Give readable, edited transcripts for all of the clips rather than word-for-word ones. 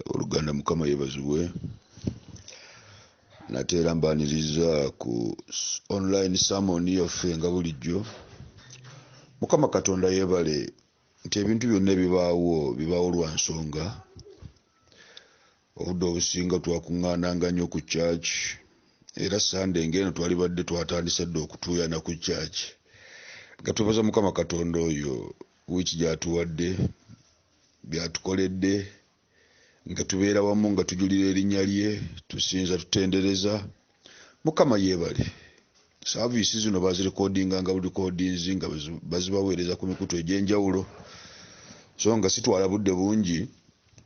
Oluganda Mukama yeebazibwe. Nateera mbaniriza ku online sermon yaffe nga bulijjo. Mukama Katonda yeebale nti ebintu byonna bibaawo lwa nsonga. Obudde obusinga twakuŋŋaananga nnyo ku church, era Sunday ng'eno twalibadde twatandise dda okutuuyana ku church. Nga twebaza Mukama Katonda oyo wiiki gy'atuwadde, by'atukoledde, nga tubeera wamu nga tujulira erinnya lye, tusinza tutendereza. Mukama yeebale. Service zino bazirekodinga nga recordings nga bazibaweereza ku mikutu egy'enjawulo. So nga sitwala budde bungi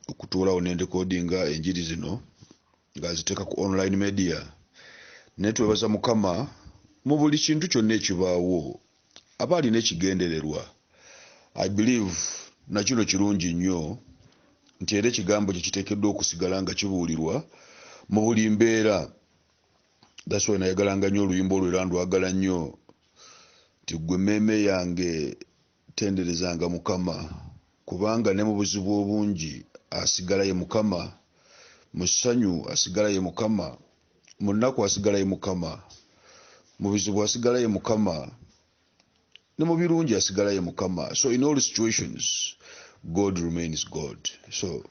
okutuulawo ne recordinga enjiri zino nga ziteeka ku online media. Naye twebaza Mukama mu buli kintu kyonna ekibaawo aba alina ekigendererwa. I believe na kino kirungi nnyo nti era ekigambo kye kiteekeddwa okusigala nga kibuulirwa mu buli mbeera. That's why nayagalanga nnyo oluyimba olwo era ndwagala nnyo nti ggwe emmeeme yange tenderezanga Mukama, kubanga ne mu buzibu obungi asigala ye Mukama, mu ssanyu asigala ye Mukama, mu nnaku asigala ye Mukama, mu bizibu asigala ye Mukama, ne mu birungi asigala ye Mukama. So in all situations God remains God. So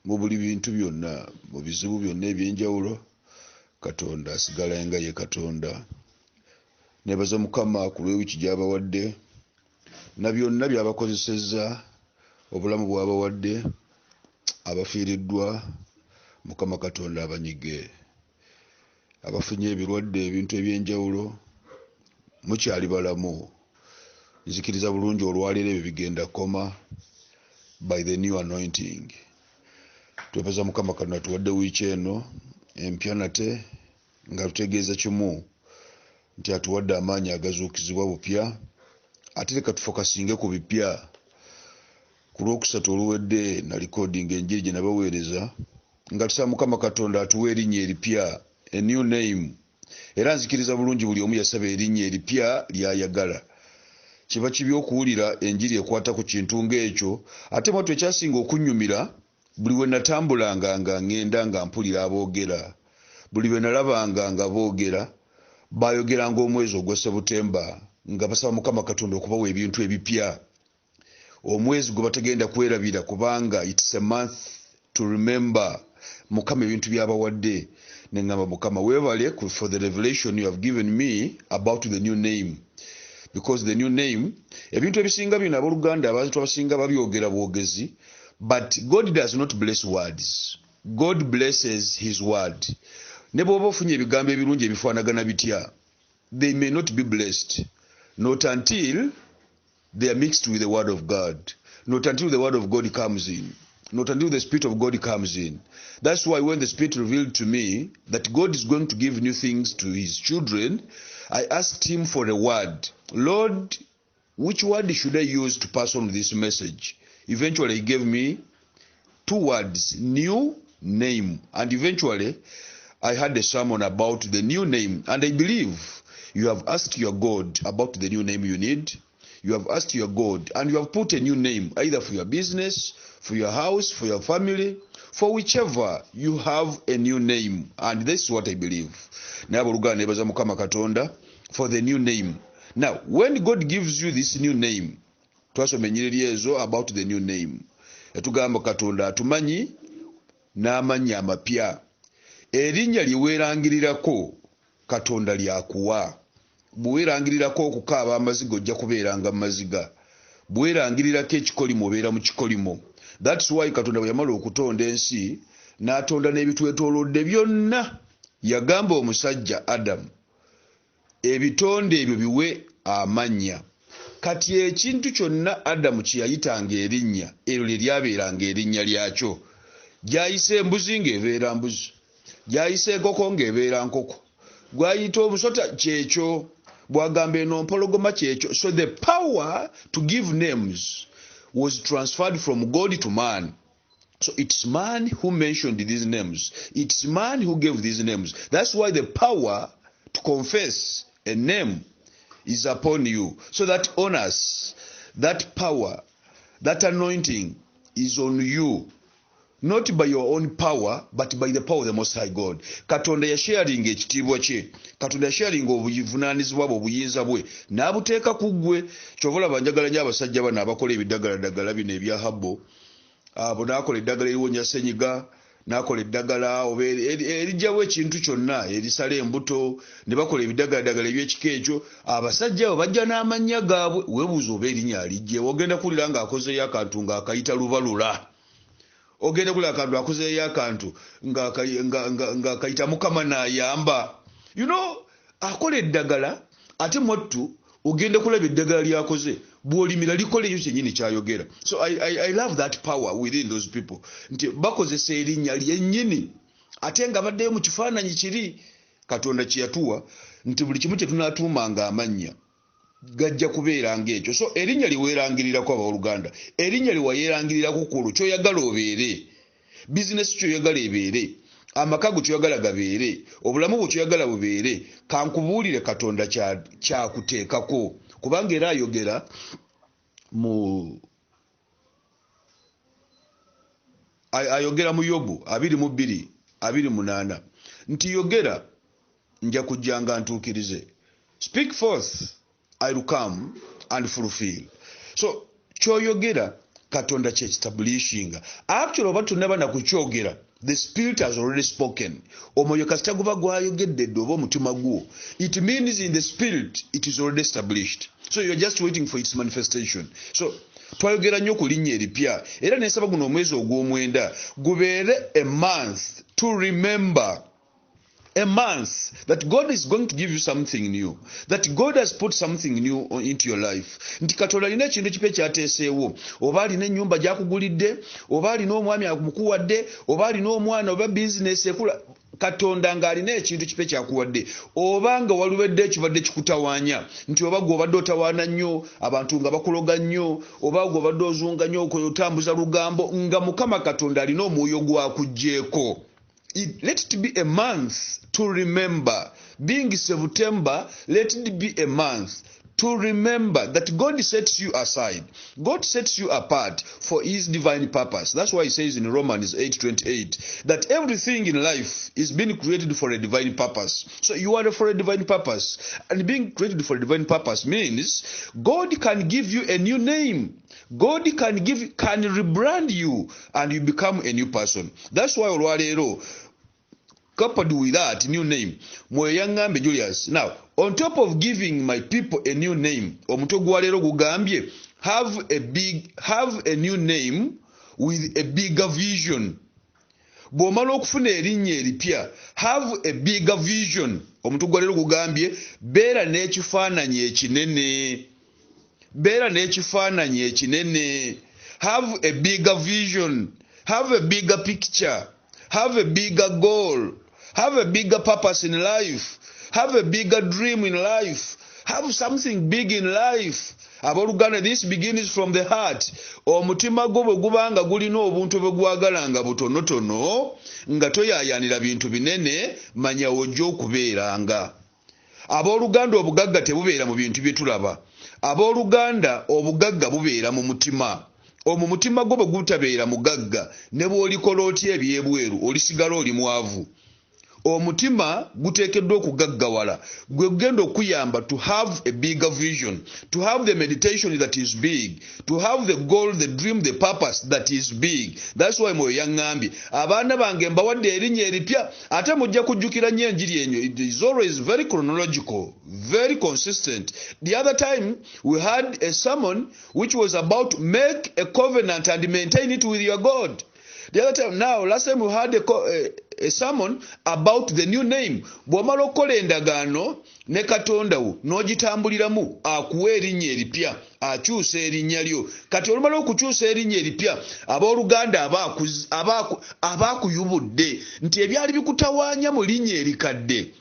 mu buli bintu byonna, mu bizibu byonna eby'enjawulo, Katonda asigala nga ye Katonda. Nebaza Mukama ku lw'ewiiki gy'abawadde na byonna by'abakozesezza, obulamu bw'abawadde, abafiiriddwa. Mukama Katonda abanyige, abafunye ebirwadde, ebintu eby'enjawulo, mukyali balamu. Nzikiriza bulungi olwaleero ebyo bigenda koma by the new anointing. Twebaza Mukama Katonda tuwadde wiiki eno empya nate nga tutegeeza kimu nti atuwadde amaanyi agazuukizibwa bupya. Ate leka tufokasinge ku bipya. Ku lwokusatu oluwedde na recording enjiri gye nabaweereza nga tusaba Mukama Katonda atuwa erinnya eripya, a new name. Era nzikiriza bulungi buli omu yasaba erinnya eripya ly'ayagala. Kiba kibi okuwulira enjiri ekwata ku kintu ng'ekyo, ate mwatu ekyasinga okunnyumira, buli we natambulanga nga ngenda nga mpulira aboogera, buli we nalabanga nga boogera, baayogeranga omwezi ogwa Sebutemba nga basaba Mukama Katonda okubawa ebintu ebipya. Omwezi gwe batagenda kwerabira kubanga it's a month to remember Mukama ebintu by'abawadde. Ne ngamba Mukama weebale for the revelation you have given me about the new name. Because the new name, ebintu ebisinga bino abooluganda abantu abasinga babyogera bwogezi, but God does not bless words. God blesses his word. Ne bw'oba ofunye ebigambo ebirungi ebifaanagana bitya, they may not be blessed, not until they are mixed with the word of God, not until the word of God comes in, not until the Spirit of God comes in. That's why when the Spirit revealed to me that God is going to give new things to his children, I asked him for a word. Lord, which word should I use to pass on this message? Eventually he gave me two words, new name. And eventually I had a sermon about the new name. And I believe you have asked your God about the new name you need. You have asked your God and you have put a new name either for your business, for your house, for your family, for whichever you have a new name. And this is what I believe. Nebaza Mukama Katonda for the new name. Now, when God gives you this new name, twasoma ennyiriri ezo about the new name. Etugamba Katonda atumanyi n'amannya amapya. Erinnya lye weerangirirako Katonda lyakuwa. Bweweerangirirako okukaaba amaziga ojja kubeeranga maziga. Bweweerangirirako ekikolimo obeera mu kikolimo. That's why Katonda bwe yamala okutonda ensi n'atonda n'ebitwetoolodde byonna. Yagamba omusajja Adamu ebitonde ebyo biwe amannya. Kati ekintu kyonna Adamu kye yayitanga erinnya, eryo lye lyabeeranga erinnya lyakyo. Gy'ayise embuzi ng'ebeera mbuzi, gy'ayise enkoko ng'ebeera nkoko, gw'ayita omusota kyekyo, bw'agamba eno mpologoma kyekyo. So the power to give names was transferred from God to man. So it's man who mentioned these names. It's man who gave these names. That's why the power to confess a name is upon you. So that honors, that power, that anointing is on you. not by your own power but by the power of the Most High God. Katonda ya sharing ekitiibwa kye, Katonda ya sharing obuvunaanyizibwa bwe, obuyinza bwe n'abuteeka ku ggwe. Kyovola banjagala nnyo abasajja bano abakola ebiddagala bino ebya habbo. Abo n'akola eddagala eriwonya ssenyiga, n'akola eddagala oba erijjawo ekintu kyonna erisala embuto, ne bakola ebiddagala eby'ekika ekyo. Abasajja abo bajja n'amannya gaabwe, weebuuza oba erinnya alijje. Ogenda kuwulira ng'akozeeyo akantu ng'akayita lubalula. Ogenda kula akantu akozeeyo akantu ng'akayita Mukama n'ayamba. You know, akola eddagala ate mwattu ogenda kulaba eddagala lyakoze bw'olimira likoleyo kyennyini kyayogera. So I love that power within those people. Nti bakozesa erinnya lyennyini ate nga baddeyo mu kifaananyi kiri Katonda kye yatuwa, nti buli kimu kye tunaatuumanga amannya gajja kubeera ng'ekyo. So erinnya liweerangirirako abooluganda, erinnya liwayeerangirirako ku kyoyagala obeere, bizinesi kyoyagala ebeere, amaka go kyoyagala gabeere, obulamu bwo kyoyagala bubeere. Kankubuulire Katonda kyakuteekako, kubanga era ayogera mu Yobu 22:28 nti yogera nja kujjanga ntuukirize. Speak forth, I will come and fulfill. So kyoyogera Katonda kye establishing. Actually oba tunaba na kukyogera, the Spirit has already spoken. Omwoyo kasita guba gwayogedde oba omutima gwo, it means in the Spirit it is already established. So you are just waiting for its manifestation. So twayogera nnyo ku linnya eripya, era nensaba guno omwezi ogw'omwenda gubeere a month to remember. A month that God is going to give you something new, that God has put something new into your life. Nti Katonda alina ekintu kipya kyateeseewo, oba alina ennyumba gyakugulidde, oba alina omwami amukuwadde, oba alina omwana oba bizinesi ekula. Katonda ng'alina ekintu kipya kyakuwadde, oba nga waluwedde ekibadde kikutawaanya, nti oba gw'obadde otawaana nnyo, abantu nga bakuloga nnyo, oba gw'obadde ozunga nnyo otambuza lugambo, nga Mukama Katonda alina omwoyo gwakuggyeko. Let it be a month to remember. Being September, let it be a month to remember that God sets you aside. God sets you apart for his divine purpose. That's why he says in Romans 8:28 that everything in life is being created for a divine purpose. So you are for a divine purpose. And being created for a divine purpose means God can give you a new name. God can rebrand you and you become a new person. That's why olwaleero coupled with that new name, Mweyangambe Julius. Now, on top of giving my people a new name, omutwe gwaleero gugambye have a new name with a bigger vision. Bw'omala okufuna erinnya eripya, have a bigger vision. Omutwe gwaleero gugambye beera n'ekifaananyi ekinene. Beera n'ekifaananyi ekinene. Have a bigger vision. Have a bigger picture. Have a bigger goal. Have a bigger purpose in life. Have a bigger dream in life. Have something big in life. Abooluganda, this begins from the heart. Omutima gwo bwe gubanga gulina obuntu bwe gwagala nga butonotono, nga toyaayaanira bintu binene, manya ojja okubeeranga. Abooluganda, obugagga tebubeera mu bintu bye tulaba. Abooluganda, obugagga bubeera mu mutima. Omwo mutima gwo bwe gutabeera mugagga, ne bw'olikola otya ebyebweru olisigala oli mwavu. Omutima guteekeddwa okugaggawala, gwe gugenda okuyamba to have a bigger vision, to have the meditation that is big, to have the goal, the dream, the purpose that is big. That's why Mwoyo yaŋŋambye abaana bange mbawadde erinnya eripya, ate mujja kujjukira nnyo enjiri enyo. It is always very chronological, very consistent. The other time we had a sermon which was about make a covenant and maintain it with your God. The other time, now, last time we had a sermon about the new name. Bw'omala okukola endagaano ne Katonda wo n'ogitambuliramu, akuwa erinnya eripya, akyusa erinnya lyo. Kati olumala okukyusa erinnya eripya, abooluganda abaakuyubudde nti ebyali bikutawaanya mu linnya erikadde,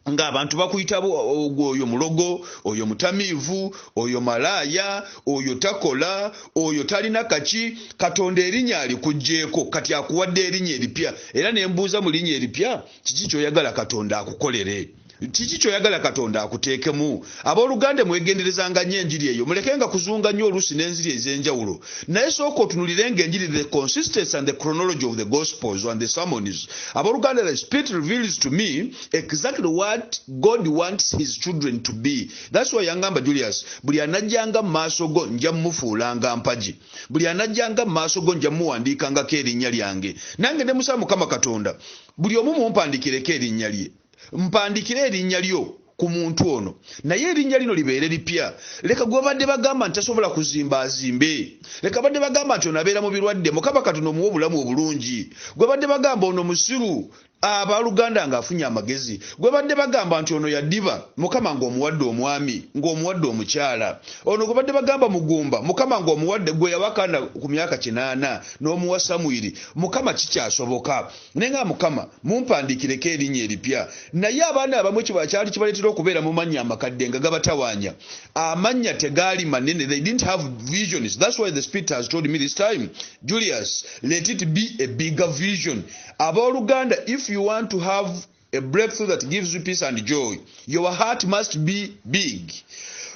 ng'abantu bakuyita oyo mulogo, oyo mutamiivu, oyo malaaya, oyo takola, oyo talina kaki. Katonda erinnya alikuggyeko, kati akuwadde erinnya eripya. Era ne mbuuza mu linnya eripya, kiki ky'oyagala Katonda akukolere? Kiki kyoyagala Katonda akuteekemu. Abooluganda mwegenderezanga nnyo enjiri eyo, mulekenga kuzunga nnyo oluusi n'enziri ez'enjawulo. Naye sooka otunulirenga enjiri, the consistency and the chronology of the Gospels and the sermons. Abooluganda, the Spirit reveals to me exactly what God wants his children to be. That's why yangamba Julius, buli anajjanga maaso go nja mmufuulanga mpaji. Buli anajjanga maaso go nja muwandiikangako erinnya lyange. Nange ne musaba Mukama Katonda, buli omu mumpandikireko erinnya lye. Mpandikire erinnya lyo ku muntu ono, naye erinnya lino libeere lipya. Leka gwe badde bagamba nti tasobola kuzimba azimbe. Leka badde bagamba nti ono abeera mu birwadde, Mukama Katonda omuwa obulamu obulungi. Gwe badde bagamba ono musiru, abaaluganda ng'afunye amagezi. Gwe badde bagamba nti ono yaddiba, Mukama ng'omuwadde omwami, ng'omuwadde omukyala. Ono gwe badde bagamba mugumba, Mukama ng'omuwadde gwe yawakana ku myaka 8 n'omuwa Samwiri. Mukama kikyasoboka. Naye nga Mukama mumpandikireko erinnya eripya. Naye abaana abamu kyali kibaleetera okubeera mu mannya amakadde nga gabatawaanya. Amannya tegaali manene. They didn't have visions. That's why the Spirit has told me this time, Julius, let it be a bigger vision. Abooluganda, if you want to have a breakthrough that gives you peace and joy, your heart must be big.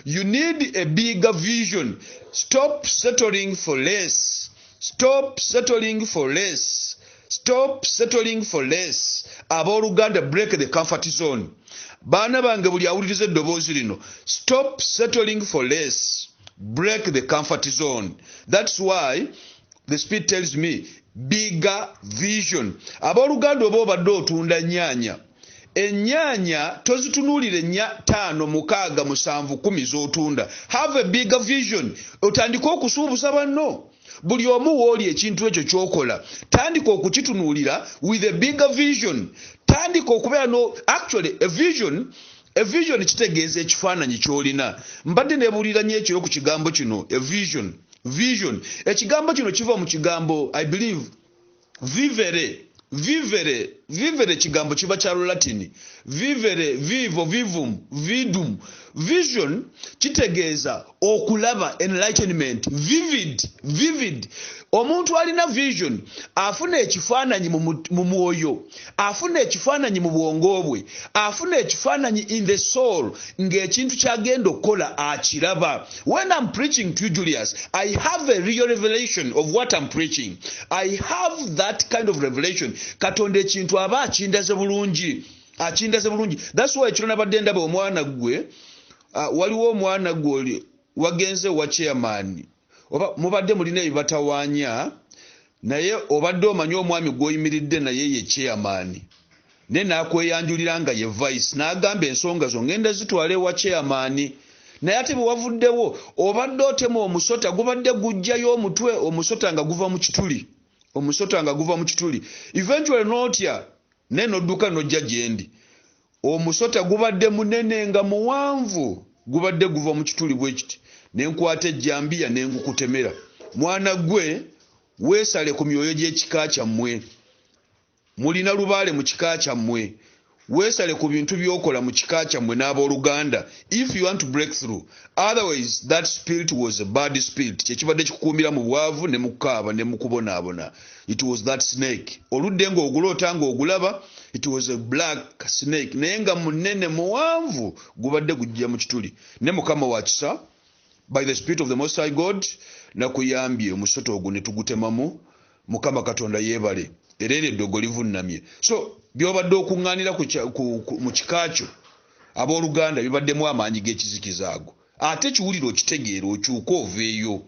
You need a bigger vision. Stop settling for less. Stop settling for less. Stop settling for less. Abooluganda, break the comfort zone. Baana bange buli awuliriza eddoboozi lino, stop settling for less. Break the comfort zone. That's why the Spirit tells me, bigger vision. Abooluganda, oba obadde otunda nnyaanya, ennyaanya tozitunuulire 5, 6, 7, 10 z'otunda. Have a bigger vision. Otandika okusuubuza banno. Buli omu wooli ekintu ekyo ky'okola, tandika okukitunuulira with a bigger vision. Tandika okubeera actually a vision kitegeeza ekifaananyi ky'olina. Mbadde neebuulira nnyo ekiro ku kigambo kino, a vision. Ekigambo kino kiva mu kigambo, I believe, vivere kigambo kiva kya Lulatini. Vivere, vivo, vivum, vidum. Vision kitegeeza okulaba, enlightenment. Vivid. Omuntu alina vision afuna ekifaananyi mu mwoyo, afuna ekifaananyi mu bwongo bwe, afuna ekifaananyi in the soul, ng'ekintu kyagenda okukola akiraba. When I'm preaching to you, Julius, I have a real revelation of what I'm preaching. I have that kind of revelation. Katonda ekintu aba akindaze bulungi. That's why ekiro nabadde ndaba omwana gwe, waliwo omwana gwe wagenze wa chairman. Oba mubadde mulina ebibatawaanya, naye obadde omanyi omwami gw'oyimiridde naye ye chairman. Ne naakweyanjulira nga ye vice, n'agamba ensonga zo ngenda zitwala ewa chairman. Naye ate bwe wavuddewo, obadde otema omusota gubadde gujjayo omutwe, omusota nga guva mu kituli. Eventually n'otya, naye n'odduka n'ojja gye ndi. Omusota gubadde munene nga muwanvu, gubadde guva mu kituli bwe kiti. Nenkwata ejjambiya nengukutemera. Mwana gwe, weesale ku myoyo gy'ekika kyammwe. Mulina lubaale mu kika kyammwe. Weesale ku bintu by'okola mu kika kyammwe n'abooluganda, if you want to break through. Otherwise, that spirit was a bad spirit. Kyekibadde kikukuumira mu bwavu ne mu kukaaba ne mu kubonaabona. It was that snake. Oludde ng'oguloota ng'ogulaba, it was a black snake. Naye nga munene muwanvu, gubadde gujja mu kituli. Ne Mukama wa kisa, by the Spirit of the Most High God, nakuyambye omusota ogwo ne tugutemamu. Mukama Katonda yeebale. Era eddogo livunnamye. So byobadde okuŋŋaanira mu kika kyo, abooluganda, bibaddemu amaanyi g'ekizikiza ago. Ate kiwulire okitegeera okyuka oveeyo.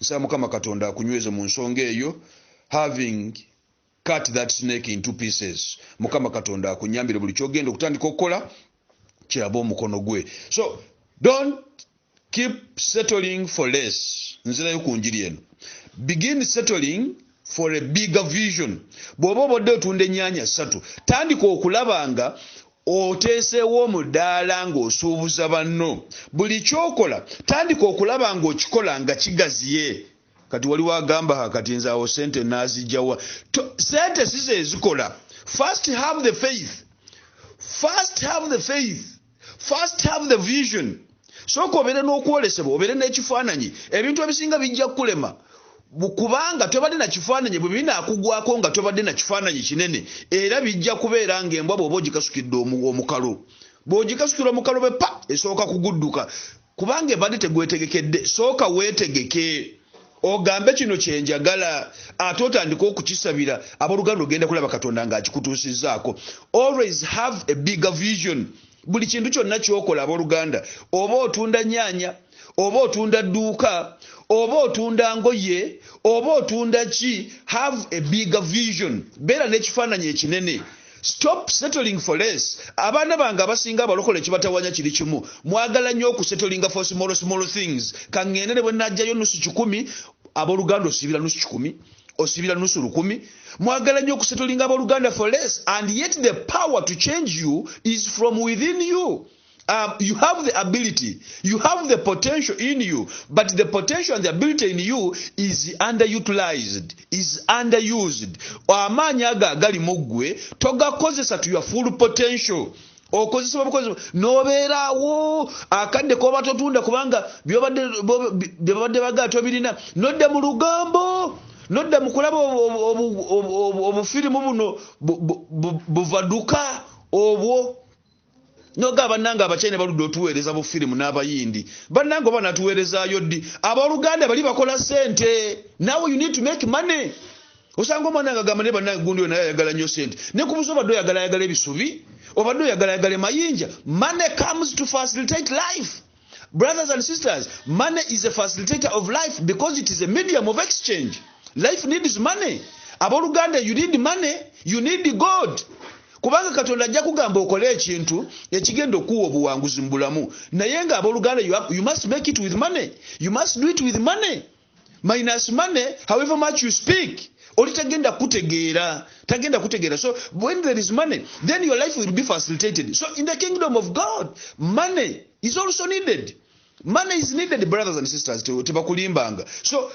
Nsaba Mukama Katonda akunyweze mu nsonga eyo, having cut that snake in 2 pieces. Mukama Katonda akunyambire buli kyogenda okutandika okukola kiraba omukono gwe. So don't keep settling for less. Nzirayo ku njiri eno. Begin settling for a bigger vision. Bw'oba obadde otunda ennyaanya 3, tandika okulabanga oteeseewo omudaala ng'osuubuza banno. Buli kyokola tandika okulaba ng'okikola nga kigaziye. Kati waliwo agamba kati nze awo sente naazijjawa. Sente si ze zikola. First have the faith. First have the vision. Sooka obeere n'okwolesebwa, obeere n'ekifaananyi. Ebintu ebisinga bijja kulema. Kubanga tobadde na kifaananyi, bwe binaakugwako nga tobadde na kifaananyi kinene, era bijja kubeera ng'embwa bw'oba ogikasukidde omukalo. bw'ogikasukira mu kalobe pa esooka kugudduka kubanga ebadde tegwetegekedde sooka weetegeke ogambe kino kyenjagala ate otandika okukisabira abooluganda ogenda kulaba Katonda ng'akikutuusizzaako. Always have a bigger vision. Buli kintu kyonna ky'okola abooluganda, oba otunda nnyaanya, oba otunda dduuka, oba otunda ngoye, oba otunda ki, have a bigger vision. Beera n'ekifaananyi ekinene. Stop settling for less. Abaana bange abasinga abalokole kibatawanya kiri kimu. Mwagala nnyo okusettlinga for small things. Kangende ne bwe najjayo nusu 10, abooluganda osibira nusu 10, osibira nusu 10. Mwagala nnyo okusettlinga abooluganda for less, and yet the power to change you is from within you. You have the ability, you have the potential in you, but the potential and the ability in you is underutilized, is underused. Amaanyi ago agali mu ggwe togakozesa to your full potential. Okozesa obukozesa n'obeerawo akadde k'oba totunda kubanga byobadde bagaato birina nodda mu lugambo, nodda mu kulaba obufirimu buno buvaduka obwo. Noga bannanga abachene baludde otuweereza bu firimu n'abayindi. Bannanga oba natuweerezaayo ddi. Abooluganda bali bakola sente. Now you need to make money. Osanga omwana agamba ne bannanga gundi we naye ayagala nnyo sente. Ne ku buso badde oyagala ebisubi. Obadde oyagala mayinja. Money comes to facilitate life. Brothers and sisters, money is a facilitator of life because it is a medium of exchange. Life needs money. Abooluganda, you need money. You need God. Kubanga Katonda ajja kugamba okole ekintu ekigenda okuwa obuwanguzi mu bulamu. Naye nga abooluganda, you must make it with money. You must do it with money. Minus money, however much you speak, oli tagenda kutegeera. So when there is money, then your life will be facilitated. So in the kingdom of God, money is also needed. Money is needed, brothers and sisters, tebakulimbanga. So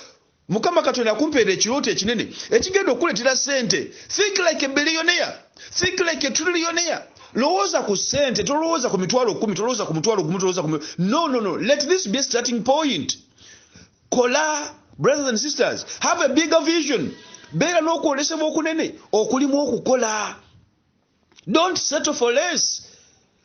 Mukama Katonda akumpeera ekirooto ekinene ekigenda okuleetera sente. Think like a billionaire. Think like a trillionaire. Lowooza ku sente, tolowooza ku mitwalo 10, tolowooza ku mutwalo 10, tolowooza ku No. Let this be a starting point. Kola, brothers and sisters, have a bigger vision. Beera n'okwolesebwa okunene okulimu okukola. Don't settle for less.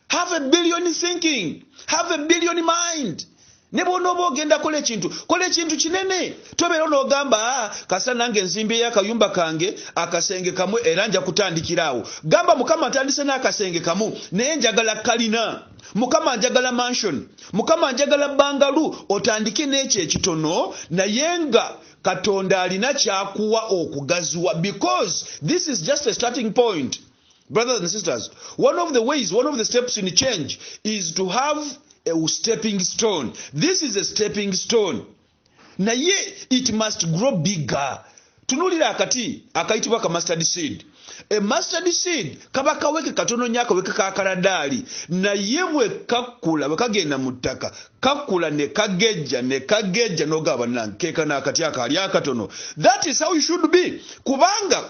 Have a billion thinking. Have a billion mind. Ne bw'onooba ogenda kola ekintu kinene. Tobeera n'ogamba kasa nange nzimbe y'akayumba kange akasenge kamu era nja kutandikiraawo. Gamba Mukama ntandise n'akasenge kamu naye njagala kalina. Mukama njagala mansion. Mukama njagala bangalu. Otandike n'ekyo ekitono naye nga Katonda alina kyakuwa okugaziwa, because this is just a starting point. Brothers and sisters, one of the steps in change is to have a stepping stone. This is a stepping stone. Naye it must grow bigger. Tunulira akati akayitibwa ka mustard seed. A mustard seed kaba kaweke katono nyaka weke kakaladaali. Naye bwe kakula bwe kagenda mu ttaka kakula ne kagejja n'ogaba nankeka n'akati akali akatono. That is how you should be. Kubanga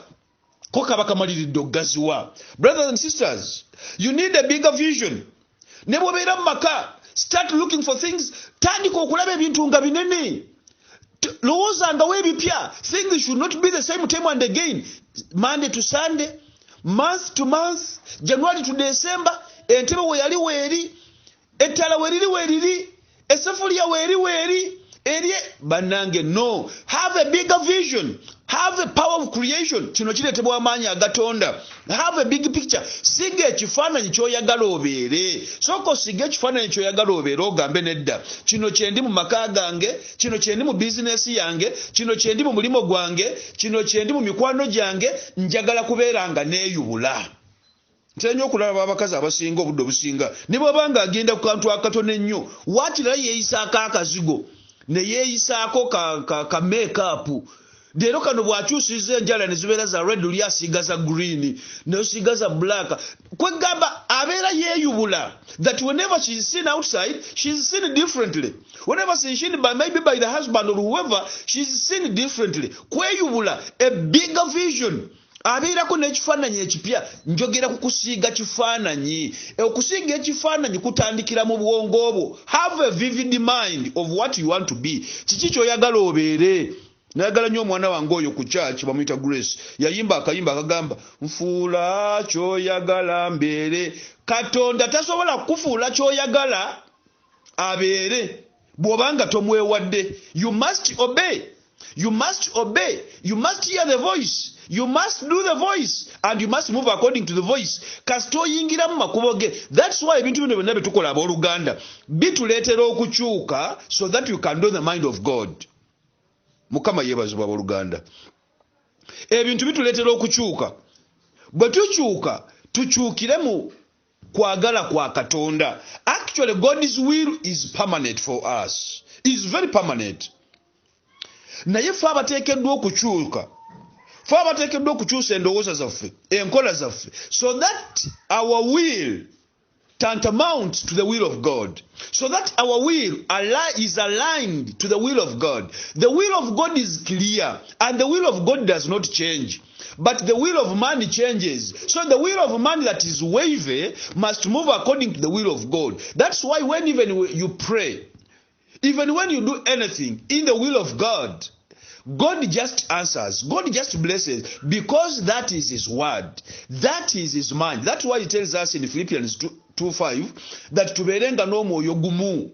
ko kaba kamaliridde okugaziwa. Brothers and sisters, you need a bigger vision. Ne bw'obeera mu maka, start looking for things. Tandika okulaba ebintu nga binene. Lowooza nga weebipya. Things should not be the same time and again. Monday to Sunday, month to month, January to December. Entebe weeyali weeri, ettala weeriri, essefuliya weeri. Bannange, no. Have a bigger vision. Have the power of creation. Kino kireetebwa amaanyi agatonda. Have a big picture. Siga ekifaananyi ky'oyagala obeere. Sooka osiga ekifaananyi ky'oyagala obeere ogambe nedda. Kino kyendi mu maka gange, kino kyendi mu bizinesi yange, kino kyendi mu mulimo gwange, kino kyendi mu mikwano gyange, njagala kubeera nga neeyubula. Ntenya okulaba abakazi abasinga obudde obusinga. Ne bw'abanga agenda ku kantu akatono ennyo, waakira yeeyisaako akazigo, ne yeeyisaako ka make-up. Leero kano bw'akyusiza enjala ne zibeera za red, oli asiiga za green, n'osiiga za black. Kwegamba abeera yeeyubula. That whenever she is seen outside, she is seen differently. Whenever she is seen maybe by the husband or whoever, she is seen differently. Kweyubula, a bigger vision. Abeerako n'ekifaananyi ekipya. Njogera ku kusiiga kifaananyi. Okusiiga ekifaananyi kutandikira mu bwongo bwo. Have a vivid mind of what you want to be. Kiki ky'oyagala obeere. Nayagala nnyo omwana wange oyo ku church bamuyita Grace. Yayimba akayimba akagamba nfuula ky'oyagala mbeere Katonda tasobola kufuula ky'oyagala abeere bw'obanga tomwewadde. You must obey. You must obey. You must hear the voice. You must do the voice. And you must move according to the voice. Kasito oyingira mu makubo ge. That's why ebintu bino byonna byetukola abooluganda bituleetera okukyuka so that you can know the mind of God. Mukama yeebazibwa abooluganda. Ebintu bituleetera okukyuka. Bwe tukyuka, tukyukire mu kwagala kwa Katonda. Actually, God's will is permanent for us. Is very permanent. Naye ffe abateekeddwa okukyuka. Ffe abateekeddwa okukyusa endowooza zaffe, enkola zaffe, so that our will tantamount to the will of God. So that our will is aligned to the will of God. The will of God is clear, and the will of God does not change. But the will of man changes. So the will of man that is wavy must move according to the will of God. That's why when even you pray, even when you do anything in the will of God, God just answers. God just blesses, because that is his word. That is his mind. That's why he tells us in Philippians 2:5 that tuberenga n'omwoyo gumu.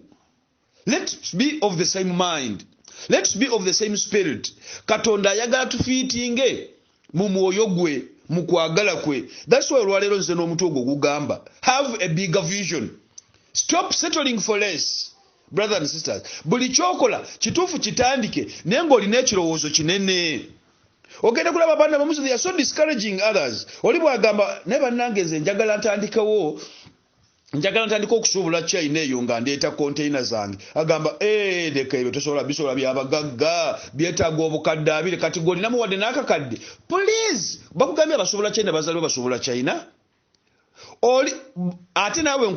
Let's be of the same mind. Let's be of the same spirit. Katonda ayagala tufiitinge mu mwoyo gwe, mu kwagala kwe. That's why olwaleero nze n'omuntu ogwo gugamba, have a bigger vision. Stop settling for less. Brothers and sisters, buli kyokola kituufu kitandike naye ng'olina ekirowoozo kinene. Ogenda kulaba baana bamuzi, they are so discouraging others. Oli bw'agamba naye bannange nze njagala ntandikewo okusuubula China eyo nga ndeeta konteina zange. Agamba leka ebyo tosobola, bisobola byabagagga, byetaaga obukadde 2 kati g'olinamu wadde n'akakadde. Please, bakugambye abasuubula China bazaliwe basuubula China? Ate naawe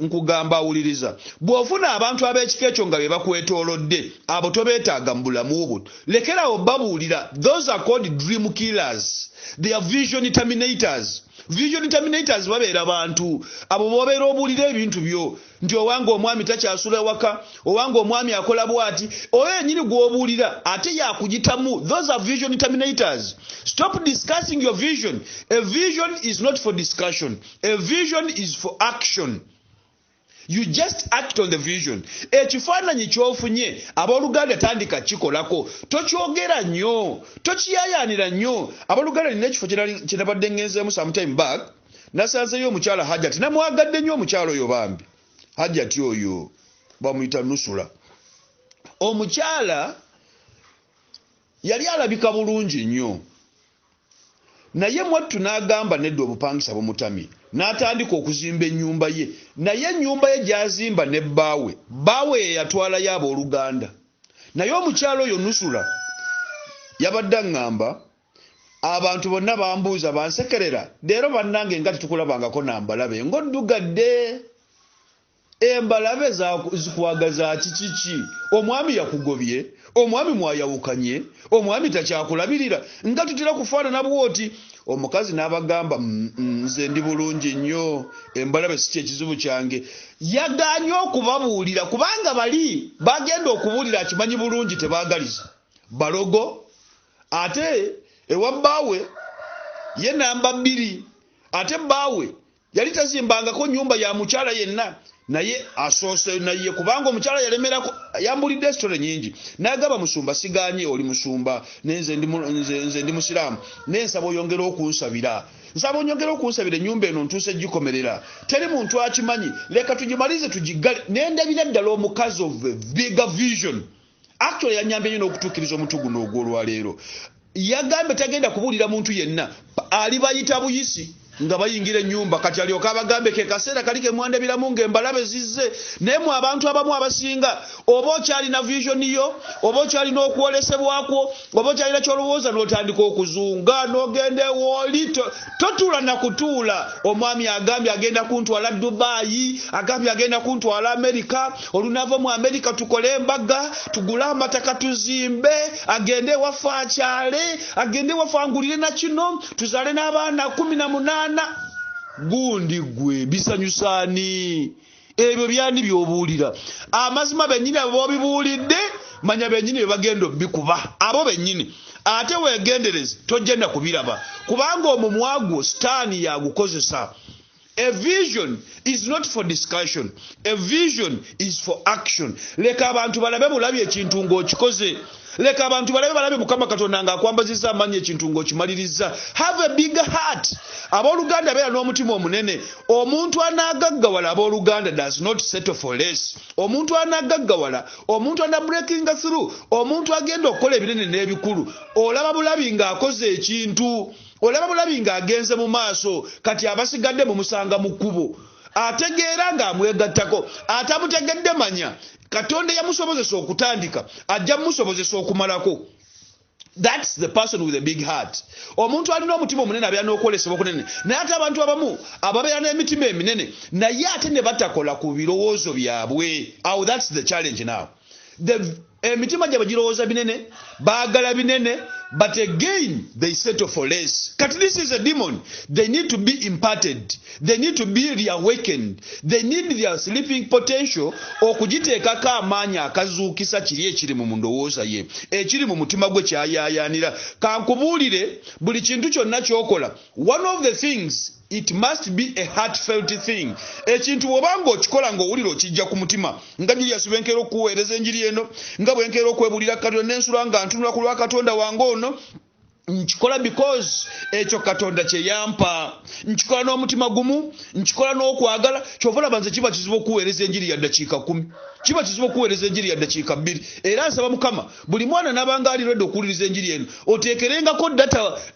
nkugamba awuliriza, bw'ofuna abantu ab'ekika ekyo nga be bakwetoolodde, abo tobeetaaga mu bulamu bwo. Lekerawo babuulira. Those are called dream killers. They are vision terminators. Vision terminators babeera bantu abo bobeera obuulira ebintu byo nti owange omwami takyasula ewaka, owange omwami akola bwati, oyo yennyini gw'obuulira ate yakugitamu. Those are vision terminators. Stop discussing your vision. A vision is not for discussion. A vision is for action. You just act on the vision. Ekifaananyi ky'ofunye abooluganda tandika kikolako. Tokyogera nnyo, tokiyaayaanira nnyo. Abooluganda nina ekifo kye nabadde ngenzeemu sometime back, nasanzeyo omukyala Hajjati. Namwagadde nnyo omukyala oyo bambi. Hajjati oyo bamuyita Nusula. Omukyala yali alabika bulungi nnyo. Naye mwattu n'agamba nedda obupangisa bumutamye. N'atandika okuzimba ennyumba ye. Naye ennyumba ye gy'azimba ne bbaawe ye yatwalayo abooluganda. Naye omukyalo oyo Nusula yabadde aŋŋamba, abantu bonna bambuuza bansekerera, leero bannange nga tetukulabangako nambalabe ng'oddugadde. Embalabe zikwagaza kiki? Omwami yakugobye, omwami mwayawukanye, omwami takyakulabirira, nga tutera kufaanana bwoti. Omukazi n'abagamba, nze ndi bulungi nnyo, embalabe si kyekizibu kyange. Yagaanye okubabuulira kubanga bali bagenda okubuulira akimanyi bulungi tebaagaliza balogo. Ate ewa bbaawe ye namba 2, ate bbaawe yali tazimbangako nnyumba ya mukyala yenna, naye asoose naye kubanga omukyala yalemerako, yambulidde esitole nyingi. N'agamba musumba, siganye oli musumba, nze ndi musiraamu, n'ensaba oyongera okunsabira. Nsaba onyongera okunsabira ennyumba eno ntuuse gikomerera. Teri muntu akimanyi, leka tugimalize tugigale. N'endabira ddala omukazi of a bigger vision. Actually yanyambye nnyo n'okutuukiriza omuntu guno ogw'olwaleero. Yagambe tagenda kubuulira muntu yenna, alibayita buyisi nga bayingira ennyumba, kati alyoka abagambe ke kaseera kali ke mwandabiramu ng'embalabe zizze. Naye mu abantu abamu abasinga, oba okyalina vision yo, oba okyalina okwolesebwakwo, oba okyalina ky'olowooza n'otandika okuzunga n'ogenda ewooli, totuula na kutuula. Omwami agambye agenda kuntwala Dubai, agambye agenda kuntwala Amerika, olunaava mu Amerika tukole embaga, tugule amataka tuzimbe, agende ewaffe akyale, agende ewaffe angulire na kino, tuzaale n'abaana 18. Gundi gwe bisanyusaani ebyo byandi by'obuulira. Amazima bennyini abo bobibuulidde, manya bennyini bye bagenda bikuba abo bennyini. Ate weegendereze tojjenda kubiraba kubanga omumwa gwo sitaani yagukozesa. A vision is not for discussion. A vision is for action. Leka abantu balabe bulabi ekintu ng'okikoze. Leka abantu balabe Mukama Katonda ng'akwambazizza amanyi ekintu ng'okimaliriza. Have a bigger heart. Abooluganda beera n'omutima omunene. Omuntu anaagaggawala abooluganda does not settle for less. Omuntu anaagaggawala, omuntu ana breaking through, omuntu agenda okukola ebinene n'ebikulu. Olaba bulabi ng'akoze ekintu. Olaba bulabi ng'agenze mu maaso, kati abasigadde mumusanga mu kkubo. Ategeera ng'amwegattako, atamutegedde manya. Katonda yamusobozesa okutandika, ajja musobozesa okumalako. That's the person with a big heart. Omuntu alina omutima omunene abeera n'okwolesebwa okunene. Naye ate abantu abamu ababeera n'emitima eminene naye ate ne batakola ku birowoozo byabwe. Oh, that's the challenge now. Emitima gyabwe girowooza binene, baagala binene, but again they settle for less. Kati this is a demon. They need to be imparted. They need to be reawakened. They need their sleeping potential okugiteekako amaanyi akazuukisa kiri ekiri mu ndowooza ye, ekiri mu mutima gwe kyayaayaanira. Kankubuulire, buli kintu kyonna ky'okola, one of the things, it must be a heartfelt thing. Ekintu bw'obanga okikola ng'owulira okijja ku mutima. Nga Julius bwenkera okuweereza enjiri eno, nga bwenkera okwebulira Katonda n'ensula nga ntunula ku lwa Katonda wange ono, nkikola because ekyo Katonda kye yampa. Nkikola n'omutima gumu, nkikola n'okwagala. Kyova olaba nze kiba kizibu okuweereza enjiri ya ddakiika 10. Kiba kizibu okuweereza enjiri ya ddakiika 2. Era nsaba Mukama buli mwana n'abanga ali ready okuwuliriza enjiri eno,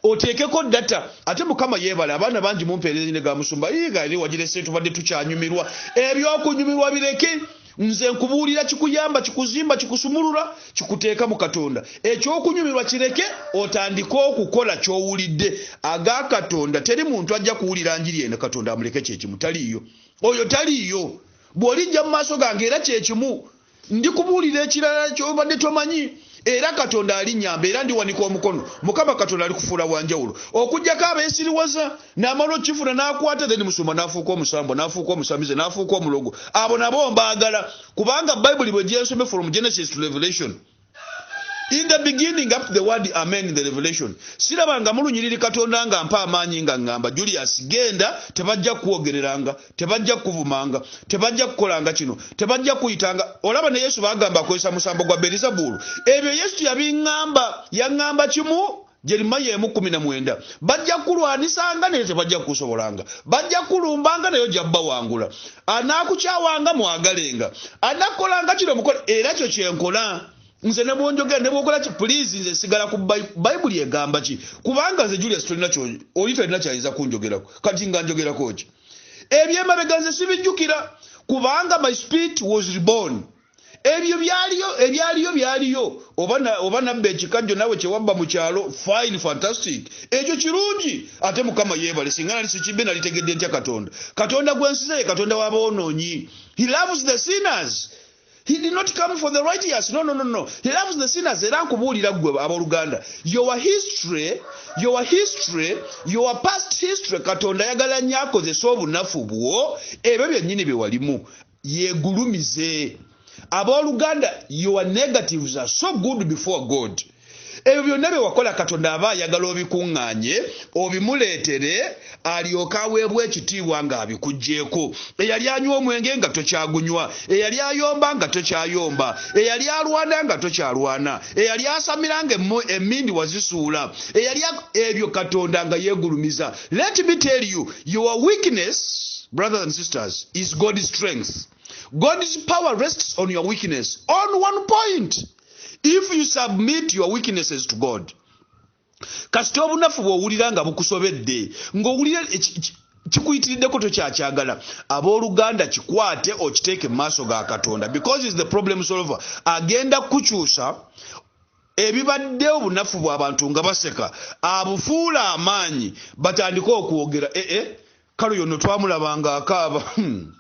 oteekeko data. Ate Mukama yeebala, abaana bangi mumpeereza ne ga musumba. Yiga eri wagirese tubadde tukyanyumirwa. Ebyokunyumirwa bireke. Nze nkubuulira kikuyamba, kikuzimba, kikusumulula, kikuteeka mu Katonda. Ekyokunyumirwa kireke, otandika okukola ky'owulidde. Aga Katonda teri muntu ajja kuwulira njiri eno Katonda amuleke kyekimu, taliiyo. Oyo taliiyo. Bw'olijja mu maaso gange era kyekimu, ndikubuulira ekirala ky'obadde tomanyi. Era Katonda alinnyamba era ndiwanika omukono. Mukama Katonda alikufuula wanjawulo. Okujjako abeesiriwaza n'amala okifuna n'akwata, then musuma n'afuuka omusambo, n'afuuka omusamize, n'afuuka omulogo. Abo nabo mbaagala, kubanga Bible bwe gyensome from Genesis to Revelation. In the beginning up to the word amen in the Revelation. Sirabanga mulunyiriri Katonda nga mpa amaanyi nga ngamba Julius genda, tebajja kuwogereranga, tebajja kuvumanga, tebajja kukolanga kino, tebajja kuyitanga. Olaba ne Yesu bagamba akozesa musambo gwa Beelzebul. Ebyo Yesu yabingamba, yangamba kimu Jeremiya 19. Bajja kulwanisanga naye tebajja kusobolanga. Bajja kulumbanga naye jabba wangula. Anaakukyawanga mwagalenga. Anakolanga kino mukole era kyo kyenkola. Nze ne bwonjogera ne bwokola ki please nze sigala ku Bible egamba ki, kubanga nze Julius tolina kyo oli tolina kyayinza kunjogerako, kati nga njogerako ki ebyemabega nze sibijjukira, kubanga my spirit was reborn. Ebyo byaliyo oba nabbe ekikajjo nawe kyewabba mu kyalo, fine, fantastic, ekyo kirungi. Ate Mukama yeebale, singa nali sikibbe nalitegedde ntya Katonda gwensize ye Katonda w'aboonoonyi. He loves the sinners. He did not come for the righteous. No. He loves the sinners. Era nkubuulira ggwe abooluganda. Your history, your past history, Katonda yagala nnyo akozesa obunafu bwo, ebyo byennyini bye walimu. Yeegulumize. Abooluganda, your negatives are so good before God. Ebyo byonna bye wakola Katonda aba ayagala obikuŋŋaanye, obimuleetere, alyoka aweebwa ekitiibwa ng'abikuggyeeko. Eyali anywa omwenge nga tokyagunywa, eyali ayomba nga tokyayomba, eyali alwana nga tokyalwana, eyali asamira nga emmindi wazisuula, ebyo Katonda nga yeegulumiza. Let me tell you, your weakness, brothers and sisters, is God's strength. God's power rests on your weakness on one point. If you submit your weaknesses to God. Kasita obunafu bw'owulira nga bukusobedde, ng'owulira kikuyitiriddeko tokyakyagala, abooluganda kikwate okiteeke mu maaso ga Katonda, because he's the problem solver. Agenda kukyusa ebibadde obunafu bw'abantu nga baseka, abufuula amaanyi, batandika okwogera kale yono twamulabanga akaaba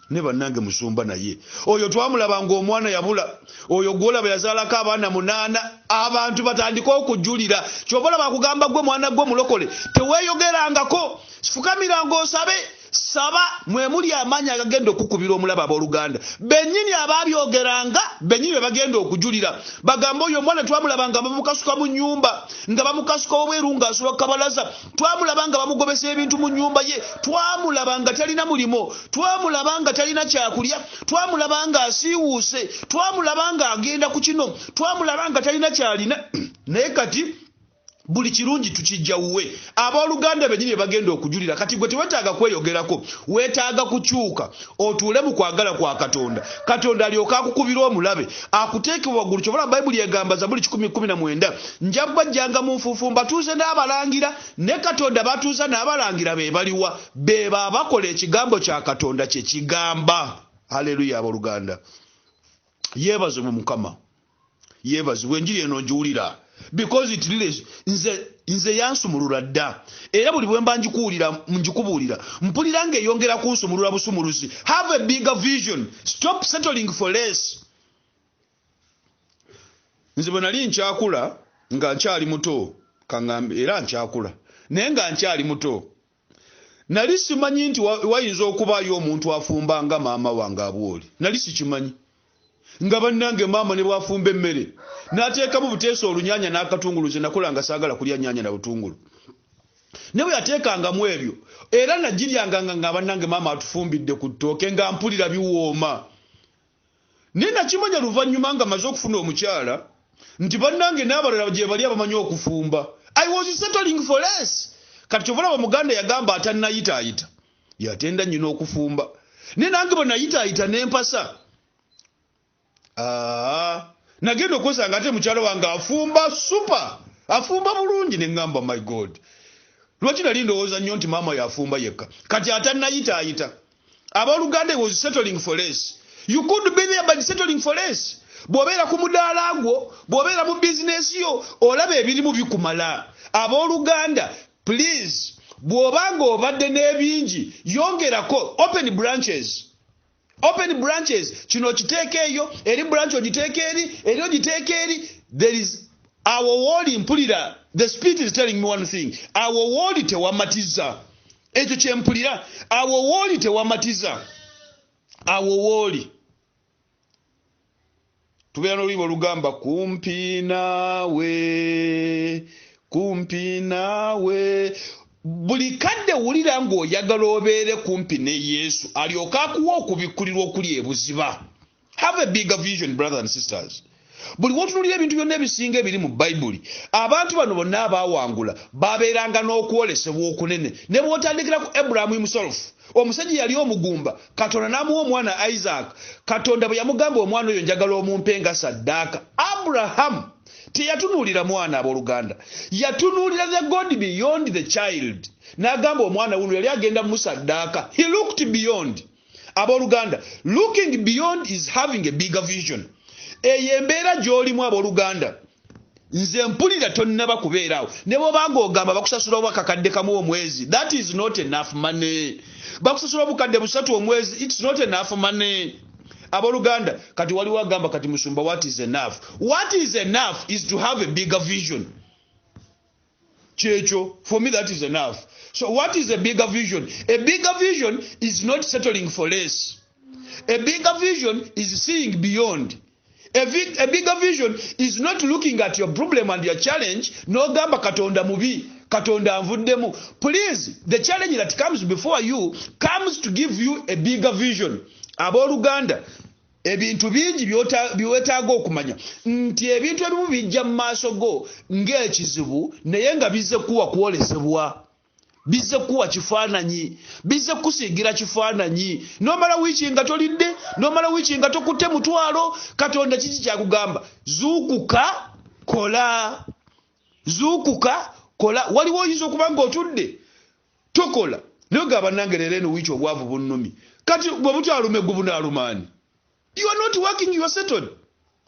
ne bannange musumba naye, oyo twamulabanga omwana yabula, oyo gwolaba yazaalako abaana 8, abantu batandika okujulira. Kyova olaba akugamba gwe mwana gwe mulokole, teweeyogerangako, fukamiranga osabe, saba mwe muli amaanyi agagenda okukubira omulaba abooluganda bennyini abaabyogeranga bennyini bagenda okujulira bagamba oyo omwana twamulabanga bamukasuka mu nnyumba nga bamukasuka obweru ng'asula kabalaza twamulabanga bamugobesa ebintu mu nnyumba ye twamulabanga talina mulimo twamulabanga talina kyakulya twamulabanga asiiwuuse twamulabanga agenda ku kino twamulabanga talina kyalina naye kati buli kirungi tukijja wuwe abooluganda bennyini bagenda okujulira kati gwe tewetaaga kweyogerako weetaaga kukyuka otuule mu kwagala kwa Katonda Katonda alyoka akukubira omulabe akuteeke waggulu kyobola Bayibuli egamba Zabuli 10:19 nja bajjanga mu nfuufu mbatuuze n'abalangira ne Katonda batuuza n'abalangira be baliwa beba abakola ekigambo kya Katonda kye kigamba haleluya abooluganda yeebazwe mu Mukama yeebazwe enjiri eno njiwulira because it really nze yansumulula dda era buli bwe mba njikubuulira mpulira ng'eyongera kunsumulula busumuluzi have a bigger vision stop settling for less nze bwe nali nkyakula nga nkyali muto kaŋŋambe era nkyakula naye nga nkyali muto nali simanyi nti wayinza okubaayo omuntu afumba nga maama wange abwoli nali sikimanyi nga bannange maama ne bwafumba emmere n'ateekamu buteesa olunyanya n'akatungulu ze nakolanga saagala kulya nyanya na butungulu ne bwe yateekangamu ebyo era nagiryanga nga bannange maama atufumbidde ku ttooke nga mpulira biwooma naye nakimanya luvannyuma nga maze okufuna omukyala nti bannange n'abalala gye bali abamanyi okufumba I was settling for less kati kyovula omuganda yagamba atannayitaayita yatenda nnyina okufumba naye nange bwe nayitaayita n'empasa nagenda okwesanga ate mukyalo wange afumba super afumba bulungi ne ngamba my god lwaki nali ndowooza nnyo nti maama yafumba yekka kati atannayitaayita abooluganda was settling for less you could be there but settling for less bw'obeera ku mudaala gwo bw'obeera mu bizinesi yo olaba ebirimu bikumala abooluganda please bw'obanga obadde n'ebingi yongerako open branches kino kiteeke eyo eri branch ogiteeke eri ogiteeke eri there is our word mpulira the spirit is telling me one thing our word tewamatiza ekyo kyempulira our word tewamatiza our word tubeera n'oluyimba olugamba kumpi naawe buli kadde wulira ng'oyagala obeere kumpi ne Yesu alyoka akuwa okubikkulirwa okuli ebuziba have a bigger vision brothers and sisters buli wotunulira ebintu byonna ebisinga ebiri mu Bayibuli abantu bano bonna abaawangula babeeranga n'okwolesebwa okunene ne bw'otandikira ku Abraham himself omusajja yali omugumba Katonda n'amuwa omwana Isaac Katonda bwe yamugamba omwana oyo njagala omumpe nga saddaaka Abraham teyatunuulira mwana abooluganda yatunuulira the God beyond the child n'agamba omwana wuno yali agenda musaddaaka he looked beyond abooluganda looking beyond is having a bigger vision eyo embeera gy'olimu abooluganda nze mpulira tonnaba kubeeraawo ne bw'obanga ogamba bakusasula obwakakadde kamu omwezi that is not enough money bakusasula obukadde busatu omwezi it's not enough money abooluganda kati waliwo agamba kati musumba what is enough is to have a bigger vision kyekyo for me that is enough so what is a bigger vision is not settling for less a bigger vision is seeing beyond a bigger vision is not looking at your problem and your challenge n'ogamba Katonda mubi Katonda anvuddemu please the challenge that comes before you comes to give you a bigger vision abooluganda ebintu bingi byetaaga okumanya nti ebintu ebimu bijja mu maaso go ng'ekizibu naye nga bizze kuwa kwolesebwa bizze kuwa kifaananyi bizze kusiigira kifaananyi nomala wiiki nga tolidde nomala wiiki nga tokutte mutwalo Katonda kiki kyakugamba zuukuka kola waliwo oyinza okuba ng'otudde tokola naye gaba nange leero eno wiiki obwavu bunnumi kati bwe butyalume gwe bunaalumaani you are not working you are settled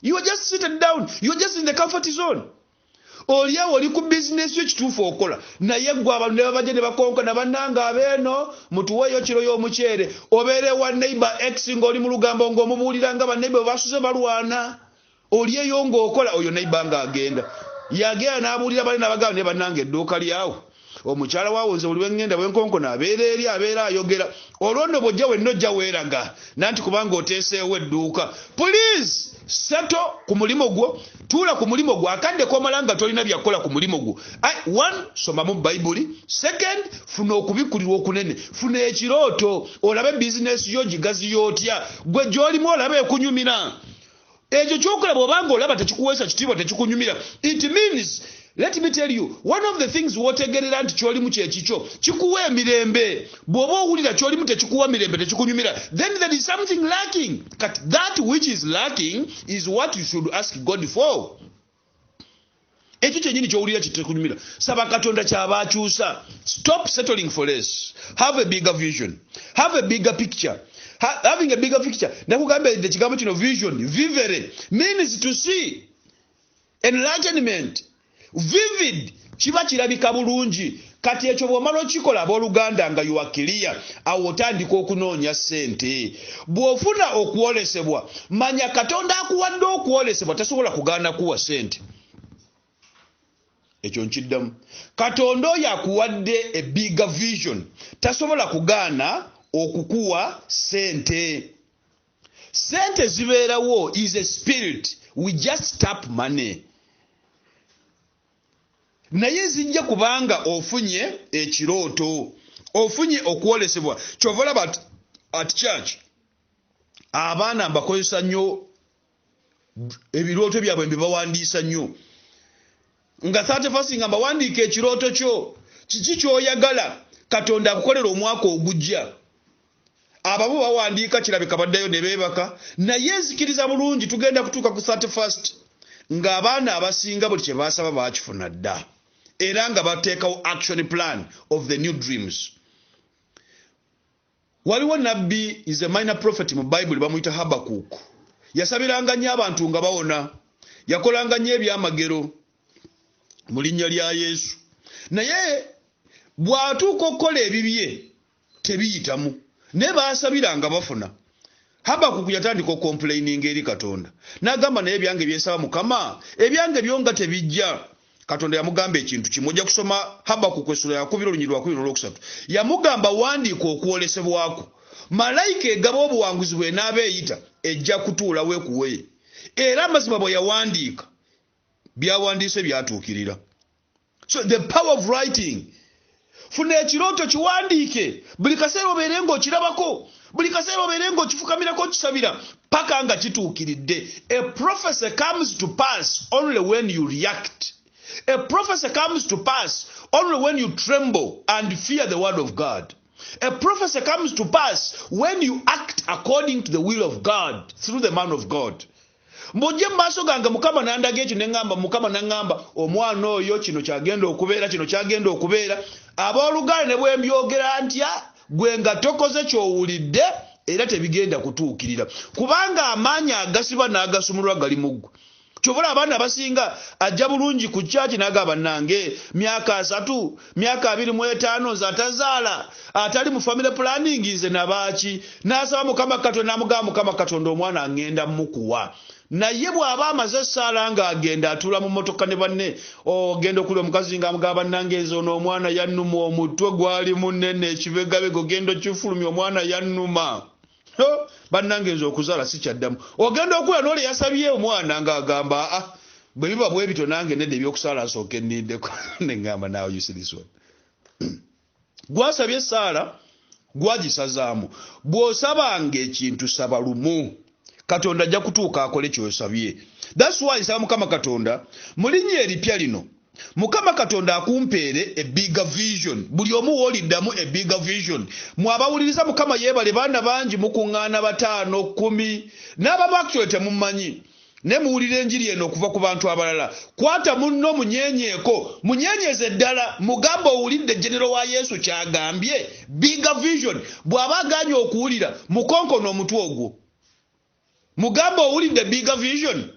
you are just seated down you are just in the comfort zone oliawo oli ku bizinesi yo kituufu okola naye gwe abantu ne babajja ne bakonka na bannanga abeeno mutuweeyo kiro y'omuceere obeere wa neighbor x ng'oli mu lugambo ng'omubuulira nga banneighbor basuze balwana olieyo ng'okola oyo neighbor ng'agenda yagenda n'abuulira bali n'abagamba ne bannanga edduuka lyawo omukyala waawonze buli wengenda bwenkonko nabeera eri abeera ayogera olwono bwojja wenno ojja weeraga nanti kubanga oteeseewo edduuka. Please settle ku mulimo gwo, tuula ku mulimo gwo, akadde komala nga tolina byakola ku mulimo gwo. One, somamu Bayibuli. Second, funa okubikulirwa okunene, funa ekirooto, olabe bizinesi yo gigazi yotya, gwe gy'olimu olabe ekunyumira. Ekyo kyokola bw'obanga olaba tekikuweesa kitiibwa tekikunyumira, it means, let me tell you, one of the things wotegerera nti kyolimu kyekikyo kikuwa emirembe. Bw'oba owulira kyolimu tekikuwa mirembe tekikunyumira, then there is something lacking. That which is lacking is what you should ask God for. Ekyo kyenyini ky'owulira kitekunyumira, saba Katonda ky'aba akyusa. Stop settling for less. Have a bigger vision. Have a bigger picture. Having a bigger picture. Nakugamba the kigambo kino vision, vivere, means to see. Enlightenment. Vivid. Kiba kirabika bulungi. Kati ekyo bw'omala okikola abooluganda nga you are clear, awo otandika okunoonya ssente. Bw'ofuna okuwolesebwa, manya Katonda akuwadde okuwolesebwa tasobola kugaana kuwa ssente. Ekyo nkiddamu. Katonda oyo akuwadde a bigger vision tasobola kugaana okukuwa ssente. Ssente zibeerawo is a spirit. We just tap money. Naye zijja kubanga ofunye ekirooto, ofunye okuwolesebwa. Kyova olaba at church abaana mbakozesa nnyo ebirooto byabwe mbibawandiisa nnyo. Nga 31 nga mbawandiika ekirooto kyo, kiki ky'oyagala Katonda akukolera omwaka ogujja. Abamu bawandiika kirabika baddayo ne beebaka, naye nzikiriza bulungi tugenda kutuuka ku 31st ng'abaana abasinga buli kye baasaba baakifuna dda, era nga bateekawo action plan of the new dreams. Waliwo nabbi is a minor prophet mu Bible bamuyita Habakkuk. Yasabiranga nnyo abantu nga bawona, yakolanga nnyo ebyamagero mu linnya lya Yesu. Naye bw'atuuka okukola ebibye tebiyitamu, ne baasabiranga bafuna. Habakkuk yatandika okomplaininga eri Katonda. N'agamba naye ebyange byensaba Mukama, ebyange byonga tebijja. Katonda yamugamba ekintu kimu. Ojja kusoma Habakkuk essula ya 2:2-3. Yamugamba wandiika okuwolesebwako. Malayika egaba obuwanguzi bwe n'abeeyita ejja kutuula weekuwe. Era amazima bwe yawandiika byawandiise byatuukirira. So the power of writing. Funa ekirooto kiwandiike. Buli kaseera obeere ng'okirabako. Buli kaseera obeere ng'okifukamirako okisabira paka nga kituukiridde. A prophecy comes to pass only when you react. A prophecy comes to pass only when you tremble and fear the word of God. A prophecy comes to pass when you act according to the will of God through the man of God. Mbojje maaso gange Mukama nandaga ekyo ne ngamba, Mukama nangamba omwana oyo kino kyagenda okubeera, kino kyagenda okubeera. Abooluganda ne bwe mbyogera ntya, gwe nga tokoze ky'owulidde era tebigenda kutuukirira. Kubanga amaanyi agasiba n'agasumulwa gali mu ggwe. Kyovula abaana abasinga ajja bulungi ku kyaki n'agamba nange myaka 3, myaka 25 zatazaala, atali mu family planning nze nabaaki. N'asaba Mukama Katonda, n'amugamba Mukama Katonda omwana agenda mukuwa. Naye bw'aba amazeessaala ng'agenda atula mu mmotoka ne banne, ogenda okulya omukazi ng'amugamba nange ezo n'omwana yannuma, omutwe gwali munene, ekibegabego genda okifulumya, omwana yannuma. Bannange nze okuzaala sikyaddamu. Ogenda okula n'ole yasabye omwana ng'agamba bwe biba bwe bito nange nedda ebyokusaala nsooke nniddeko. Ne ngamba now you see this one. Gwasabye Saala gwagisazaamu. Bw'osabanga ekintu saba lumu, Katonda ajja kutuuka akole ky'osabye. That's why nsaba Mukama Katonda mu linnya eripya lino, Mukama Katonda akumpeere a bigger vision. Buli omu w'oliddamu a bigger vision. Mwabawuliriza Mukama yeebale baana bangi mukuŋŋaana 5, 10 n'abamu actually temumanyi. Ne muwulira enjiri eno okuva ku bantu abalala. Kwata munno munyeenyeeko, munyeenyeze ddala, mugamba owulidde General wa Yesu kyagambye. Bigger vision. Bw'aba aganye okuwulira mukonkona omutwe ogwo. Mugamba owulidde bigger vision.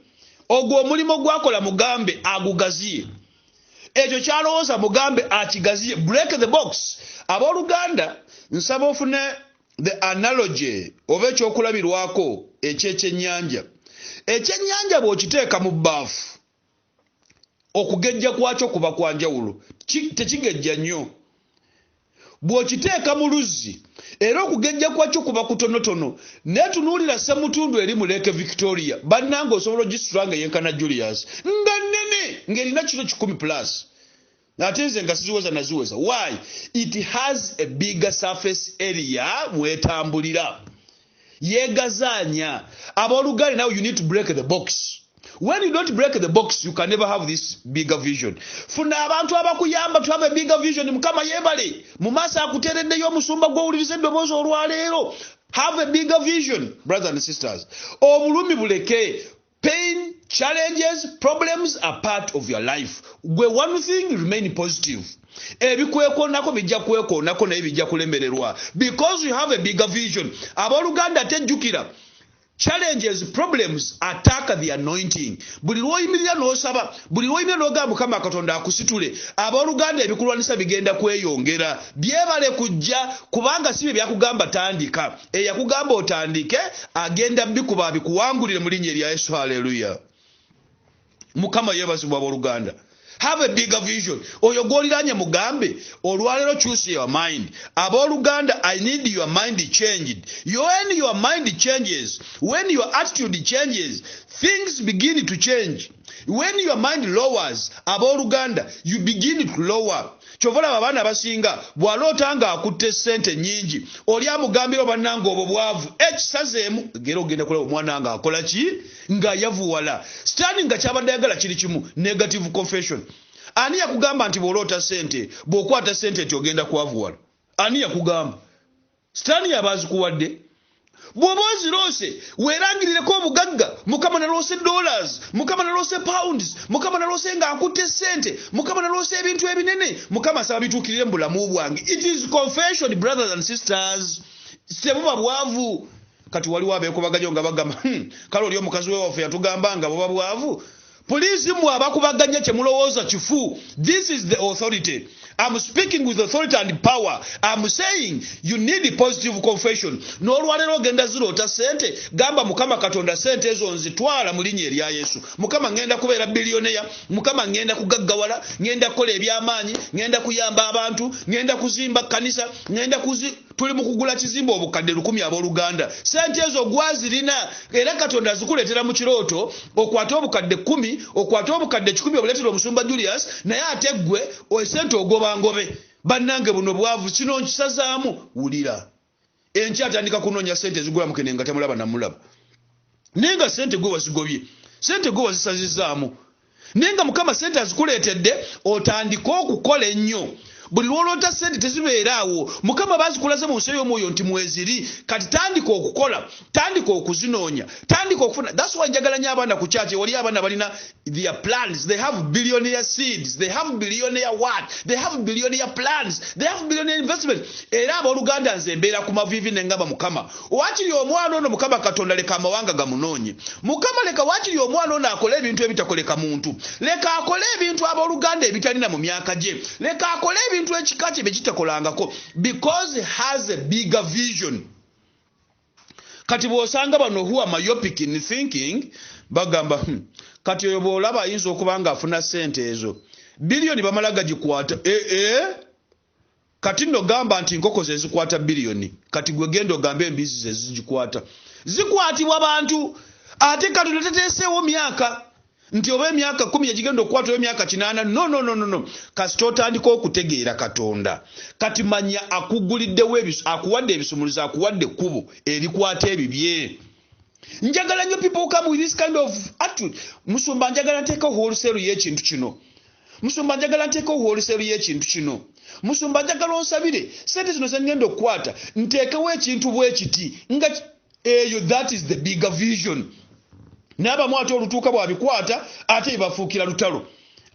Ogwo omulimo gwakola mugambe agugaziye. Ekyo kyalowooza mugambe akigaziye. Break the box. Abooluganda nsaba ofune the analogy oba ekyokulabirwako ekyekyennyanja. Ekyennyanja bw'okiteeka mu bbaafu okugejja kwakyo kuba kwa njawulo. Tekigejja nnyo. bw'okiteeka mu luzzi era okugejja kwakyo kuba kutonotono netunuulira ssemutundu eri mu Lake Victoria bannanga osobola ogisitula nga yenkana Julius nga nnene ng'erina kilo 10+. Ate nze nga siziweza naziweza. Why? It has a bigger surface area mwetambulira. Yegazaanya. Abooluganda, now you need to break the box. When you don't break the box, you can never have this bigger vision. Funa abantu abakuyamba to have a bigger vision. Mukama yebale. Mumasa akutereddeyo omusumba gw'owuliriza eddoboozi olwaleero. Have a bigger vision, brothers and sisters. Obulumi buleke. Pain, challenges, problems are part of your life. One thing, remain positive. Ebikwekoonako bijja kwekoonako naye bijja kulemererwa. Because you have a bigger vision. Abooluganda tejjukira. Challenges, problems attack the anointing. Buli lwoyimirira n'osaba, buli lwoyimirira n'ogamba Mukama Katonda akusitule, abooluganda ebikulwanisa bigenda kweyongera. Byebale kujja kubanga si bye byakugamba tandika. Eyakugamba otandike agenda bikuba abikuwangulire mu linnya erya Yesu. Haleluya. Mukama yeebazibwa abooluganda. Have a bigger vision. Oyo gw'oliranye mugambe olwaleero choose your mind. Abooluganda, I need your mind changed. When your mind changes, when your attitude changes, things begin to change. When your mind lowers, abooluganda, you begin to lower. Kyovola abaana abasinga bw'aloota nga akutte ssente nnyingi oli amugambira bannanga obwo bwavu ekisazeemu gera ogenda kulaba omwana nga akola ki nga yavuwala sitaani nga kyabadde ayagala kiri kimu negative confession. Ani yakugamba nti bw'oloota ssente bw'okwata ssente nti ogenda kwavuwala? Ani yakugamba? Sitaani yabaazikuwadde? Bw'oba oziroose weerangirireko obugagga. Mukama naloose dollars, Mukama naloose pounds, Mukama naloose nga akutte ssente, Mukama naloose ebintu ebinene, Mukama asaba bituukirire mu bulamu bwange. It is confession, brothers and sisters. Tebuba bwavu. Kati waliwo abeekubaganya nga bagamba kale oli omukazi we waffe yatugamba nga buba bwavu. Poliisi mmwe abakubaganya kye mulowooza kifu. This is the authority. I'm speaking with authority and power. I'm saying you need a positive confession. N'olwaleero ogenda ziroota ssente, gamba Mukama Katonda ssente ezo nzitwala mu linnya erya Yesu. Mukama ngenda kubeera bilioneya, Mukama ngenda kugaggawala, ngenda kukola eby'amaanyi, ngenda kuyamba abantu, ngenda kuzimba kanisa, tuli mu kugula kizimba obukadde 10 abooluganda. Ssente ezo gwazirina era Katonda azikuleetera mu kirooto, okwate obukadde 10, okwate obukadde 10 obuleetera omusumba Julius, naye ate ggwe ssente ogoba ngobe. Bannange buno bwavu kino nkisazaamu wulira. Enkya atandika kunoonya ssente ezigula mukene nga tamulaba namulaba. Nenga ssente gwe wazigobye, ssente gwe wazisazizaamu. Nenga Mukama ssente azikuleetedde otandika okukola ennyo. Buli lwoloota ssente tezibeeraawo. Mukama bazikulaze mu nsi y'omwoyo nti mweziri. Kati tandika okukola, tandika okuzinoonya, tandika okufuna. That's why njagala nnyo abaana ku kyaki wali abaana balina their plans. They have billionaire seeds. They have billionaire what? They have billionaire plans. They have billionaire investment. Era abooluganda nze mbeera ku maviivi ne ngamba Mukama, waakiri omwana ono Mukama Katonda leka amawanga gamunoonye. Mukama leka waakiri omwana ono akole ebintu ebitakoleka muntu. Leka akole ebintu abooluganda ebitalina mu myaka gye. Leka akole ebintu ekika kye bekitakolangako because he has a bigger vision. Kati bw'osanga bano who are myopic in thinking bagamba kati oyo bw'olaba ayinza okuba nga afuna ssente ezo biliyoni bamala gagikwata kati nno gamba nti nkoko ze zikwata biliyoni kati gwe genda ogambe embizi ze zigikwata zikwatibwa bantu ate Katonda teteeseewo myaka nti oba emyaka 10 egigenda okukwata emyaka 8 no kasita otandika okutegeera Katonda kati manya akuguliddewo akuwadde ebisumuluzo akuwadde ekkubo erikwata ebibye. Njagala nnyo people come with this kind of attitude. Musumba njagala nteekawo wholesale y'ekintu kino. Musumba njagala nteekawo wholesale y'ekintu kino. Musumba njagala onsabire ssente zino ze ngenda okukwata nteekawo ekintu bwe kiti nga eyo. That is the bigger vision. N'abamu ate olutuuka bwabikwata ate bafuukira lutalo.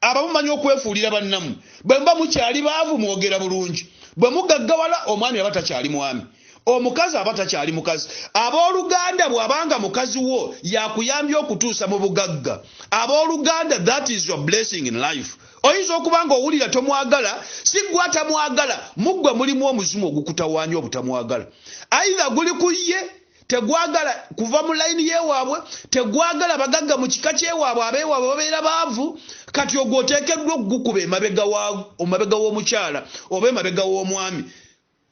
Abamu manyi okwefuulira bannamu. Bwe mba mukyali baavu mwogera bulungi. Bwe mugaggawala omwami aba takyali mwami. Omukazi aba takyali mukazi. Abooluganda bw'abanga mukazi wo yakuyambye okutuusa mu bugagga. Abooluganda, that is your blessing in life. Oyinza okuba nga owulira tomwagala, si gwe atamwagala, muggwe mulimu omuzimu ogukutawaanya obutamwagala. Either guli ku ye, tegwagala kuva mu layini yewaabwe, tegwagala bagagga mu kika kyewaabwe abeewaabwe babeera baavu, kati ogwo oteekeddwa okugukuba emabega w'omukyala oba emabega w'omwami.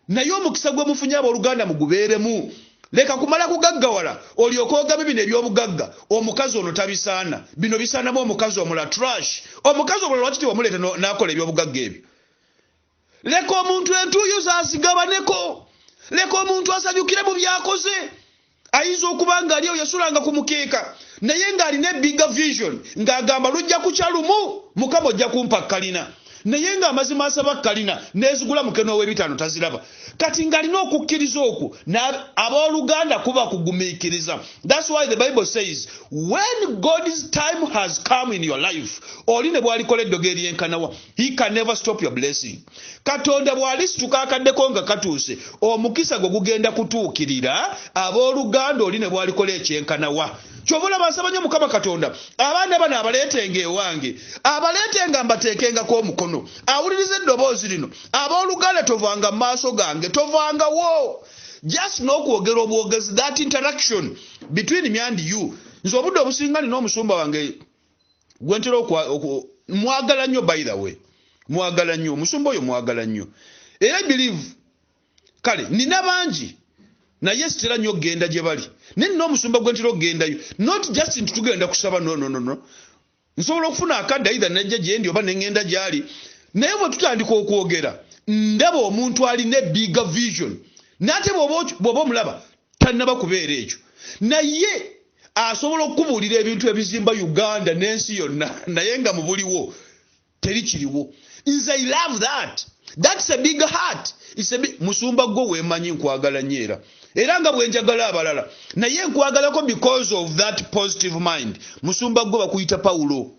naye omukisa gwe mufunye abooluganda mugubeeremu. Leka kumala kugaggawala olyoka ogaba bino ebyobugagga omukazi ono tabisaana, bino bisaanamu omukazi omulala trash. Omukazi omulala lwaki tewamuleeta n'akola ebyobugagga ebyo? Leka omuntu entuuyo zaasigabaneko, leka omuntu asanyukire mu byakoze. Ayinza okuba nga ali eyo yasulanga ku mukeeka naye ng'alina bigger vision ng'agamba lujja kukya lumu Mukama ojja kumpa kalina, naye ng'amazima asaba kalina neezigula mukeno w'ebitaano taziraba. Kati ng'alina okukkiriza oku abooluganda kuba kugumiikiriza. That's why the Bible says when God's time has come in your life, oli ne bw'alikola eddogo eryenkanawa, he can never stop your blessing. Katonda bw'alisituka akaddeko nga katuuse, omukisa gwe gugenda kutuukirira abooluganda oli ne bw'alikola ekyenkanawa. Kyova basaba nnyo Mukama Katonda abaana bano abaleetenga ewange, abaleetenga mbateekengako omukono, awuliriza eddoboozi lino. Abooluganda tovanga mu maaso gange, tovangawo. Just n'okwogera obwogezi, that interaction between me and you. Nze obudde obusinga nina omusumba wange gwentera mwagala nnyo, by the way, mwagala nnyo omusumba oyo, mwagala nnyo era I believe kale nina bangi naye sitera nnyo okgenda gye bali. Nina omusumba gwentera okgendayo, not just nti tugenda kusaba, no. Nsobola okufuna akadde either najja gye ndi oba neŋŋenda gy'ali, naye bwe tutandika okwogera ndaba omuntu alina bigger vision. Nate bw'oba omulaba tannaba kubeera ekyo, naye asobola okubuulira ebintu ebizimba Uganda n'ensi yonna naye nga mubuliwo teri kiriwo. Nze I love that. That's a big heart. Musumba gwo weemanyi nkwagala nnyo era nga bwe njagala abalala, naye nkwagalako because of that positive mind. Musumba gwo bakuyita Paulo.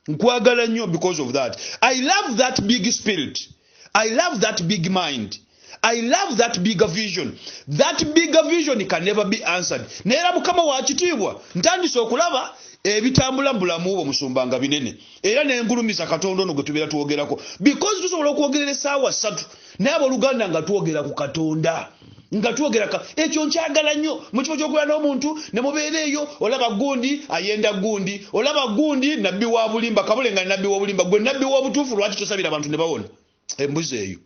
Nkwagala nnyo because of that. I love that big spirit. I love that big mind. I love that bigger vision. That bigger vision can never be answered. Neera Mukama wa kitiibwa ntandise okulaba ebitambula mbulamu bwo musumba nga binene era n'engulumiza Katonda ono gwe tubeera tuwogerako, because tusobola okwogerera essaawa 3 naye abooluganda nga tuwogera ku Katonda, nga tuwogera ekyo nkyagala nnyo. Mu kifo ky'okulala n'omuntu ne mubeera eyo, olaba gundi ayenda gundi, olaba gundi nabbi wa bulimba, kabule nga nabbi w'obulimba, gwe nabbi w'obutuufu lwaki tosabira abantu ne bawona? Embuzi eyo.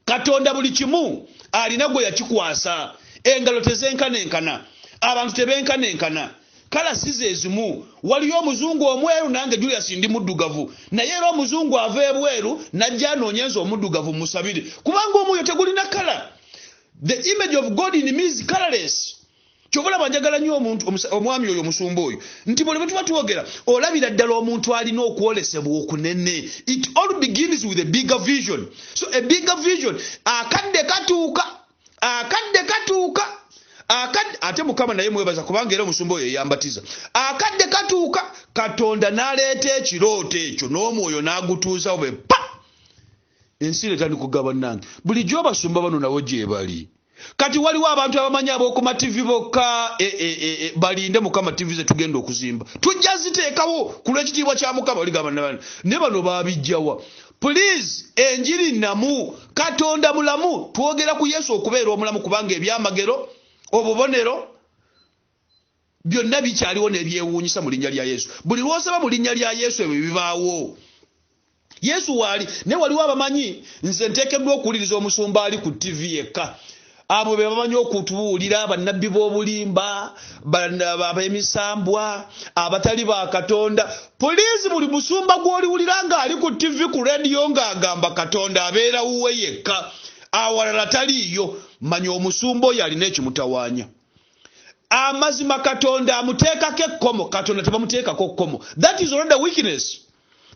Katonda buli kimu alina gwe yakikwasa, engalo tezenkanenkana, abantu tebenkanenkana, kala size ezimu. Waliyo omuzungu omweru nange Julius ndi muddugavu, naye era omuzungu ava ebweru najja anoonyenza omuddugavu musabire, kubanga omwoyo tegulina kala. The image of God in me is colorless. Kyobula banjagala nnyo omuntu omwami oyo musumba oyo nti bwe tuba tuwogera olabira ddala omuntu alina okwolesebwa okunene. It all begins with a bigger vision. So a bigger vision, akadde katuuka ate Mukama naye mwebaza kubanga era omusumba oyo yambatiza. Akadde katuuka, Katonda n'aleeta ekirooto ekyo n'omwoyo n'agutuuza obe pa. Ensi etandika kugaba nange bulijjo abasumba bano nabo gye bali. Kati waliwo abantu abamanyi ab'okuma TV bokka balinde Mukama TV ze tugenda okuzimba, tujja ziteekawo ku lw'ekitiibwa kya Mukama. Oligamba ne bano baabijjawa. Please, enjiri namu, Katonda mulamu. Twogera ku Yesu okubeera omulamu kubanga ebyamagero obubonero byonna bikyaliwo n'ebyewuunyisa mu linnya lya Yesu. Buli lw'osaba mu linnya lya Yesu ebyo bibaawo. Yesu waali ne waliwo abamanyi nze nteekeddwa okuwuliriza omusumba ali ku TV yekka. Abo be bamanyi okutubuulira bannabbi b'obulimba, ab'emisambwa, abatali ba Katonda. Poliisi buli musumba gw'oliwulira ng'ali ku TV ku radio ng'agamba Katonda abeera wuwe yekka, awalala taliiyo, manya omusumba oyo alina ekimutawaanya. Amazima Katonda amuteekako ekkomo, Katonda tebamuteekako kkomo. That is already a weakness.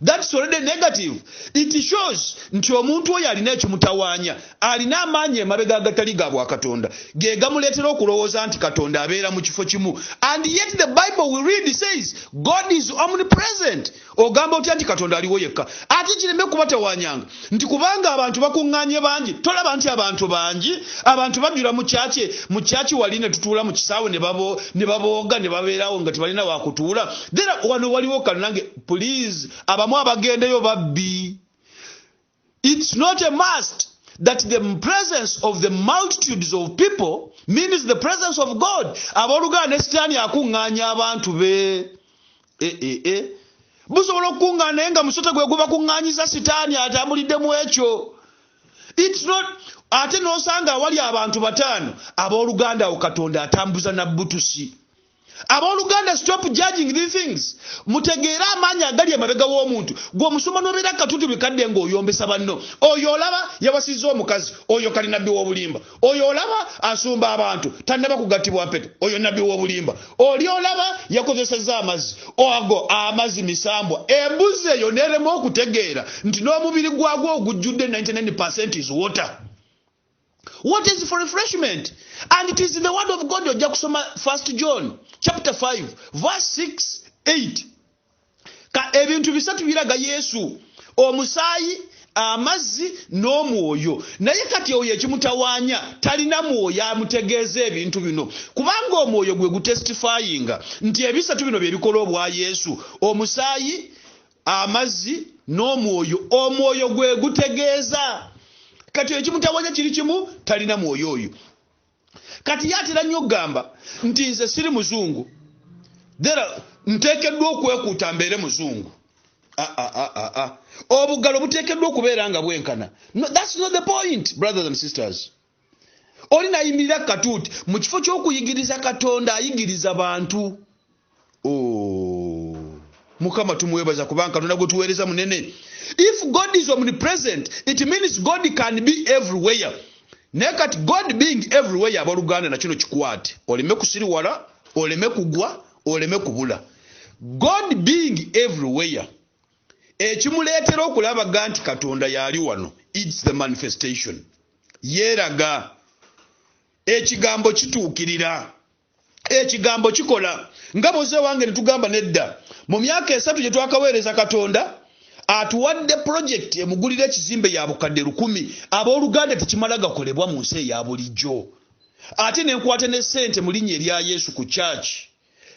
That's already negative. It shows nti omuntu oyo alina ekimutawaanya, alina amaanyi emabega agatali ga bwa Katonda ge gamuleetera okulowooza nti Katonda abeera mu kifo kimu. And yet the Bible we read says God is omnipresent. Ogamba otya nti Katonda aliwo yekka? Ate kireme kubatawaanyanga nti kubanga abantu bakuŋŋaanye bangi, tolaba nti abantu bangi, abantu bajjula mu kyaki wali ne tutuula mu kisaawe ne babooga ne babeerawo nga tebalina wakutuula. Then wano waliwo kanange, please, abamu abagendeyo babbi. It's not a must that the presence of the multitudes of people means the presence of God. Abooluganda ne Sitaani akuŋŋaanya abantu be. Busobola okuŋŋaana naye nga musota gwe guba kuŋŋaanyiza Sitaani atambulidde mu ekyo. It's not ate nosanga wali abantu batano abooluganda awo Katonda atambuza na butusi. Abooluganda stop judging these things. Mutegeera amaanyi agali emabega w'omuntu gwe omusoma n'obeera katuti bikadde ng'oyombesa banno. Oyo olaba yabasizza omukazi oyo kali nabbi w'obulimba. Oyo olaba asumba abantu tannaba kugattibwa mpeta oyo nabbi w'obulimba. Oli olaba yakozesezza amazzi oago amazzi misambwa. Embuzi eyo n'erema okutegeera nti n'omubiri gwagwo ogujjudde 99% is water. What is for refreshment? And it is in the word of God. Ojja kusoma 1 John chapter 5 verse 6, 8. Ka ebintu bisatu biraga Yesu, omusaayi, amazzi n'omwoyo. Naye kati oyo ekimutawaanya talina mwoyo amutegeeza ebintu bino. Kubanga omwoyo gwe gutestifyinga nti ebisatu bino bye bikola obwa Yesu. Omusaayi, amazzi n'omwoyo. Omwoyo gwe gutegeeza. Kati ekimutawaanya kiri kimu talina mwoyo oyo. Kati yatera nnyo gamba nti nze siri muzungu. Nteekeddwa okwekuuta mbeere muzungu. Obugalo buteekeddwa okubeera nga bwenkana. No, that's not the point, brothers and sisters. Olina ayimirira katuuti mu kifo ky'okuyigiriza Katonda ayigiriza bantu. Mukama tumwebaza kubanga Katonda gwe tuweereza munene. If God is omnipresent, it means God can be everywhere. Nekati God being everywhere abaluganda na kino kikwate. Oleme kusiriwala, oleme kugwa, oleme kubula. God being everywhere. Ekimuleetera okulaba ganti Katonda yali wano. It's the manifestation. Yeraga. Ekigambo kituukirira. Ekigambo kikola. Ngaboze wange netugamba nedda. Mu myaka 3 gye twakaweereza Katonda atuwadde project emugulira ekizimbe ya bukadde 1000 abooluganda tekimala gakolebwa mu nsi ya bulijjo. Ate ne nkwate ne sente mu linnya erya Yesu ku church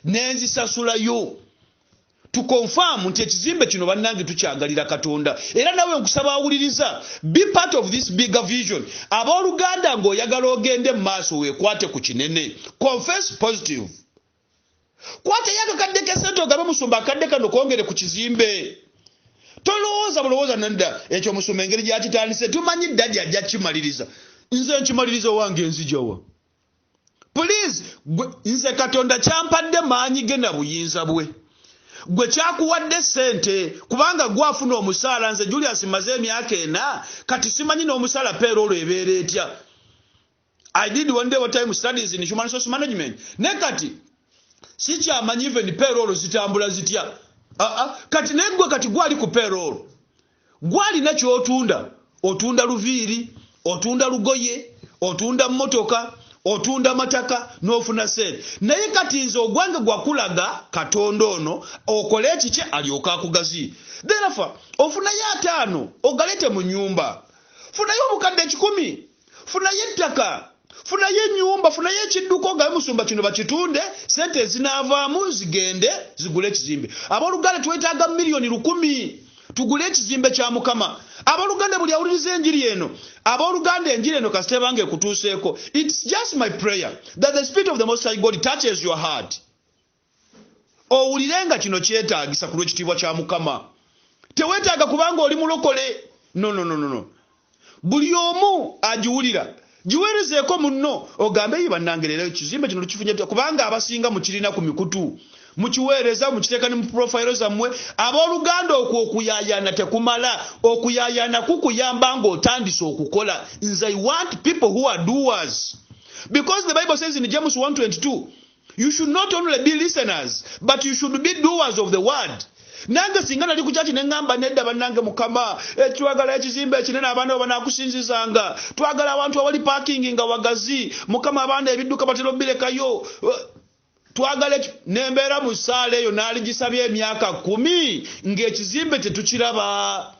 nenzisasulayo to confirm nti ekizimbe kino bannange tukyagalira Katonda. Era nawe nkusaba awuliriza, be part of this bigger vision. Abooluganda ng'oyagala ogende mu maaso weekwate ku kinene. Confess positive. Kwate yakakadde kesente ogabe musumba akadde kano kwongere ku kizimbe. Tolowooza bulowooza nanda ekyo musumba engeri gyakitandise tumanyi ddadi ajja kimaliriza. Nze nkimaliriza wange nzijawa. Please, nze Katonda kyampadde maanyi ge na buyinza bwe. Gwe kyakuwadde sente kubanga gwafuna omusaala. Nze Julius maze emyaka 4 kati simanyi n'omusaala payroll ebeera etya. I did one day time studies in human resource management. Nekati sikyamanyi even payroll zitambula zitya. Kati negwe kati gwali ku payroll. Gwali nakyo otunda. Otunda luviiri, otunda lugoye, otunda mmotoka, otunda mataka n'ofuna sente. Naye kati nze ogwange gwakulaga Katonda ono okole ekiki alyoka akugazi. Therefore ofunayo 5 ogalete mu nyumba. Funayo obukadde 10. Funayo ettaka. Funayo ennyumba, funayo ekidduka ogabe musumba kino bakitunde, sente zinaavaamu zigende zigule ekizimbe. Abooluganda twetaaga miliyoni 10 tugule ekizimbe kya Mukama. Abooluganda buli awuliriza enjiri eno, abooluganda enjiri eno kasite bange ekutuuseeko. It's just my prayer that the Spirit of the Most High God touches your heart. Owulirenga kino kyetaagisa ku lw'ekitiibwa kya Mukama. Teweetaaga kubanga oli mulokole. No. Buli omu agiwulira. Jiweerezeeko munno ogambe yibanangerera ekizimbe kino lukifunye kubanga abasinga mukirina ku mikutu. Mukiweereza mukiteeka ne mu profile zammwe. Abooluganda okwo okuyaayana tekumala. Okuyaayana kukuyamba ng'otandise okukola. Nze I want people who are doers. Because the Bible says in James 1:22, you should not only be listeners, but you should be doers of the word. Nange singa nali ku church ne ngamba nedda bannange Mukama twagala ekizimbe ekinene abaana banaakusinzizanga. Twagala abantu abali parking nga wagazi. Mukama abaana ebidduka batero birekayo. Twagala nembeera mu ssaala eyo naaligisabye emyaka 10 ng'ekizimbe tetukiraba.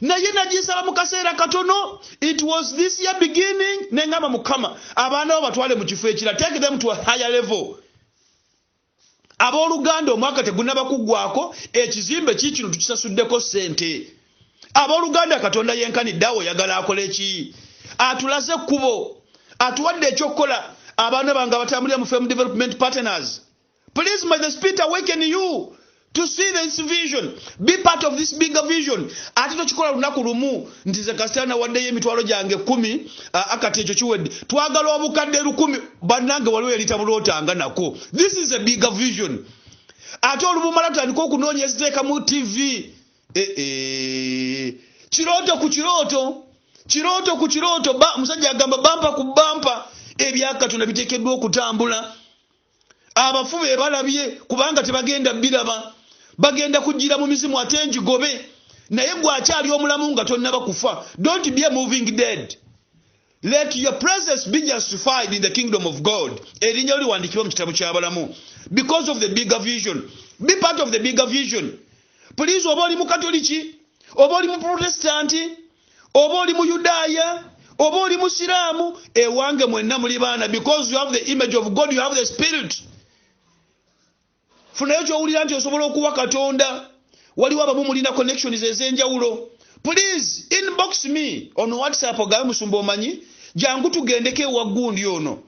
Naye nagisaba mu kaseera katono. It was this year beginning nengamba Mukama abaana batwale mu kifo ekira, take them to a higher level. Abooluganda omwaka tegunaba kuggwako ekizimbe kikino tukisasuddeko sente. Abooluganda Katonda yenkanidde awo oyagala akole ki? Atulaze ekkubo, atuwadde ekyokukola. Abaana bange abatambulira mu Firm Development Partners, please may the Spirit awaken you to see this vision, be part of this bigger vision. Ati tochikola lunaku lumu ntize kasitana wadde emitwalo gyange 10 akati ekyo kiwedde twagala obukadde 10 bannange waliwo eritabulotanga nako. This is a bigger vision. Ate olubumala tutandika okunoonya eziteeka mu TV. Kiroto ku kiroto, kiroto ku kiroto, musajja agamba bampa ku bampa ebyakatonda biteekeddwa okutambula. Abafu be balabye kubanga tebagenda biraba. Bagenda kujira mu mizimu ate njigobe. Naye gwe akyali omulamu nga tonnaba kufa. Don't be a moving dead. Let your presence be justified in the kingdom of God. Erinnya liwandikibwa mu kitabu ky'abalamu. Because of the bigger vision. Be part of the bigger vision. Please, oba oli mu Katoliki, oba oli mu Protestanti, oba oli mu Yudaaya, oba oli mu Siraamu, ewange mwenna muli baana. Because you have the image of God, you have the spirit. Funayo kyowulira nti osobola okuwa Katonda. Waliwo abamu mulina connections ez'enjawulo. Please inbox me on WhatsApp ogabe musumba omanyi. Jangu tugendeko ewagundi ono.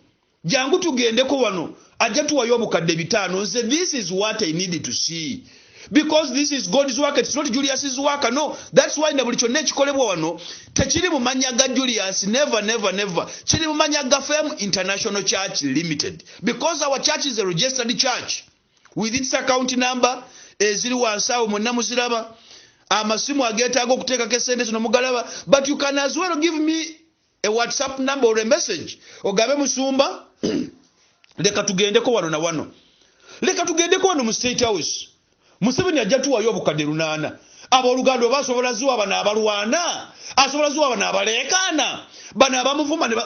Jangu tugendeko wano. Ajja tuwayo obukadde 5. Nze this is what I need to see. Because this is God's work, it's not Julius's work. No, that's why nabuli kyonna ekikolebwa wano tekiri mu mannya ga Julius. Never. Kiri mu mannya ga Fame International Church Limited. Because our church is a registered church. With its account number, eziri wansawo mwenna muziraba. Amasimu ageetaaga okuteekako esente zino mugalaba. But you can as well give me a WhatsApp number or a message. Ogabe musumba, leka tugendeko wano na wano. Leka tugendeko wano mu State House. Museveni ajja tuwayo obukadde 8. Abooluganda basobola zuwa bana abalwana. Asobola zuwa bana abaleekaana. Bana abamuvuma ne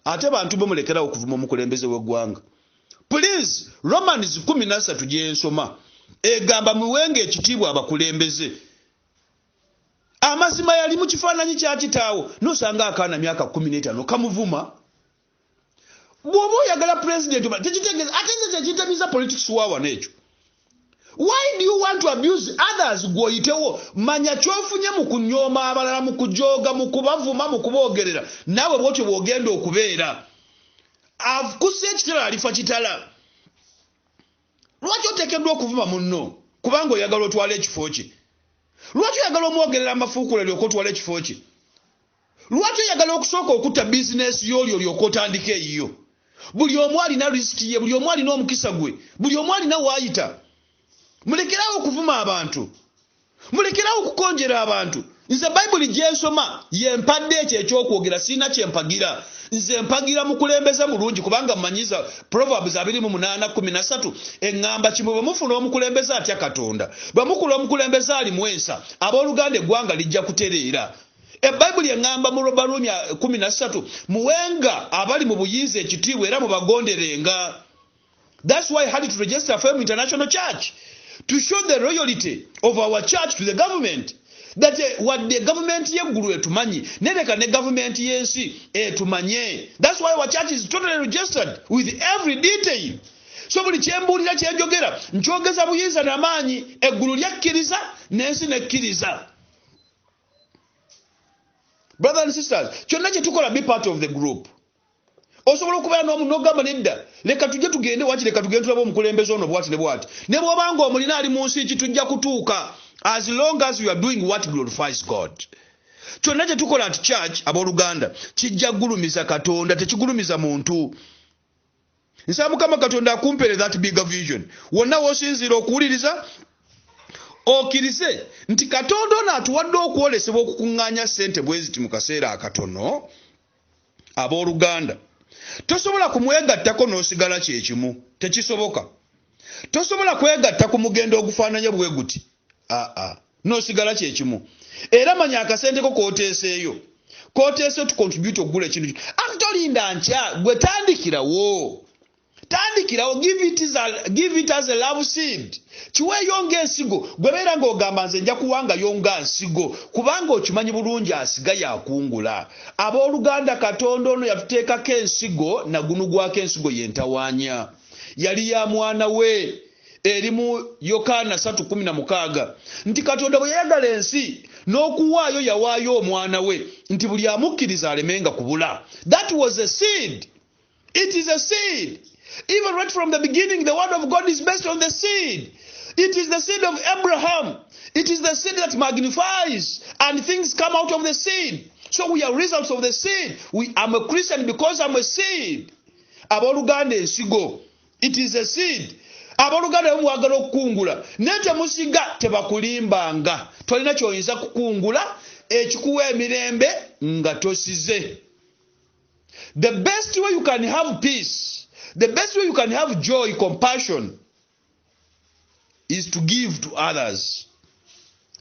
ate bantu bomulekera okuvuma omukulembeze w'eggwanga. Please, Romans 13 gyensoma egamba muwenge ekitiibwa abakulembeze. Amazima yali mu kifaananyi kya kitaawo nosanga akaana myaka 15 kamuvuma. Bw'oba oyagala president tekitegeeza ate nze tekitamiza politics wawa n'ekyo. Why do you want to abuse others? Gwoyitewo manya kyofunye mu kunyooma abalala, mu kujoga, mu kubavuma, mu kuboogerera. Naawe bw'otyo bw'ogenda okubeera. Akusse ekitala alifa kitala. Lwaki oteekeddwa okuvuma munno kubanga oyagala otwala ekifo kye? Lwaki oyagala omwogerera amafuukula olyoka otwala ekifo kye? Lwaki oyagala okusooka okutta bizinesi y'olyo olyoka otandika eyiyo? Buli omu alina lisiti ye, buli omu alina omukisa gwe, buli omu alina waayita. Mulekerawo okuvuma abantu. Mulekerawo okukonjera abantu. Nze Bayibuli gyensoma yempadde ekyo ekyokwogera sina kyempagira. Nze mpagira mukulembeza mulungi kubanga mmanyiza Proverbs 28:13 engamba kimwe bamufuna omukulembeza atya Katonda. Bamukula omukulembeza ali mwensa. Abooluganda eggwanga lijja kutereera. Ebayibuli engamba mu Barumi 13 muwenga abali mu buyinza ekitiibwa era mubagonderenga. That's why I had to register Fame International Church to show the loyalty of our church to the government. That what the government yeggulu etumanyi nereka ne government yensi etumanye. That's why our church is totally registered with every detail. So buli kyembuulira kyenjogera nkyogeza buyinza n'amaanyi, eggulu lyakkiriza n'ensi nekkiriza. Brothers and sisters, kyonna kye tukola be part of the group. Osobola okubeera n'ogamba nedda leka tujje tugende waki, leka tugende tulaba omukulembeze ono bwati ne bwati. Ne bw'obanga omulina ali mu nsi ki tujja kutuuka. As long as you are doing what glorifies God. Kyonna kye tukola at church abooluganda kijja gulumiza Katonda, tekigulumiza muntu. Nsaba Mukama Katonda akumpere that bigger vision. Wonna w'osinziira okuwuliriza okkirize nti Katonda ono atuwadde okwolesebwa okukuŋŋaanya ssente bwe ziti mu kaseera akatono. Abooluganda tosobola kumwegattako n'osigala kyekimu, tekisoboka. Tosobola kwegatta ku mugendo ogufaananya bwe guti. N'osigala kyekimu. Era manya akasenteko kooteeseeyo. Kooteese tu contribute okugula ekintu. Tolinda nkya gwe tandikirawo. Tandikirawo, give it as a love seed. Kiweeyo ng'ensigo. Gwe beera ng'ogamba nze nja kuwangayo nga nsigo kubanga okimanyi bulungi asigaye akungula. Abooluganda Katonda ono yatuteekako ensigo na gunugwako ensigo yentawaanya. Yali ya mwana we. Erimu Yokaana 3:16 nti Katonda bwe yayagala ensi n'okuwaayo yawaayo omwana we nti buli amukkiriza alemenga kubula. That was a seed. It is a seed. Even right from the beginning, the word of God is based on the seed. It is the seed of Abraham. It is the seed that magnifies and things come out of the seed. So we are results of the seed. I'm a Christian because I'm a seed. Aboluganda ensigo. It is a seed. Aboluganda mwagala okukungula. Nete musiga tebakulimbanga. Tolina kyoyinza kukungula ekikuwa emirembe nga tosize. The best way you can have peace, the best way you can have joy, compassion, is to give to others.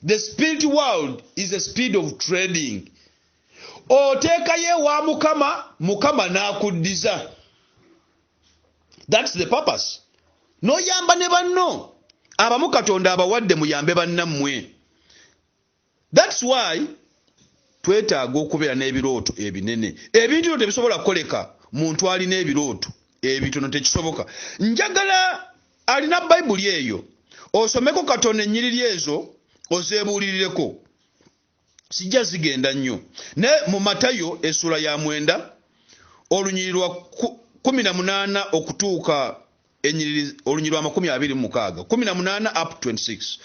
The spirit world is a speed of trading. Oteka ye wa mukama, mukama n'akuddiza. That's the purpose. No yamba ne banno. Abamu Katonda abawadde muyambe bannammwe. That's why twetaaga okubeera n'ebirooto ebinene. Ebintu bino tebisobola kukoleka muntu alina ebirooto ebitono tekisoboka. Njagala alina Bayibuli eyo osomeko katono ennyiriri ezo ozeebuulirireko. Sijja zigenda nnyo. Ne mu Matayo essula ya 9 olunyiriri lwa 18 okutuuka ennyiriri olunyiriri lwa 26 18 up to 26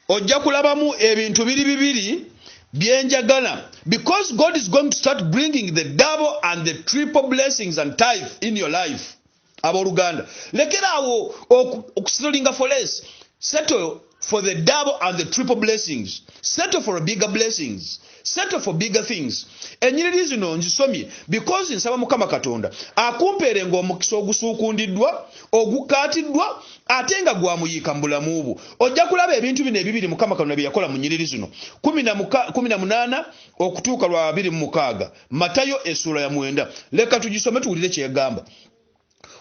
ojja kulabamu ebintu bibiri byenjagala, because God is going to start bringing the double and the triple blessings and tithe in your life. Aboluganda lekerawo okusettlinga for less. Settle for the double and the triple blessings. Settle for bigger blessings. Settle for bigger things. Ennyiriri zino nzisomye because nsaba Mukama Katonda akumpeerenga omukisa ogusuukundiddwa ogukaatiddwa ate nga gwamuyiika mu bulamu bwo. Ojja kulaba ebintu bino ebibiri Mukama Katonda bye yakola mu nnyiriri zino 18 okutuuka lwa 26 Matayo essula ya 9. Leka tugisome tuwulire kye yagamba.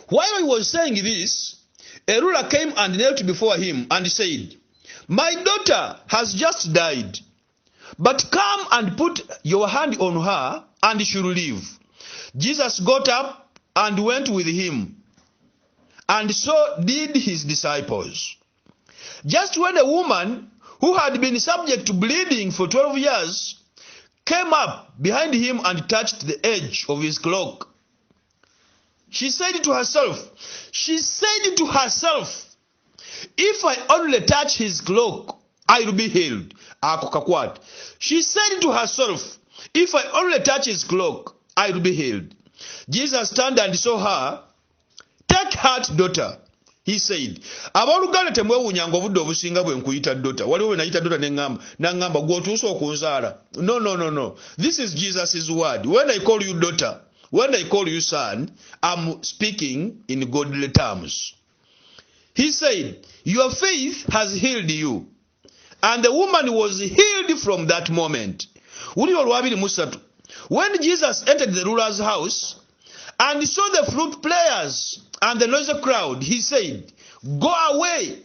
While he was saying this, a ruler came and knelt before him and said, "My daughter has just died, but come and put your hand on her and she will live." Jesus got up and went with him, and so did his disciples. Just when a woman who had been subject to bleeding for 12 years came up behind him and touched the edge of his cloak, she said to herself, "If I only touch his cloak, I will be healed." She said to herself, "If I only touch his cloak, I will be healed." Jesus turned and saw her. "Take heart, daughter," he said. Aboluganda temwewuunyanga obudde obusinga bwe nkuyita daughter. Waliwo we nayita daughter n'engamba gw'otuuse okunzaala. No. This is Jesus' word. When I call you daughter, when I call you son, I'm speaking in godly terms. He said, "Your faith has healed you." And the woman was healed from that moment. When Jesus entered the ruler's house and saw the flute players and the noisy crowd, he said, "Go away.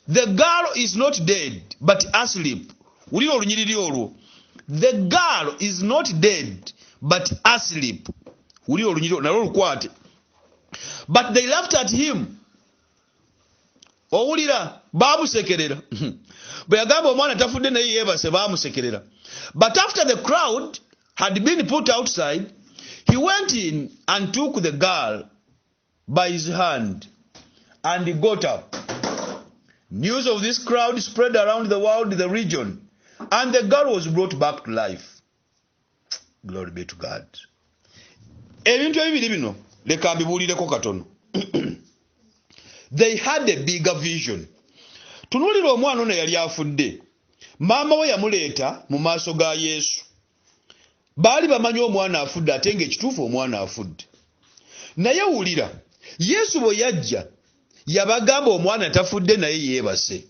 The girl is not dead, but asleep." The girl is not dead, but asleep. But they laughed at him. Owulira baamusekerera. Bwe yagamba omwana tafudde naye yeebase baamusekerera. But after the crowd had been put outside, he went in and took the girl by his hand and he got up. News of this crowd spread around the world, the region, and the girl was brought back to life. Glory be to God. Ebintu ebibiri bino leka mbibuulireko katono. They had a bigger vision. Tunuulira omwana ono yali afudde. Maama we yamuleeta mu maaso ga Yesu. Baali bamanyi omwana afudde ate ng'ekituufu omwana afudde. Naye wulira, Yesu bwe yajja yabagamba omwana tafudde naye yeebase.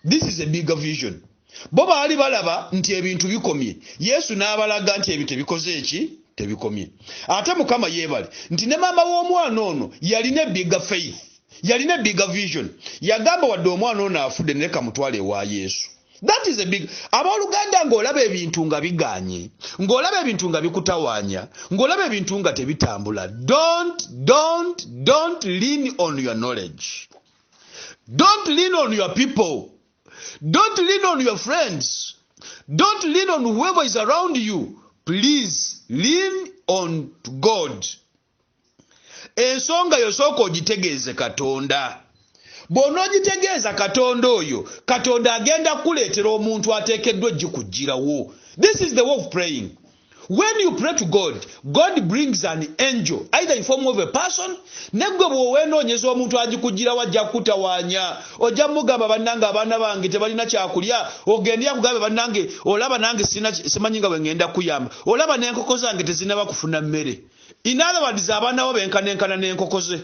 This is a bigger vision. Bo baali balaba nti ebintu bikomye. Yesu n'abalaga nti ebintu tebikoze eki? Tebikomye. Ate Mukama yeebale nti ne maama w'omwana ono yalina bigger faith. Yalina bigger vision. Yagamba wadde omwana ono afudde neka mutwale wa Yesu. That is a big. Abaluganda ng'olaba ebintu nga biganye, ng'olaba ebintu nga bikutawaanya, ng'olaba ebintu nga tebitambula. Don't lean on your knowledge. Don't lean on your people. Don't lean on your friends. Don't lean on whoever is around you. Please lean on God. Ensonga yosooka ogitegeeze Katonda. bw'onoogitegeeza katonda oyo katonda agenda kuleetera omuntu ateekeddwa gikugirawo. This is the way of praying. When you pray to God, God brings an angel, either in form of a person, negwe bw'oweenoonyeza omuntu agikugirawo ajja kutawaanya. Ojja mugamba bannange abaana bange tebalina kyakulya, ogendya kugambe bannange olaba nange simanyi nga bwe ngenda kuyamba, olaba n'enkoko zange tezinaba kufuna mmere. In other words, abaana bo benkanenkana n'enkoko ze.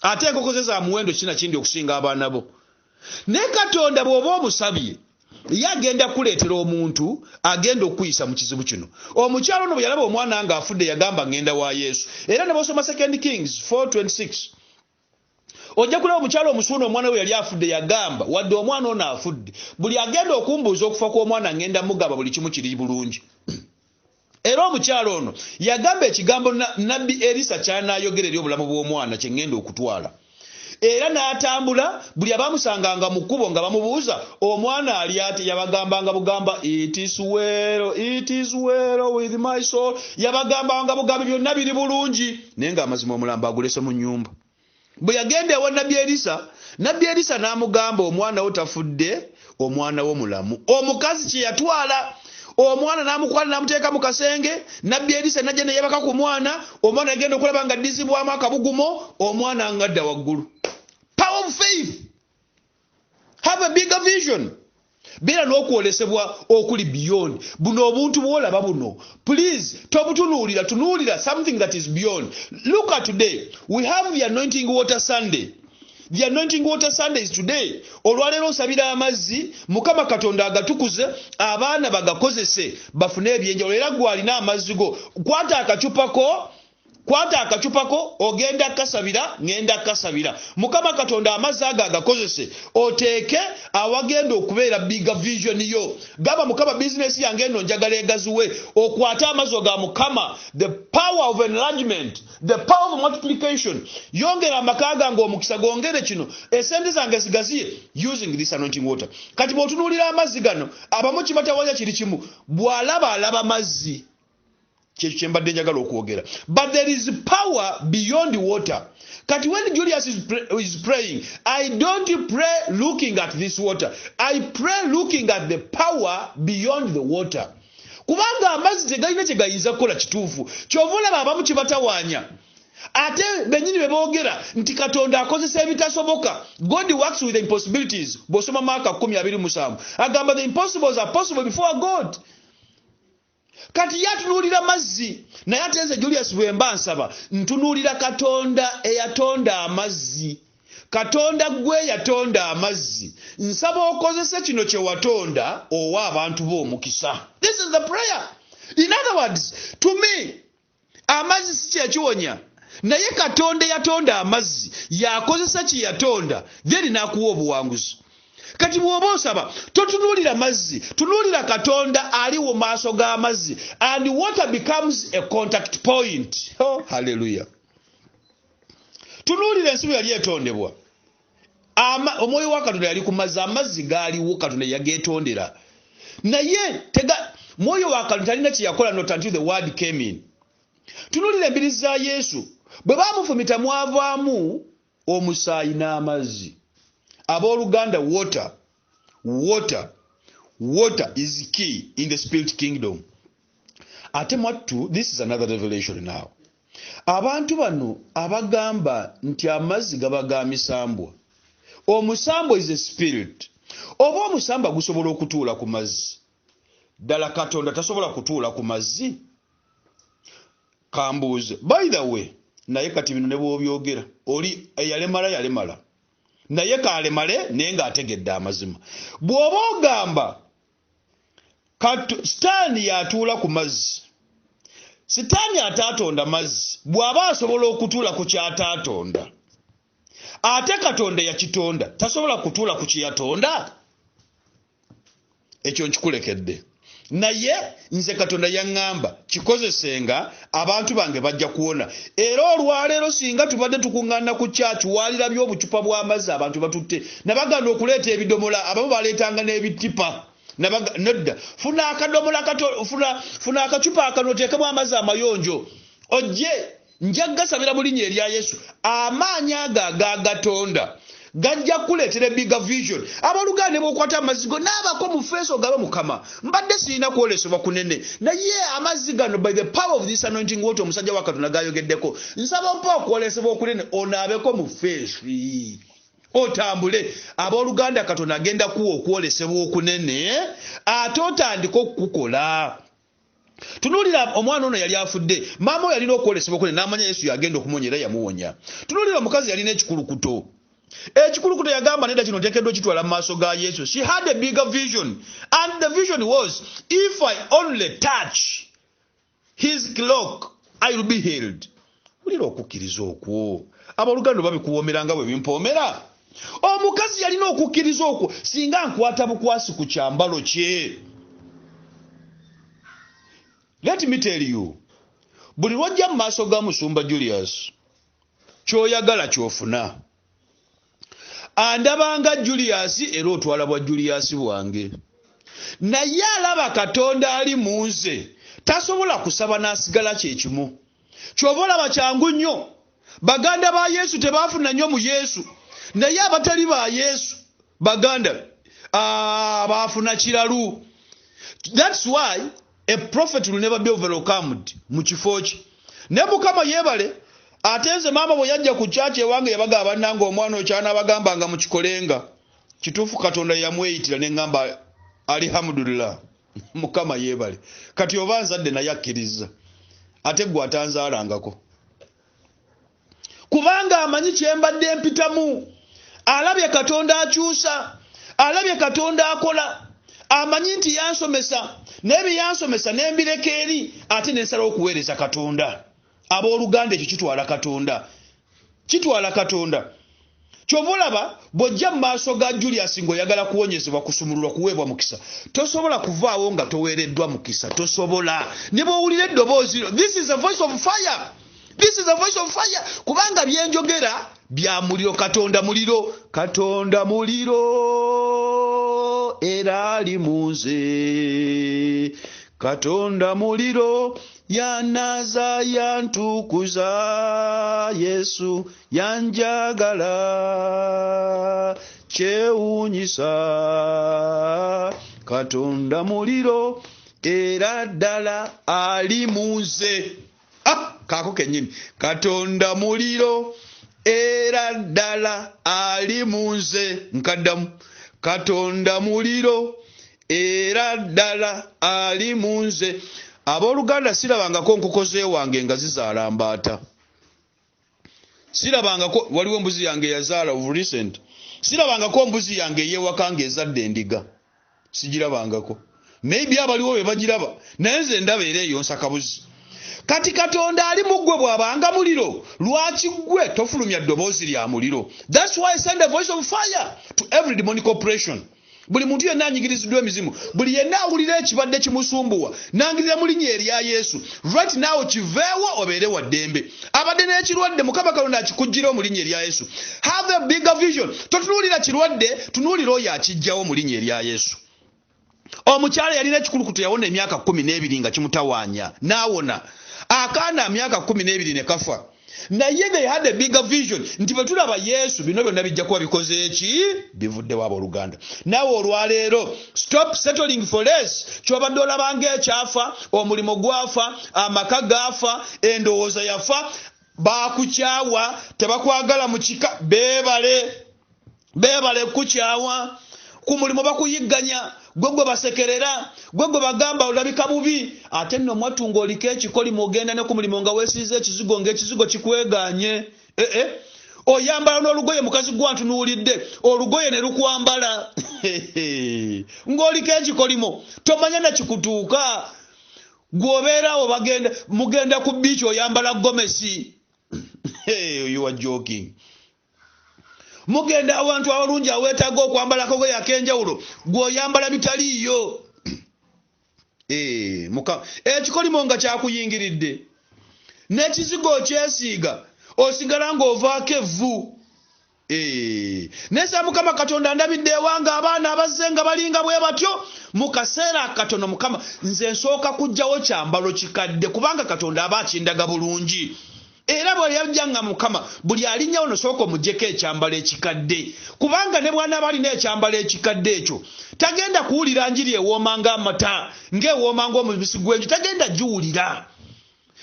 Ate enkoko ze za muwendo kina kindi okusinga abaana bo. Ne katonda bw'oba omusabye yagenda kuleetera omuntu agenda okuyisa mu kizibu kino. Omukyalo ono bwe yalaba omwana nga afudde yagamba ngenda wa Yesu. Era ne bosoma 2 Kings 4:26. Ojja kulaba omukyalo omusuuna omwana we yali afudde yagamba wadde omwana ono afudde, buli agenda okumbuuza okufa kw'omwana ngenda mugamba buli kimu kiri bulungi. Era omukyalo ono yagamba ekigambo nabbi Erisa ky'anaayogera eri obulamu bw'omwana kye ngenda okutwala. Era n'atambula buli abamusanganga mu kkubo nga bamubuuza omwana ali ati, yabagambanga bugamba it is well with my soul, yabagambanga bugambi byonna biri bulungi, naye ng'amazima omulambo agulese mu nnyumba. Bwe yagenda ewa nabbi Erisa n'amugamba omwana wo tafudde, omwana wo mulamu. Omukazi kye yatwala omwana n'amukwala n'amuteeka mu kasenge, nabbi Erisa najja ne yebaka ku mwana, omwana agenda okulaba nga ddizibwamu akabugumo, omwana ngadda waggulu. Power of faith. Have a bigger vision. Beera n'okwolesebwa okuli beyond. Buno obuntu bw'olaba buno, please tunuulira something that is beyond. Look at today. We have the anointing water Sunday. The anointing water Sunday is today. Olwaleero nsabira amazzi, Mukama Katonda agatukuze, abaana bagakozese bafune ebyenjawulo. Era gwe alina amazzi go, kwata akacupako ogenda kasabira, ngenda kasabira. Mukama Katonda amazzi ago agakozese oteeke awagenda okubeera bigger vision yo. Gaba Mukama business yange eno njagala egaziwe, okwata amazzi ga Mukama, the power of enlargement, the power of multiplication. Yongera amaka gange omukisa gongere kino, esente zange zigaziye using this anointing water. Kati bw'otunuulira amazzi gano abamu kibatawanya kiri kimu, bw'alaba alaba mazzi. But there is power beyond water. Kati when Julius is praying, I don't pray looking at this water. I pray looking at the power beyond the water. Kubanga amazzi tegalina kye gayinza kukola kituufu. Kyova olaba abamu kibatawaanya. Ate bennyini be boogera nti Katonda akozesa ebitasoboka. God works with the impossibilities. Bw'osoma Maaka 10:27. Agamba the impossibles are possible before God. Kati yatunuulira mazzi, naye ate nze Julius bwemba nsaba ntunuulira Katonda eyatonda amazzi. Katonda gwe yatonda amazzi. Nsaba okozese kino kye watonda owa abantu b'omukisa. This is the prayer. In other words, to me, amazzi si kyekiwonya. Naye Katonda yatonda amazzi, yakozesa kye yatonda, then n'akuwa obuwanguzi. Kati bw'oba osaba totunuulira mazzi, tunuulira Katonda ali mu maaso g'amazzi, and water becomes a contact point. Oh, hallelujah. Tunuulira ensi yali etondebwa. Omwoyo wa Katonda yali ku mazzi, amazzi gaaliwo Katonda yageetondera. Naye mwoyo wa Katonda talina kye yakola not until the word came in. Tunuulira embirizi za Yesu, bwe baamufumita mwavaamu omusaayi n'amazzi. Abooluganda, water is key in the spirit kingdom. Ate mwattu, this is another revelation now. Abantu bano abagamba nti amazzi gaba ga misambwa. Omusambwa is a spirit. Oba omusambwa gusobola okutuula ku mazzi, ddala Katonda tasobola kutuula ku mazzi? Kambuuze. By the way, naye kati bino ne bw'obyogera, oli yalemala. Naye kalemale naye ng'ategedde amazima. Bw'oba ogamba Sitaani yatuula ku mazzi, Sitaani ataatonda mazzi, bw'aba asobola okutuula ku kyataatonda, ate Katonda yakitonda tasobola kutuula ku kyeyatonda? Ekyo nkikulekedde. Naye nze Katonda yaŋŋamba kikozesenga abantu bange bajja kuwona. Era olwaleero singa tubadde tukuŋŋaana ku kyaki waalirabye obucupa bw'amazzi abantu batutte, nabaganda okuleeta ebidomola, abamu baleetanga n'ebitipa. Nedda, funa akacupa akano oteekemu amazzi amayonjo, ojje nja gasabira mu linnya erya Yesu. Amaanyi ago agagatonda gajja kuleetera bigger vision. Abaluganda bw'okwata amazigo n'abako mu feeso gabe Mukama mbadde sirina kwolesebwa kunene naye amazzi gano by the power of this anointing water omusajja wa Katonda gayogeddeko nsaba mpa okwolesebwa okunene onaabeko mu feesi otambule. Abooluganda Katonda agenda kuwa okwolesebwa okunene ate otandika okukukola. Tunuulira omwana ono yali afudde maama we yalina okwolesebwa okunene n'amanya Yesu yagenda okumwonyera yamuwonya. Tunuulira omukazi yalina ekikulukuto. Ekikulukuto yagamba nedda kino nteekeddwa kitwala mu maaso ga Yesu. She had a bigger vision and the vision was if I only touch his cloak I will be healed. Ulira okukkiriza okwo abooluganda babikuwoomeranga bwe bimpoomera. Omukazi yalina okukkiriza okwo singa nkwata bukwasi ku kyambalo kye. Let me tell you, buli lwojja mu maaso ga Musumba Julius ky'oyagala ky'ofuna. Andabanga Julius era otwala bwa Julius bwange. Naye alaba Katonda ali mu nze tasobola kusaba n'asigala kyekimu. Ky'ova olaba kyangu nnyo. Baganda ba Yesu tebaafuna nnyo mu Yesu. Naye abatali ba Yesu baganda baafuna kiralu. That's why a prophet will never be overwhelmed mu kifo kye. Ne Mukama yeebale atenze maama bwe yajja ku church ewange yabaga abannanga omwana okyana abagambanga mu kikolenga. Kituufu Katonda yamweyitira ne ngamba alhamdulillah. Mukama yeebale. Kati oba nzadde naye akkiriza. Ate gwe atanzaalangako. Kubanga amanyi kyembadde mpitamu. Alabye Katonda akyusa. Alabye Katonda akola. Amanyi nti yansomesa. N'ebyansomesa n'embireka eri ate n'ensala okuweereza Katonda. Abooluganda ekyo kitwala Katonda. Kitwala Katonda. Ky'ova olaba bw'ojja mu maaso ga Julius ng'oyagala kuwonyezebwa kusumululwa kuweebwa mukisa. Tosobola kuvaawo nga toweereddwa mukisa. Tosobola. Ne bw'owulira eddoboozi this is a voice of fire. This is a voice of fire. Kubanga byenjogera bya muliro. Katonda muliro. Katonda muliro era ali mu nze. Katonda muliro yanaza yantukuza Yesu yanjagala kyewuunyisa. Katonda muliro era ddala ali mu nze. Kaako kennyini. Katonda muliro era ddala ali mu nze. Nkaddamu. Katonda muliro era ddala ali mu nze. Abooluganda sirabangako nkoko zeewange nga zizaala mbaata. Sirabangako waliwo embuzi yange yazaala of recent. Sirabangako mbuzi yange ey'ewaka ng'ezadde endiga. Sigirabangako. Maybe abaliwo be bagiraba. Naye nze ndaba era eyonsa kabuzi. Kati Katonda ali mu ggwe bw'abanga muliro. Lwaki ggwe tofulumya ddoboozi lya muliro? That's why I send a voice of fire to every demonic oppression. Buli muntu yenna anyigiriziddwa emizimu. Buli yenna awulira ekibadde kimusumbuwa. Nangirira mu linnya erya Yesu. Right now kiveewo obeere wa ddembe. Abadde n'ekirwadde Mukama Katonda akikuggira mu linnya erya Yesu. Have a bigger vision. Totunuulira kirwadde, tunuulira oyo akijjawo mu linnya erya Yesu. Omukyala yalina ekikulukuto yawona emyaka 12 nga kimutawaanya. N'awona. Akaana myaka 12 ne kafa. Naye they had a bigger vision. Nti bwe tulaba Yesu bino byonna bijja kuba bikoze eki bivuddewo abooluganda. Naawe olwaleero stop settling for less. Kyobadde olabanga ekyafa, omulimo gwafa, amaka gaafa, endowooza yafa, baakukyawa, tebakwagala mu kika, beebale kukyawa, ku mulimo bakuyigganya, gwe basekerera, gwe bagamba olabika bubi, ate nno mwatunga oliko ekikolimo ogenda ne ku mulimo nga weesiize ekizigo ng'ekizigo kikweganye. Oyambala n'olugoye mukazi gwantunuulidde, olugoye ne lukwambala. Ng'oliko ekikolimo, tomanya na kikutuuka. Gwobeerawo mugenda ku biichi oyambala gomesi. You are joking. Mugenda awantu abalungi aweetaaga okwambala akagoye ak'enjawulo gw'oyambala bitaliiyo. Ekikolimo nga kyakuyingiridde n'ekizigo okyesiiga osigala ng'ovaako evvu. Nesa Mukama Katonda ndabidde ewanga abaana abazze nga balinga bwe batyo mu kaseera katono. Mukama nze nsooka kujjawo kyambalo kikadde kubanga Katonda aba akindaga bulungi. era bwe yajjanga Mukama buli alinya ono soko mujjeko ekyambalo ekikadde kubanga ne bwana bali n'ekyambalo ekikadde ekyo tagenda kuwulira njiri ewoomanga amata ng'ewoomanga omubisi gw'enju tagenda giwulira.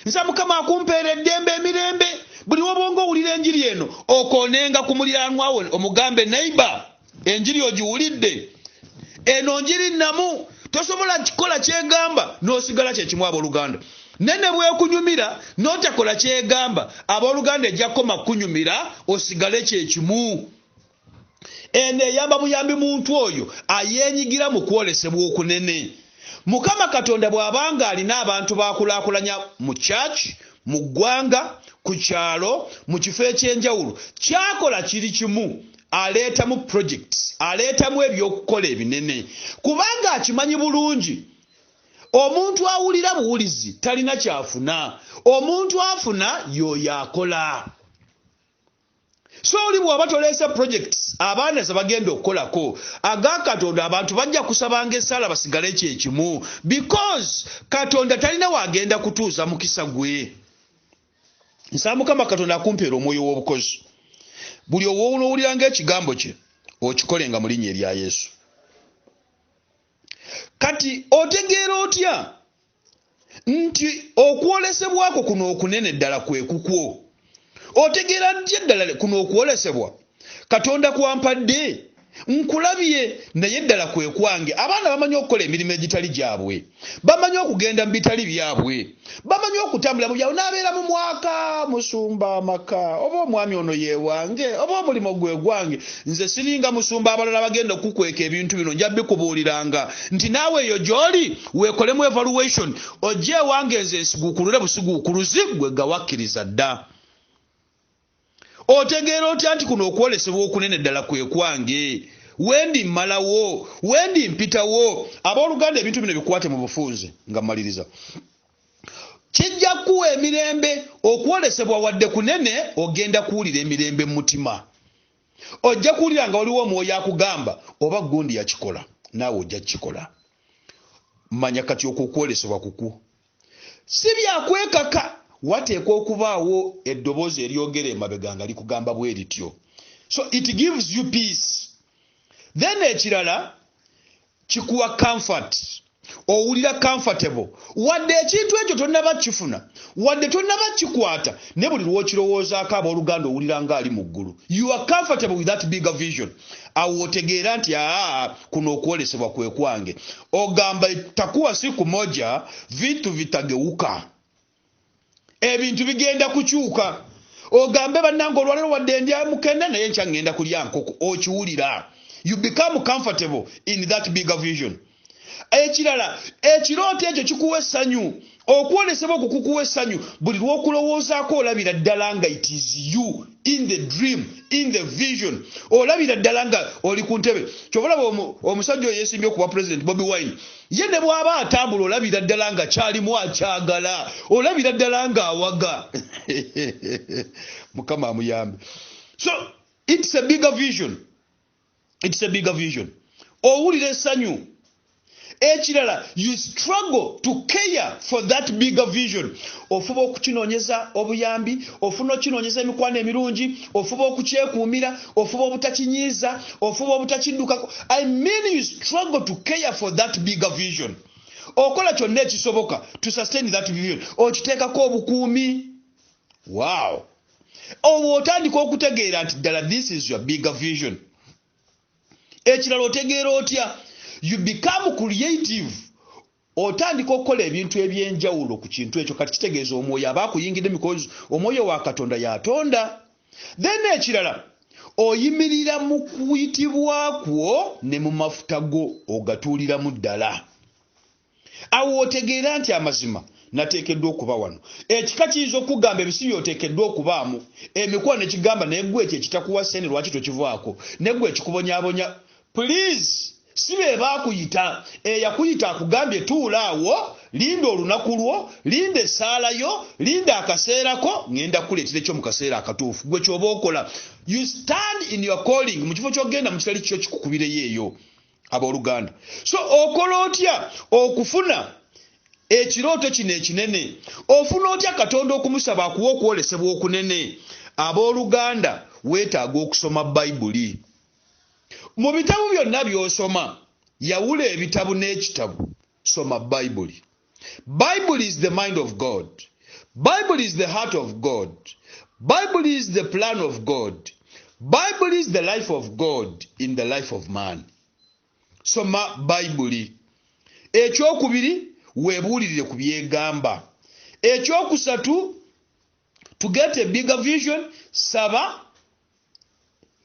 Nsa Mukama akumpeera eddembe emirembe buli wobonga owulira enjiri eno okoonenga ku muliraanwa we omugambe neighbor enjiri ogiwulidde eno njiri namu tosobola kikola kyegamba n'osigala kyekimu abooluganda nene bwekunyumira n'otakola kyegamba abooluganda ejja kukoma kunyumira osigale kyekimu. Eno eyamba buyambi muntu oyo ayeenyigira mu kwolesebwa okunene. Mukama Katonda bw'abanga alina abantu bakulaakulanya mu church mu ggwanga ku kyalo mu kifo ekyenjawulo kyakola kiri kimu aleetamu projects aleetamu ebyokukola ebinene kubanga akimanyi bulungi omuntu awulira buwulizi talina kyafuna omuntu afuna y'oyo akola. So oli bw'aba toleesa projects abaana ze bagenda okukolako aga Katonda abantu bajja kusabanga essaala basigale kyekimu because Katonda talina wagenda kutuuza mukisa gwe. Nsaba Mukama Katonda akumpeera omwoyo w'obukozi buli owuliranga ekigambo kye okikolenga mu linnya erya Yesu. Kati otegeera otya nti okwolesebwako kuno okunene ddala kwe kukwo? Otegeera ntya ddala kuno okwolesebwa Katonda kwampadde nkulabye naye ddala kwe kwange? Abaana bamanyi okukola emirimu egitali gyabwe, bamanyi okugenda mu bitali byabwe, bamanyi okutambula mu byabwe n'abeera mu mwaka musumba amaka oba omwami ono ye wange oba omulimu gwe gwange. Nze siringa musumba abalala bagenda okukweka ebintu bino nja bikubuuliranga nti naawe eyo gy'oli weekolemu evaluation ojje ewange nze nsiguukulule busiguukuluzi gwe gawakkiriza dda. Otegeera otya nti kuno okwolesebwa okunene ddala kwe kwange? Wendi mmalawo, wendi mpitawo. Abooluganda ebintu bino bikwate mu bufunze nga mmaliriza. Kijja kuwa emirembe okwolesebwa wadde kunene ogenda kuwulira emirembe mu mutima. Ojja kuwulira nga waliwo omwoyo akugamba oba gundi yakikola naawe ojja kukikola. Manya kati okwolesebwa kuku si byakwekaka. Wateekwa okubaawo eddoboozi eryogera emabega nga likugamba bwe lityo. So it gives you peace. Then ekirala kikuwa comfort. Owulira comfortable. Wadde ekintu ekyo tonnaba kifuna, wadde tonnaba kikwata, ne buli lw'okirowoozaako abooluganda owulira ng'ali mu ggulu. You are comfortable with that bigger vision. Awo otegeera nti kuno okwolesebwa kwe kwange. Ogamba takuwa siku moja vitu vitageuka. Ebintu bigenda kukyuka. Ogambe bannange olwalero wadde ndya mukene naye nkya ngenda kulya nkoko okiwulira. You become comfortable in that bigger vision. Ekirala ekirooto ekyo kikuwa essanyu. Okwolesebwa kukuwa essanyu buli lw'okulowoozaako olabira ddala nga it is you in the dream, in the vision. Olabira ddala nga oli ku ntebe. Kyobalaba omusajja oyo yeesimbye okuba President Bobi Wine. Ye ne bw'aba atambula olabira ddala nga kyalimu akyagala. Olabira ddala nga awaga. Mukama amuyambe. So it's a bigger vision. It's a bigger vision. Owulira essanyu. Ekirala, you struggle to care for that bigger vision. Ofuba okukinoonyeza obuyambi, ofuna okinoonyeza emikwano emirungi, ofuba okukyekuumira, ofuba obutakinyiiza, ofuba obutakiddukako. I mean you struggle to care for that bigger vision. Okola kyonna ekisoboka to sustain that vision. Okiteekako obukuumi. Wow. Obwo otandika okutegeera nti ddala this is your bigger vision. Ekirala otegeera otya? You become creative. Otandika okukola ebintu ebyenjawulo ku kintu ekyo kati kitegeeza omwoyo abaakuyingidde because omwoyo wa Katonda yatonda. Then ekirala oyimirira mu kuyitibwa kwo ne mu mafuta go ogatuuliramu ddala. Awo otegeera nti amazima nateekeddwa okuba wano. Ekika kiyinza okugamba ebisi by'oteekeddwa okubaamu. Emikuwa ne kigamba naye ggwe ekyo ekitakuwase ne lwaki tokivaako. Ne ggwe ekikubonyaabonya. Please. Sibe bakuyita yakuyita akugambye tuula awo linda olunaku lwo linda essaala yo linda akaseerako ngenda kuleetera ekyo mu kaseera akatuufu gwe kyoba okola. You stand in your calling mu kifo ky'ogenda mu kitali kyo kikukubireyo eyo abooluganda. So okola otya okufuna ekirooto kino ekinene ofuna otya Katonda okumusaba akuwa okwolesebwa okunene. Abooluganda weetaaga okusoma Bayibuli. Mu bitabo byonna by'osoma yawula ebitabu n'ekitabu, soma Bayibuli. Bible is the mind of God. Bible is the heart of God. Bible is the plan of God. Bible is the life of God in the life of man. Soma Bayibuli. Ekyokubiri weebuulirire ku byegamba. Ekyokusatu, to get a bigger vision, saba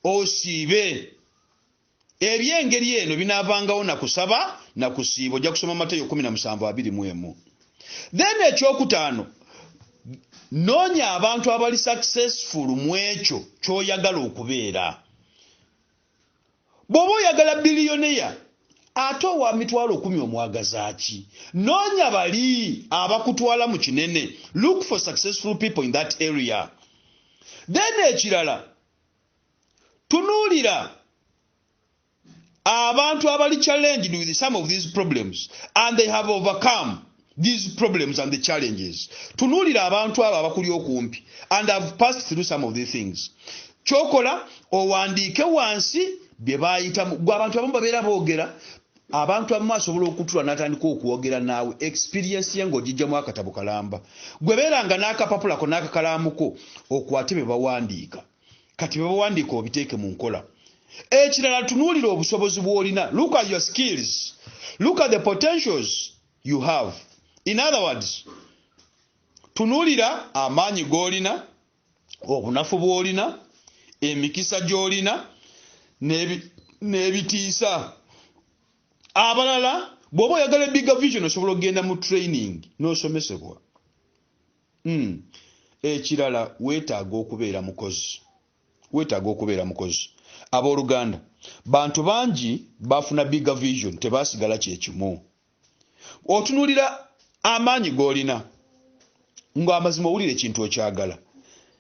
osiibe. Ebyengeri eno binaavangawo na kusaba na kusiiba. Ojja kusoma Mateyo 17:21. Then ekyokutaano, noonya abantu abali successful mu ekyo ky'oyagala okubeera. Bw'oba oyagala bilioneya ate owa mitwalo 10 omwagaza ki? Noonya bali abakutwala mu kinene. Look for successful people in that area. Then ekirala, tunuulira abantu abali challenged with some of these problems and they have overcome these problems and the challenges. Tunuulira abantu abo abakuli okumpi and have passed through some of these things. Kyokola owandiike wansi bye baayitamu. Gwe abantu abamu babeera boogera, abantu abamu asobola okutula n'atandika okwogera naawe experience ye ng'ogijjamu akatabo kalamba. Gwe beeranga n'akapapulako n'akakalaamuko okwate bye bawandiika. Kati bye bawandiika obiteeke mu nkola. Ekirala, tunuulira obusobozi bw'olina. Look at your skills. Look at the potentials you have. In other words, tunuulira amaanyi g'olina, obunafu bw'olina, emikisa gy'olina, n'ebitiisa. Abalala, bw'oba oyagala bigger vision osobola okugenda mu training n'osomesebwa. Ekirala, weetaaga okubeera mukozi. Weetaaga okubeera mukozi. Abooluganda, bantu bangi bafuna bigger vision tebaasigala kyekimu. Otunuulira amaanyi g'olina ng'amazima owulira ekintu okyagala,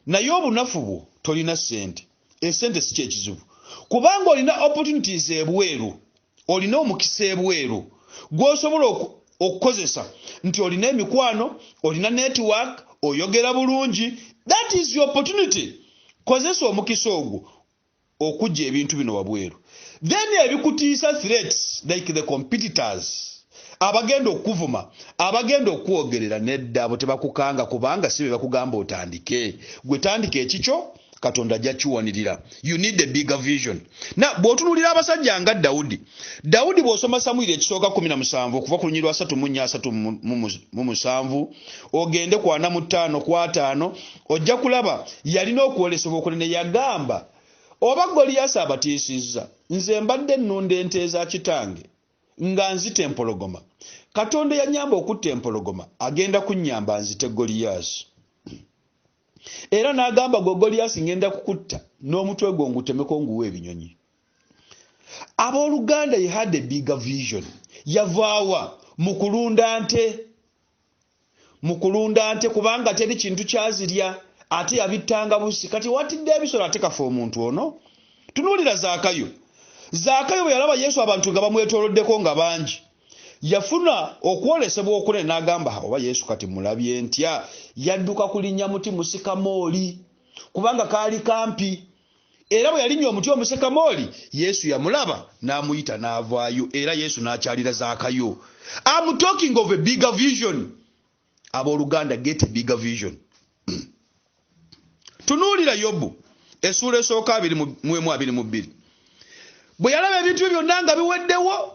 naye obunafu bwo tolina ssente. Essente si kyekizibu, kubanga olina opportunities ebweru, olina omukisa ebweru gw'osobola okukozesa nti olina emikwano, olina network, oyogera bulungi. That is your opportunity. Kozesa omukisa ogwo okujja ebintu bino wabweru. Then ebikutiisa threats like the competitors, abagenda okuvuma, abagenda okwogerera, nedda abo tebakukanga kubanga si be bakugamba otandike. Gwe tandika ekikyo, Katonda ajja kiwanirira. You need a bigger vision. Na bw'otunuulira abasajja nga Dawudi. Dawudi bw'osoma Samwiri ekisooka 17 okuva ku lunyiriri lwa 3:3 ogende ku 45 ojja kulaba yalina okuwolesebwa okunene. Yagamba, oba Goliyaasi abatiisizza, nze mbadde nnunda ente za kitange nga nzita empologoma. Katonda yanyamba okutta empologoma, agenda kunnyamba nzite Goliyaasi. Era n'agamba gwe Goliyaasi ngenda kukutta n'omutwe gwo ngutemeko nguwa ebinyonyi. Abooluganda, he had a bigger vision. Yavaawa mu kulunda nte kubanga teri kintu kyazirya, ate yabittanga busi. Kati watidde ebisolo ate kafa omuntu ono. Tunuulira Zaakayo. Zaakayo bwe yalaba Yesu abantu nga bamwetooloddeko nga bangi, yafuna okwolesebwa okunene n'agamba, oba Yesu kati mulabye ntya? Yadduka kulinnya muti musikamooli kubanga kaali kampi. Era bwe yalinnya omuti omusikamooli, Yesu yamulaba n'amuyita n'avaayo, era Yesu n'akyalira Zaakayo. I'm talking of a bigger vision. Abooluganda, get a bigger vision. Tunuulira Yobu essuula esooka 22. Bwe yalaba ebintu byonna nga biweddewo,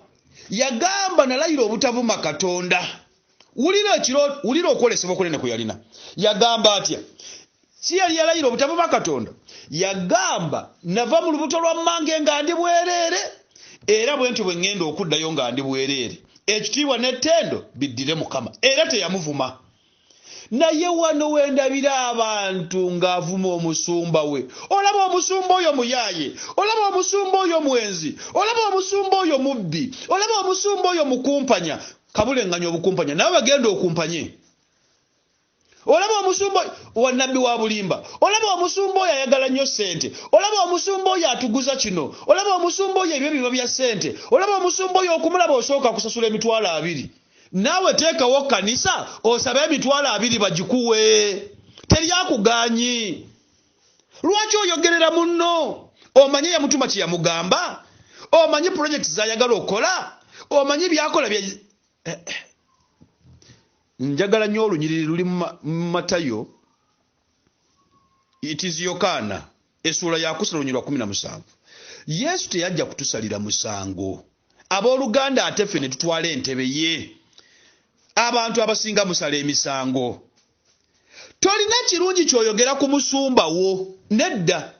yagamba nalayira obutavuma Katonda. Wulira okwolesebwa okunene kwe yalina. Yagamba atya? Si yali yalayira obutavuma Katonda. Yagamba, nava mu lubuto lwa mmange nga ndi bwereere, era bwe ntyo bwe ŋŋenda okuddayo nga ndi bwereere. Ekitiibwa n'ettendo biddire Mukama. Era teyamuvuma. Naye wano wendabira abantu ng'avuma omusumba we. Olaba omusumba oyo muyaaye, olaba omusumba oyo mwenzi, olaba omusumba oyo mubbi, olaba omusumba oyo mukumpanya. Kabulenganya obukumpanya, nawe bagenda okumpanye. Olaba omusumba wa nabbi wa bulimba, olaba omusumba oyo ayagala nnyo ssente, olaba omusumba oyo atuguza kino, olaba omusumba oyo ebyo biba bya ssente, olaba omusumba oyo okumulaba osooka kusasula emitwalo 2. nawe teekawo kanisa osabe emitwalo 2 bagikuwe teryakuganyi lwaki oyogerera munno omanyi yamutuma kye yamugamba omanyi project zayagala okola omanyi byakola bya njagala nnyo olunyiriri luli mu Matayo Yokaana essula ya 17 Yesu teyajja kutusalira musango abooluganda ate ffe ne tutwala entebe ye abantu abasinga musala emisango tolina kirungi kyoyogera ku musumba wo nedda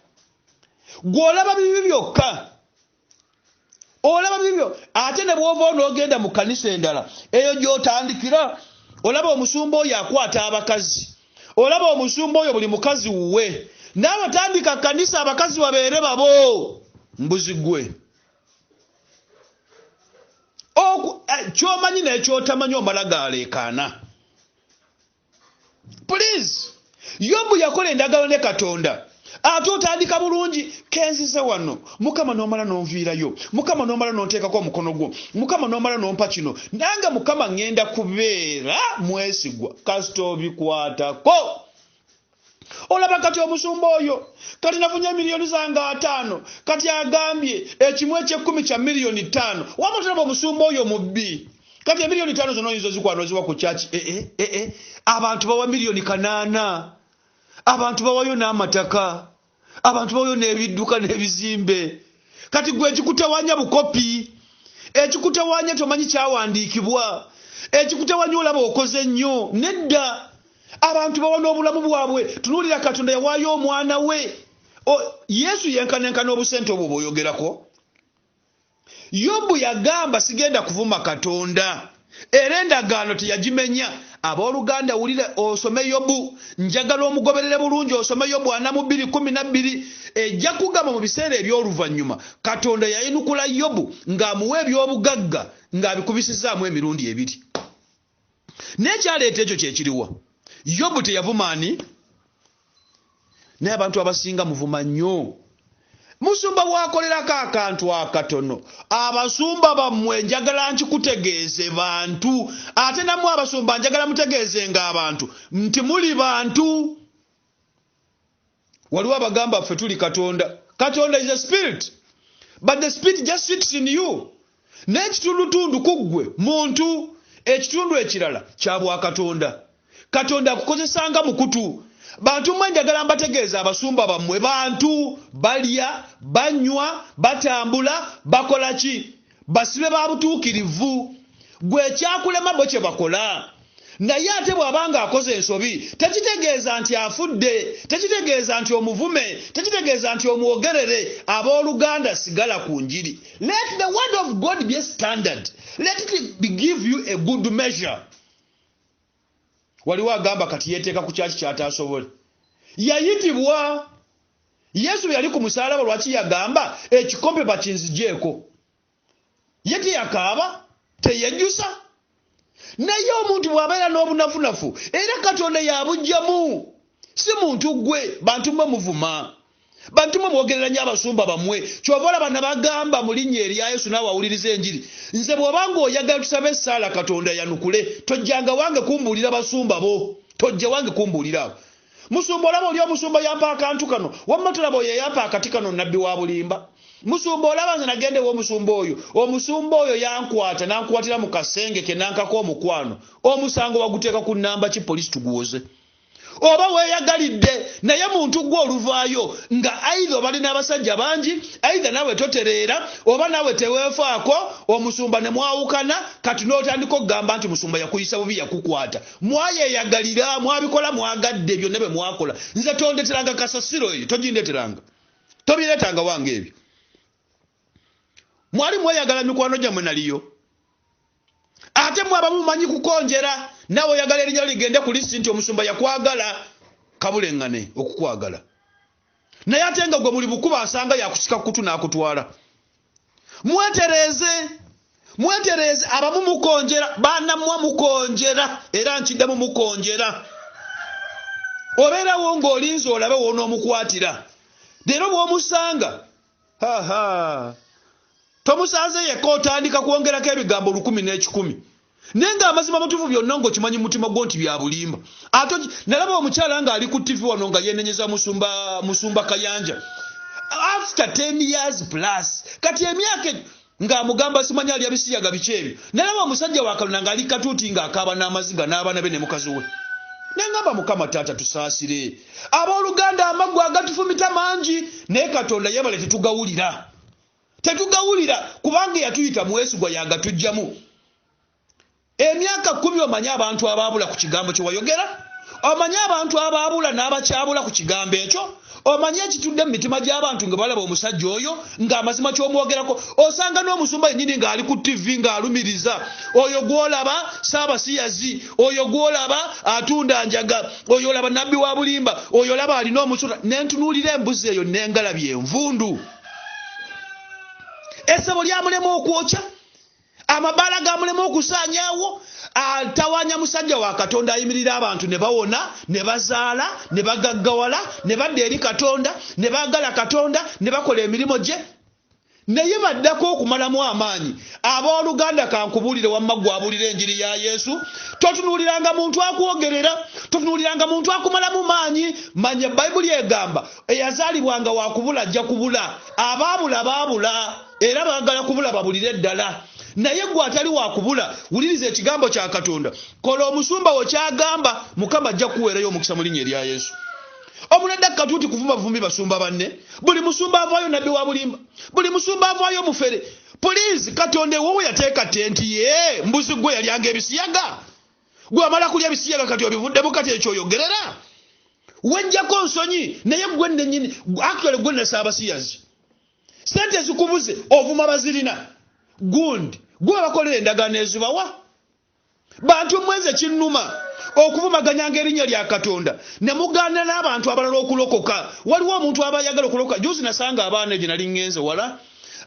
gw'olaba bibi byokka olaba bibyo ate ne bw'ova n'ogenda mu kanisa endala eyo gy'otandikira olaba omusumba oyo akwata abakazi olaba omusumba oyo buli mukazi wuwe naawe tandika kanisa abakazi babeere babo mbuzi gwe kyomanyi n'ekyotamanyi omala galeekaana please Yobu yakola endagalo ne Katonda ate otandika bulungi kenzize wano mukama n'omala n'onviirayo mukama n'omala n'onteekako omukono gwo mukama n'omala n'ompa kino nange mukama ngenda kubeera mwesigwa kasita obikwatako olaba kati omusumba oyo kati nafunye miliyoni zange 5 kati agambye ekimu eky'ekkumi kya miliyoni 5 wamutulaba omusumba oyo mubbi kati miliyoni 5 zonna oyinza ozikwanoziwa ku kyaki abantu bawa miliyoni 8 abantu bawayo n'amataka abantu bawayo n'ebidduka n'ebizimbe kati gwe ekikutawanya bukopi ekikutawanya tomanyi kyawandiikibwa ekikutawanya olaba okoze nnyo nedda abantu bawa n'obulamu bwabwe tunuulira Katonda yawaayo omwana we Yesu yenkanenkana obusente obwo bw'oyogerako Yobu yagamba sigenda kuvuma Katonda era endagaano teyagimenya abooluganda wulira osome Yobu njagala omugoberere bulungi osome Yobu 4:12 ejja kugamba mu biseera eby'oluvannyuma Katonda yayinukula Yobu ng'amuwa eby'obugagga ng'abikubisizaamu emirundi 2 n'ekyaleeta ekyo kyekiriwa Yobu teyavumaani naye abantu abasinga muvuma nnyo musumba bwakolerako akantu akatono abasumba bammwe njagala nkikutegeeze bantu ate namwe abasumba njagala mutegeezenga abantu nti muli bantu waliwo abagamba ffe tuli Katonda is a spirit but the spirit just sits in you n'ekitundutundu kuggwe muntu ekitundu ekirala kya bwakatonda Katonda akukozesanga mukutu bantu mmwe njagala mbategeeza abasumba bammwe bantu balya banywa batambula bakola ki basibe ba butuukirivu gwe ekyakulema bo kye bakola naye ate bw'abanga akoze ensobi tekitegeeza nti afudde tekitegeeza nti omuvume tekitegeeza nti omwogerere abooluganda sigala ku njiri let the word of God be a standard let it give you a good measure waliwo agamba kati yeteeka ku kyaki kyataasobole yayitibwa Yesu yali ku musaalaba lwaki yagamba ekikompe bakinzigyeko ye teyakaaba teyejjusa naye omuntu bw'abeera n'obunafunafu era Katonda yabugjamu si muntu gwe bantu mmwe muvuma bantu mmwe mwogereranya abasumba bammwe kyova olaba nabagamba mu linnya erya Yesu naawe awuliriza enjiri nze bw'obanga oyagala tusabe essaala Katonda yanukule tojjanga wange kumbuulira basumba bo tojja wange kumbuulira abo musumba olaba oli omusumba yampa akantu kano wamma tulaba oyo yampa akati kano nabbi wa bulimba musumba olaba nze nagendewo omusumba oyo yankwata nankwatira mu kasenge ke nankako omukwano omusango waguteeka ku nnamba ki polisi tuguwoze oba weeyagalidde naye muntu gwe oluvaayo nga aidha oba lina abasajja bangi aidha naawe totereera oba naawe teweefaako omusumba ne mwawukana kati n'otandika okugamba nti musumba yakuyisa bubi yakukwata mwayeeyagalira mwabikola mwagadde byonna bye mwakola nze tondeteranga kasasiro eyo togindeteranga tobireetanga wange ebyo mwali mweyagala mikwano gyammwe naliyo ate mwaba mumanyi kukonjera nawe oyagala erinnya ligende ku listi nti omusumba yakwagala kabulengane okukwagala naye ate nga gwe muli bukuba asanga yakusika kutu n'akutwala mwetereeze abamu mukonjera baanammwe mukonjera era nkiddamu mukonjera obeerawo ng'olinze olabe wonoomukwatira leero bw'omusanga tomusanze yekka otandika kwongerako ebigambo 10 n'ekikumi nenga amazima matufu byonna ng'okimanyi mutima gwo nti bya bulimba. Ate nalaba omukyala nga ali ku TV wano nga yenenyeza musumba Kayanja. After 10 years plus kati emyaka ng'amugamba simanyi alya bisiyaga bikyebi. Nalaba omusajja wa Kalunanga ali katuuti ng'akaaba n'amaziga n'abaana be ne mukazi we. Nengamba Mukama Taata tusaasire. Abooluganda amaggwa agatufumita mangi naye Katonda yebale tetugawulira. Tetugawulira kubanga yatuyita mwesigwa yagatujjamu. Emyaka 10 omanyi abantu abaabula ku kigambo kye wayogera? Omanyi abantu abaabula n'abakyabula ku kigambo ekyo? Omanyi ekitudde mu mitima gy'abantu nga balaba omusajja oyo ng'amazima ky'omwogerako? Osanga n'omusumba yennyini ng'ali ku TV ng'alumiriza. Oyo gw'olaba Saabasiyazi, oyo gw'olaba atunda njaga, oyo olaba nabbi wa bulimba, oyo olaba alina omusota. Nentunuulira embuzi eyo nengalabye envundu. Essebo lyamulema okwokya, amabaala gamulema okusaanyaawo. Tawanya musajja wa Katonda ayimirira abantu ne bawona, ne bazaala, ne bagaggawala, ne badda eri Katonda, ne baagala Katonda, ne bakola emirimu gye. Naye baddako okumalamu amaanyi. Abooluganda kankubuulire wamma gwabulira enjiri ya Yesu. Totunuuliranga muntu akwogerera, totunuuliranga muntu akumalamu maanyi. Manya Bayibuli egamba eyazaalibwanga wakubula ajja kubula. Abaabula baabula era baagala kubula babulire ddala. Naye gwe atali wakubula wuliriza ekigambo kya Katonda. Kola omusumba wo kyagamba, Mukama ajja kuweerayo omukisa mu linnya erya Yesu. Omunadde katuuti kuvuma buvumbi basumba banne. Buli musumba avaayo nabbi wa bulimba. Buli musumba avaayo mufere. Please Katonda wowe yateeka tenti ye mbuzi gwe yalyanga ebisiyaga. Gwe amala kulya ebisiyaga kati obivuddemu kati ekyo oyogerera. Wenjako nsonyi naye gwe nnyini actually gwe ne Saabasiyazi. Sente zikubuze ovuma bazirina. Gundi gwe bakolera endagaano ezibawa. Bantu mweze kinnuma okuvumaganyanga erinnya lya Katonda ne mugaana n'abantu abalala okulokoka. Waliwo omuntu abayagala okulokoka. Juzi nasanga abaana gye nali ngenze wala.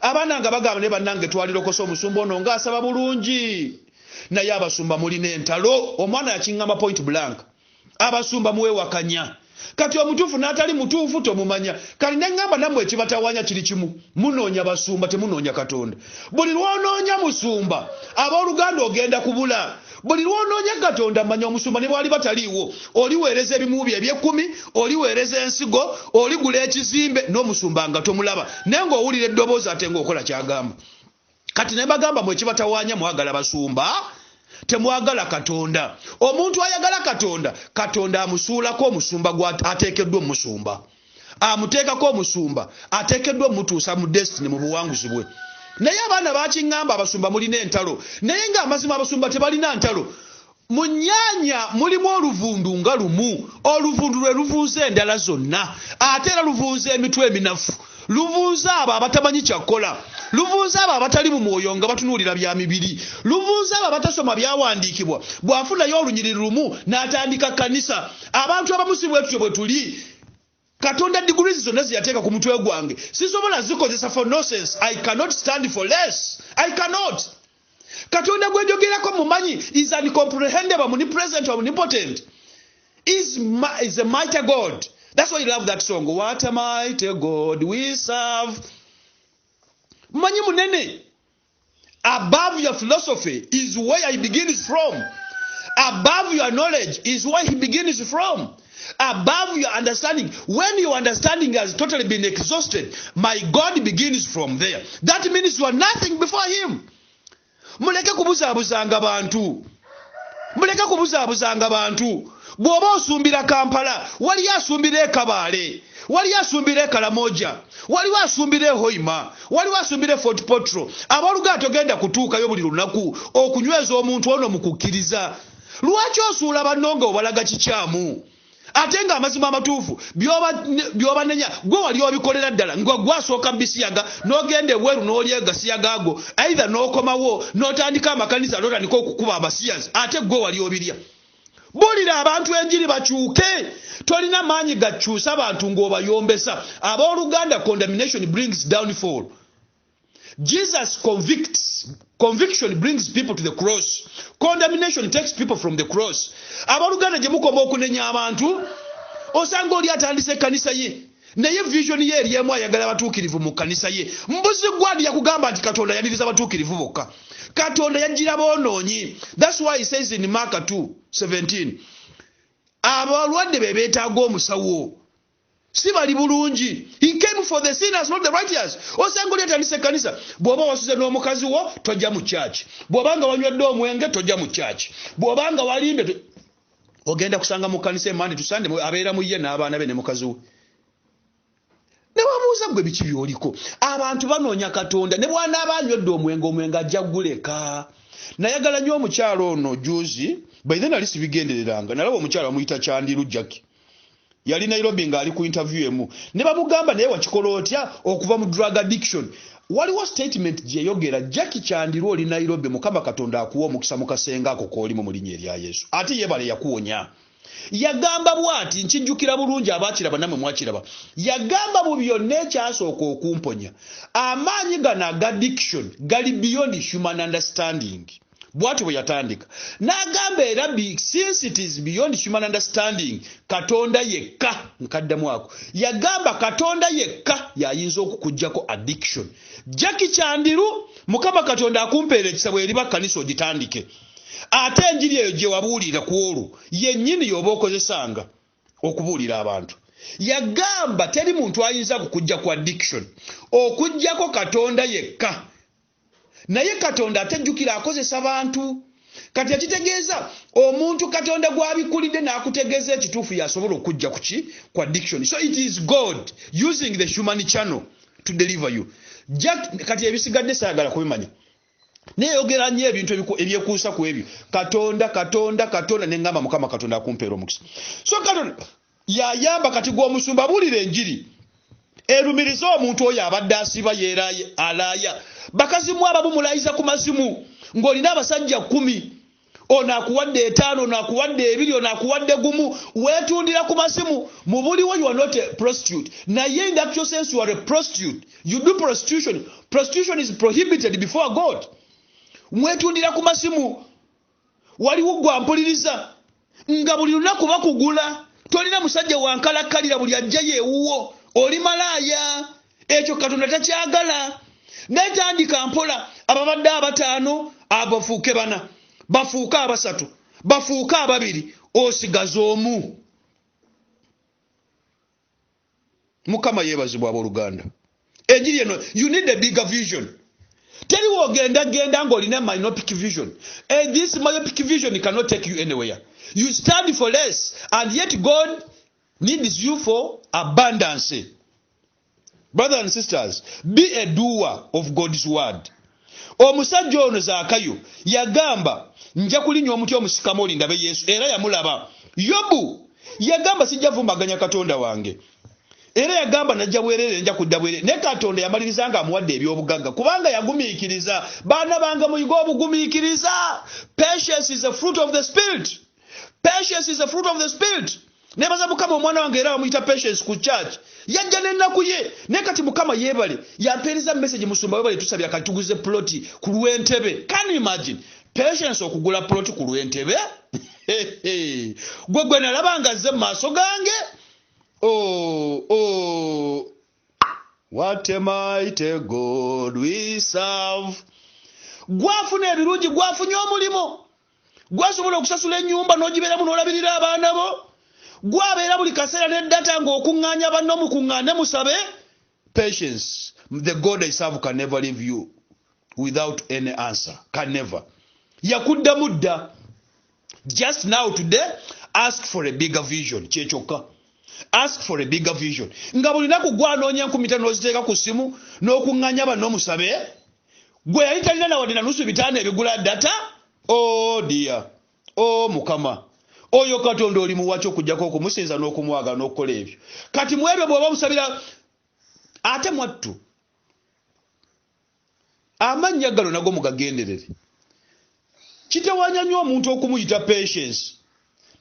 Abaana nga bagamba ne bannange twalirokosa omusumba ono ng'asaba bulungi. Naye abasumba mulina entalo. Omwana yakiŋŋamba point blank. Abasumba muwewakanya. Kati omutuufu n'atali mutuufu tomumanya. Kali ne ngamba nammwe ekibatawanya kiri kimu. Munoonya basumba temunoonya Katonda. Buli lw'onoonya musumba abooluganda ogenda kubula. Buli lw'onoonya Katonda manya omusumba ne bwali bataliiwo. Oliweereza ebimuubi eby'ekkumi, oliweereza ensigo, oligula ekizimbe n'omusumba nga tomulaba. Naye ng'owulira eddoboozi ate ng'okola kyagamba. Kati ne bagamba mwe ekibatawanya mwagala basumba. Temwagala Katonda. Omuntu ayagala Katonda, Katonda amusuulako omusumba ateekeddwa omusumba. Amuteekako omusumba ateekeddwa omutuusa mu destiny mu buwanguzi bwe. Naye abaana bakiŋŋamba abasumba mulina entalo. Naye ng'amazima abasumba tebalina ntalo. Mu nnyanja mulimu oluvundu nga lumu. Oluvundu lwe luvuuza endala zonna. Ate era luvuuza emitwe eminafu. Luvuuza abo abatamanyi kyakola. Luvuuza abo abatali mu mwoyo nga batunuulira bya mibiri. Luvuuza abo abatasoma byawandiikibwa. Bw'afunayo olunyiriri lumu n'atandika kanisa. Abantu abamusi bwetutyo bwe tuli. Katonda degrees zonna ze yateeka ku mutwe gwange. Sisobola zikozesa for nonsense. I cannot stand for less. I cannot. Katonda gwejogerako mumanyi is incomprehensible, omnipresent, omnipotent. Is a mighty God. That's why you love that song. What a mighty God we serve. Manyi munene. Above your philosophy is where he begins from. Above your knowledge is where he begins from. Above your understanding. When your understanding has totally been exhausted, my God begins from there. That means you are nothing before him. Muleke kubuzaabuzanga bantu. Muleke kubuzaabuzanga bantu. Bw'oba osumbira Kampala, wali asumbira e Kabale, wali asumbira e Kalamoja, wali asumbira e Hoima, wali asumbira e Fort Potro. Abooluganda togenda kutuukayo buli lunaku okunyweza omuntu ono mu kukkiriza. Lwaki osuula bannonga obalaga kikyamu? Ate nga amazima amatuufu byobanenya gwe wali obikolera ddala nga gwasooka bisiyaga n'ogenda eweeru n'olyega siyagaago either n'okomawo n'otandika amakanisa n'otandika okukuba abasiyazi ate gwe wali obirya. Bulira abantu enjiri bakyuke. Tolina maanyi gakyusa abantu ng'obayombesa. Abooluganda, condemnation brings downfall. Jesus convicts. Conviction brings people to the cross. Condemnation takes people from the cross. Abooluganda gye mukoma okunenya abantu, osanga oli atandise ekkanisa ye naye vision ye eriemu ayagala abatuukirivu mu kkanisa ye. Mbuzi gwandi yakugamba nti Katonda yaniriza abatuukirivu bokka. Katonda yajjira boonoonyi. That's why he says in Mark 2:17 abalwadde be beetaaga omusawo si bali bulungi. He came for the sinners, not the righteous. Osanga oli atandise ekkanisa bw'oba wasuze n'omukazi wo tojja mu church, bw'obanga wanywedde omwenge tojja mu church, bw'obanga walimbe ogenda kusanga mu kkanisa Monday to Sunday abeera mu ye n'abaana be ne mukazi we. Ne wamuuza gwe biki byoliko. Abantu banoonya Katonda ne bw'anaaba anywedde omwenge ajja guleka. Nayagala nnyo omukyalo ono juzi, by then ali sibigendereranga, nalaba omukyalo amuyita Kyandiru Jackie. Yali Nairobi nga ali ku interview emu. Ne bamugamba naye wakikola otya okuva mu drug addiction. Waliwo statement gye yogera Jackie Kyandiru oli Nairobi Mukama Katonda akuwa omukisa mu kasenga ako koolimu mu linnya erya Yesu. Ate yebale yakuwonya. Yagamba bwati nkijjukira bulungi abaakiraba namwe mwakiraba. Yagamba mu byonna ekyasooka okumponya. Amaanyi gano aga addiction gali beyond human understanding. Bwati bwe yatandika. N'agamba era since it is beyond human understanding, Katonda yekka nkaddamu ako. Yagamba Katonda yekka yayinza okukuggyako addiction. Jackie Kyandiru Mukama Katonda akumpeera ekisa bw'eriba kkanisa ogitandike. Ate enjiri eyo gye wabuulira ku olwo yennyini y'oba okozesanga okubuulira abantu. Yagamba teri muntu ayinza kukujja ku addiction okujjako Katonda yekka. Naye Katonda atejjukira akozesa bantu. Kati yakitegeeza omuntu Katonda gw'abikulidde n'akutegeeza ekituufu yasobola okujja ku addiction. So it is God using the human channel to deliver you. Kati ebisigadde saagala kubimanya. Neyogera nnyo ebintu ebyekuusa ku ebyo. Katonda n'engamba Mukama Katonda akumpeera omukisa. So Katonda yayamba kati gw'omusumba abuulira enjiri. Erumiriza omuntu oyo abadde asiba yeeraye alaaya. Bakazi mu abo mulayiza ku masimu ng'olina abasajja 10. Ono akuwadde 5, ono akuwadde 2, ono akuwadde 1. Weetundira ku masimu. Mu buliwo you are not a prostitute. Naye in the actual sense you are a prostitute. You do prostitution. Prostitution is prohibited before God. Mwetundira ku masimu. Waliwo gwampuliriza nga buli lunaku bakugula. Tolina musajja wankalakkalira buli ajja yeewuwo. Oli malaaya. Ekyo Katonda takyagala. Netandika mpola ababadde 5 abafuuke 4, bafuuke 3, bafuuke 2, osigaza omu. Mukama yeebazibwa abooluganda. Enjiri eno you need a bigger vision. Teri wogenda ng'olina myopic vision. And this myopic vision cannot take you anywhere. You stand for less and yet God needs you for abundance. Brothers and sisters, be a doer of God's word. Omusajja ono Zaakayo yagamba nja kulinya omuti omusikamoli ndabe Yesu era yamulaba. Yobu yagamba sijja vumaganya Katonda wange. Era yagamba najja bwerere nja kudda bwerere. Ne Katonda yamalirizanga amuwadde ebyobugagga kubanga yagumiikiriza. Baana bange muyiga obugumiikiriza. Patience is a fruit of the spirit. Patience is a fruit of the spirit. Nebaza Mukama omwana wange era bamuyita Patience ku church. Yajja n'ennaku ye. Ne kati Mukama yeebale. Yampeereza message musumba weebale tusabye kati tuguze ploti ku Lwentebe. Can you imagine? Patience okugula ploti ku Lwentebe? Gwe nalabanga azze mu maaso gange. Oh. What a mighty God we serve. Gwafuna ebirungi, gwafunye omulimo. Gwasobola okusasula ennyumba n'ogibeeramu n'olabirira abaana bo. Gwabeera buli kaseera n'eddata ng'okuŋŋaanya banno mukuŋŋaane musabe. Patience. The God I serve can never leave you without any answer. Can never. Yakuddamu dda. Just now today, ask for a bigger vision. Kyekyoka. Ask for a bigger vision. Nga buli naku gwanoonya 15 n'oziteeka ku ssimu n'okuŋŋaanya banno musabe. Gwe yali talina na wadde na nusu 5 ebigula data. Oh dear. Oh Mukama. Oyo Katonda oli muwacho okujjako okumusinza n'okumwaga n'okukola ebyo. Kati mu ebyo bw'oba musabira ate mwattu. Amannya gano nago mugagenderere. Kitawanya nnyo omuntu okumuyita Patience.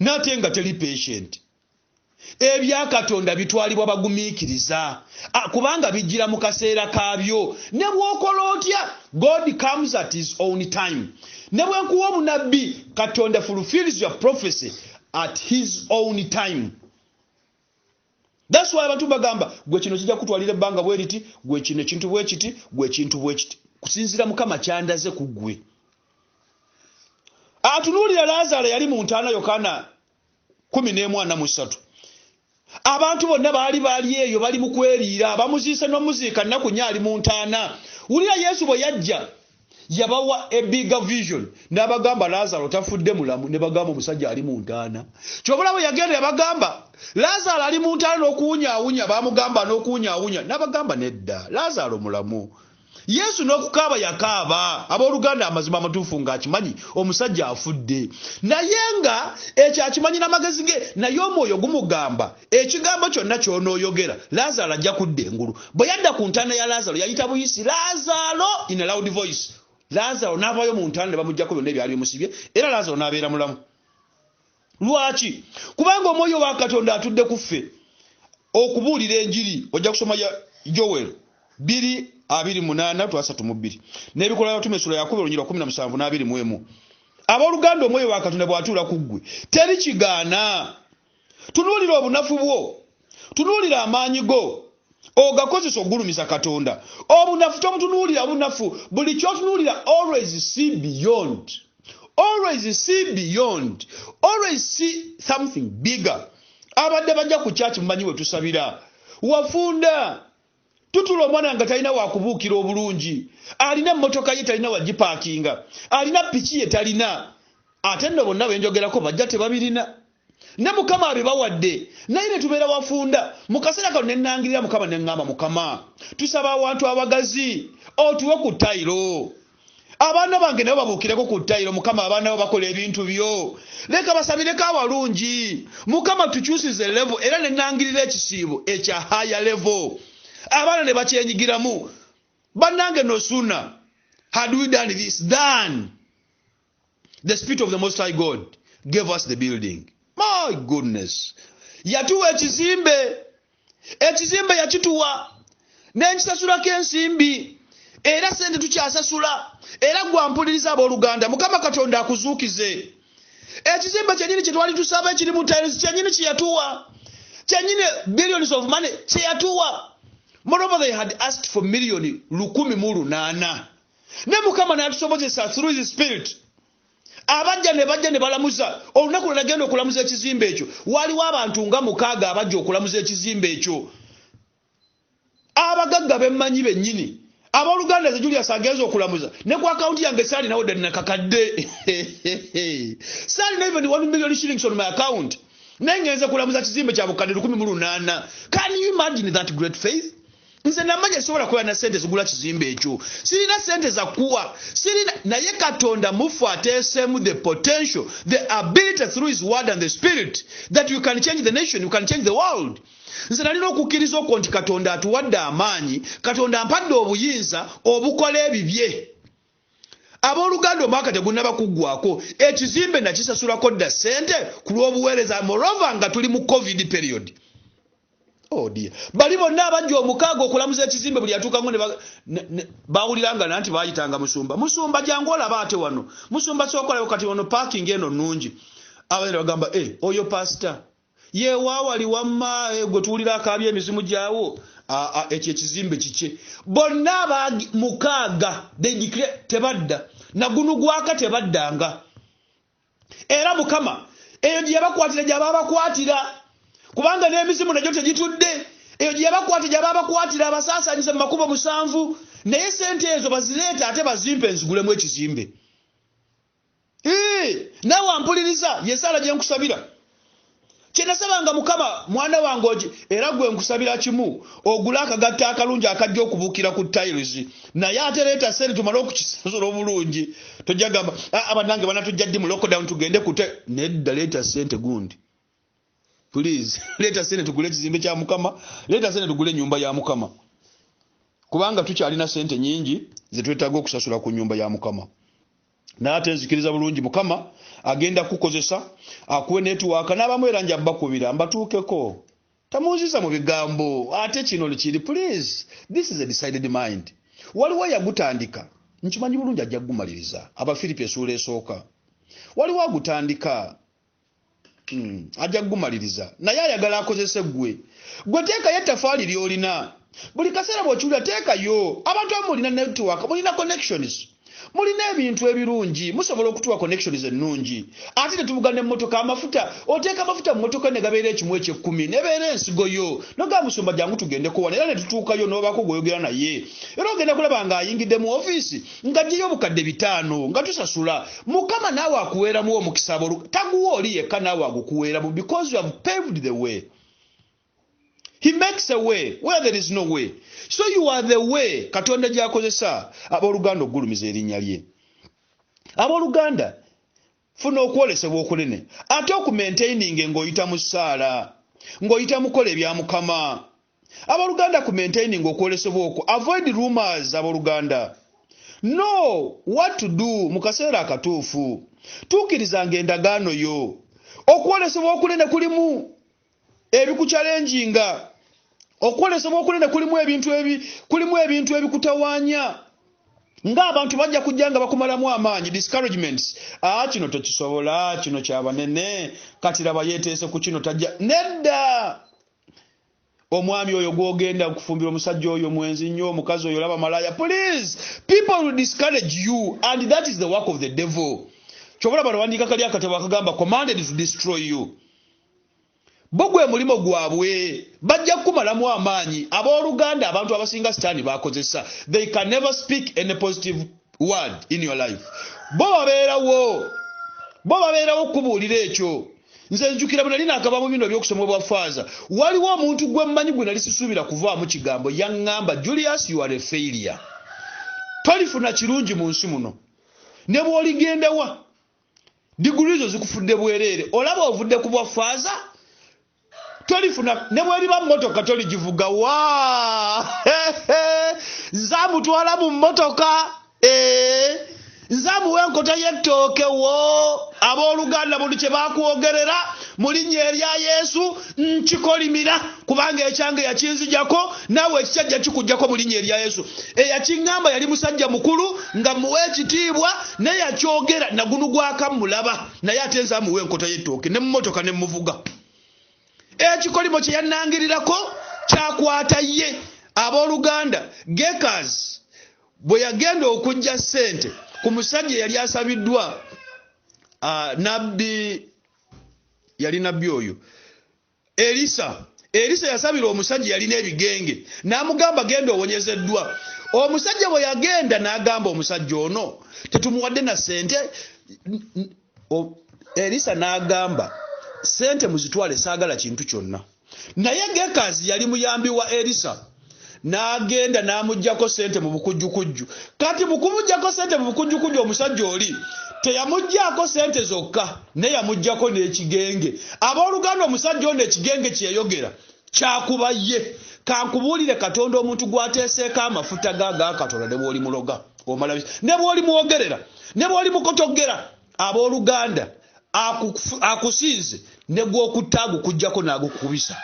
N'ate nga teri patient. Ebya Katonda bitwalibwa bagumiikiriza. Kubanga bijjira mu kaseera kaabyo. Ne bw'okola otya, God comes at his own time. Ne bwe nkuwa omunabbi, Katonda fulfills your prophecy at his own time. That's that's why abantu bagamba gwe kino kijja kutwalira ebbanga bwe riti gwe kino ekintu bwe kiti gwe ekintu bwe kiti kusinzira mukama kyandaze ku ggwe atunuulira Lazaro yali mu ntaana Yokaana 14:3 abantu bonna baali eyo bali mu kweriira abamuziise n'omuziika nnaku nya ali mu ntaana wulira Yesu bwe yajja yabawa a bigger vision n'abagamba Lazaro tafudde mulamu ne bagamba omusajja ali mu ntaana kyobula bwe yagenda yabagamba Lazaro ali mu ntaana n'okuwunyaawunya bamugamba n'okuwunyaawunya n'abagamba nedda Lazaro mulamu Yesu n'okukaaba yakaaba abooluganda amazima amatuufu ng'akimanyi omusajja afudde naye nga ekyo akimanyi n'amagezi ge naye omwoyo gumugamba ekigambo kyonna ky'onooyogera Lazaro ajja kudda engulu bwe yadda ku ntaana ya Lazaro yayita buyisi Lazaro in a loud voice Lazaro n'avaayo mu ntaana ne bamuggyako byonna ebyali bimusibye era Lazaro n'abeera mulamu lwaki kubanga omwoyo wa Katonda atudde ku ffe okubuulira enjiri ojja kusoma ya Joel 2:28-32 n'ebikola by'abatume essula ya 17:17 abooluganda omwoyo wa Katonda bw'atuula ku ggwe teri kigaana tunuulira obunafu bwo tunuulira amaanyi go ogakozesa ogulumiza Katonda obunafu tomutunuulira obunafu buli kyotunuulira always see beyond always see something bigger abadde bajja ku church mumanyi we tusabira wafunda tutula omwana nga talina wakubuukira obulungi alina emmotoka ye talina wagipaakinga alina piki ye talina ate nno bonna benjogerako bajja tebabirina ne mukama abibawadde naye ne tubeera wafunda mu kaseera kano nennangirira mukama neŋŋamba mukama tusaba abantu abagazi otuwe ku ttayiro abaana bange nabo babuukireko ku ttayiro mukama abaana bo bakola ebintu byo leka basabireko abalungi mukama tukyusize level era nennangirira ekisiibo ekya higher level abaana ne bakyenyigiramu bannange no sooner had we done this done the spirit of the most high God gave us the building my goodness yatuwa ekizimbe yakituwa n'enkisasulako ensimbi era sente tukyasasula era gwampuliriza abooluganda mukama Katonda akuzuukize ekizimbe kyenyini kye twali tusaba ekiri mu tiles kyenyini kyeyatuwa kyenyini billions of money kyeyatuwa. Moreover, they had asked for million 108. Ne mukama n'atusobozesa through his spirit. Abajja ne balamuza olunaku lwe nagenda okulamuza ekizimbe ekyo waliwo abantu nga 6 abajja okulamuza ekizimbe ekyo abagagga bemmanyi bennyini abooluganda ze Julius agenza okulamuza ne ku akaunti yange saali nawo ddala nakakadde saali na even 1 million shillings on my account nengenze kulamuza kizimbe kya bukadde 108. Can you imagine that great faith? Nze namanya sobola kuba na sente zigula kizimbe ekyo sirina sente za kuwa sirina naye Katonda mufu ateesemu the potential the ability through his word and the spirit that you can change the nation, you can change the world. Nze nalina okukkiriza okwo nti Katonda atuwadde amaanyi Katonda ampadde obuyinza obukola ebibye abooluganda omwaka tegunnaba kuggwako ekizimbe nakisasulako dda sente ku lw'obuweereza moreover nga tuli mu covid period. Oh dear. Bali bonna abajja 6 okulamuza ekizimbe buli atuukango ne bawuliranga nanti bayitanga musumba jangu olaba ate wano musumba sokolayo kati wano parking eno nnungi abaire bagamba oyo pastor ye wawali wamma gwe tuwulira akaabya emizimu gyawo ekyo ekizimbe kike bonna 6 they declare tebadda na gunu gwaka tebaddanga era mukama eyo gye yabakwatira gy'ababakwatira kubanga n'emizimu nagyo tegitudde eyo gye yabakwatira abasaasaanyise mu 7 naye sente ezo bazireeta ate bazimpe nzigulemu ekizimbe nawe wampuliriza yesaala gye nkusabira kyenasabanga mukama mwana wange ogi era gwe nkusabira kimu ogula akagatta akalungi akajja okubuukira ku tiles naye ate leeta sente tumale okukisasula obulungi tojja gamba abanange banatujja ddi mu lockdown tugende kute nedda leeta sente gundi please leeta sente tugule ekizimbe kya mukama leeta sente tugule ennyumba ya mukama kubanga tukyalina sente nyingi zetwetaaga okusasula ku nnyumba ya mukama naate nzikiriza bulungi mukama agenda kukozesa akuwe network n'abamu era nja bakubira mbatuukeko tamuziza mu bigambo ate kino likiri please this is a decided mind waliwo yagutandika nkimanyi bulungi ajja kugumaliriza aba Filipi essuula esooka waliwo agutandika ajja kumaliriza naye ayagala akozese gwe teekayo ettafaali ly'olina buli kaseera bw'okiwulira teekayo abantu abamu mulina network mulina connections mulina ebintu ebirungi musobola okutuwa connections ennungi ate netuvugana emmotoka amafuta oteeka amafuta mu mmotoka ne gabeera ekimu eky'ekkumi nebeera ensigo yo noga musumba jangu tugendeko wano era ne tutuukayo n'obaako gw'oyogera naye era ogenda kulaba ng'ayingidde mu ofiisi ng'aggyeyo obukadde 5 nga tusasula mukama naawe akuweeramu omukisa taguwa oli yekka naawe agukuweeramu because you have paved the way. He makes a way where there is no way. So you are the way. Katonda gyakozesa abooluganda okugulumiza erinnya lye. Abooluganda funa okwolesebwa okunene ate okumaintaining ng'oyita mu ssaala ng'oyita mukola ebya Mukama. Abooluganda ku maintaining okwolesebwa okwo avoid rumors. Abooluganda know what to do mu kaseera akatuufu tuukirizanga endagaano yo. Okwolesebwa okunene kulimu ebikuchalenjinga okwolesebwa okunene kulimu ebintu ebikutawaanya ng'abantu bajja kujjanga bakumalamu amaanyi discouragements. Kino tokisobola kino kyabanene kati laba yeeteese ku kino tajja nedda. Omwami oyo gwogenda kufumbira omusajja oyo mwenzi nnyo omukazi oyo laba malaya. Please, people will discourage you and that is the work of the devil. Kyobola bano wandiika kali akatabo akagamba commanded to destroy you. Bogwe mulimo gwabwe bajja kumalamu amaanyi. Abooluganda abantu abasinga sitaani bakozesa. They can never speak any positive word in your life. Bo babeerawo kubuulira ekyo. Nze njukira bwe nali nakava mu bino by'okusoma obwafaaza waliwo omuntu gwe mmanyi gwe nali sisuubira kuvaamu kigambo yaŋŋamba Julius you are a failure. Tolifuna kirungi mu nsi muno. Ne bw'oligendawa diguli zo zikufudde bwereere olaba ovudde ku bwafaaza tolifuna ne bweriba mmotoka toligivuga nzamutwala mu mmotoka nzamuwa enkota y'ettooke wo. Abooluganda buli kye baakwogerera mu linnya erya Yesu nkikolimira kubanga ekyange yakinzijjako naawe ekijjajja kikujjako mu linnya erya Yesu. Eyakiŋŋamba yali musajja mukulu nga muwe ekitiibwa naye yakyogera nagunu gwaka mulaba naye ate nzamuwa enkota y'ettooke ne mu mmotoka ne muvuga. Ekikolimo kye yannangirirako kyakwata ye. Abooluganda Gekas bwe yagenda okujja ssente ku musajja yali asabiddwa nabbi yali nabbi oyo Elisa yasabira omusajja yalina ebigenge n'amugamba genda owonyezeddwa. Omusajja bwe yagenda n'agamba omusajja ono tetumuwadde na ssente. Elisa n'agamba sente muzitwale saagala kintu kyonna. Naye Gekazi yali muyambi wa Elisa n'agenda n'amuggyako sente mu bukujjukujju. Kati mu kumuggyako sente mu bukujjukujju omusajja oli teyamuggyako sente zokka naye yamuggyako n'ekigenge. Abooluganda omusajja ono ekigenge kye yayogera kyakuba ye. Kankubuulire Katonda omuntu gw'ateeseeko amafuta gaaga Katonda ne bw'oli muloga omala ne bw'oli mwogerera ne bw'oli mukotogera. Abooluganda akusinze ne gw'okutta agukuggyako n'agukubisa.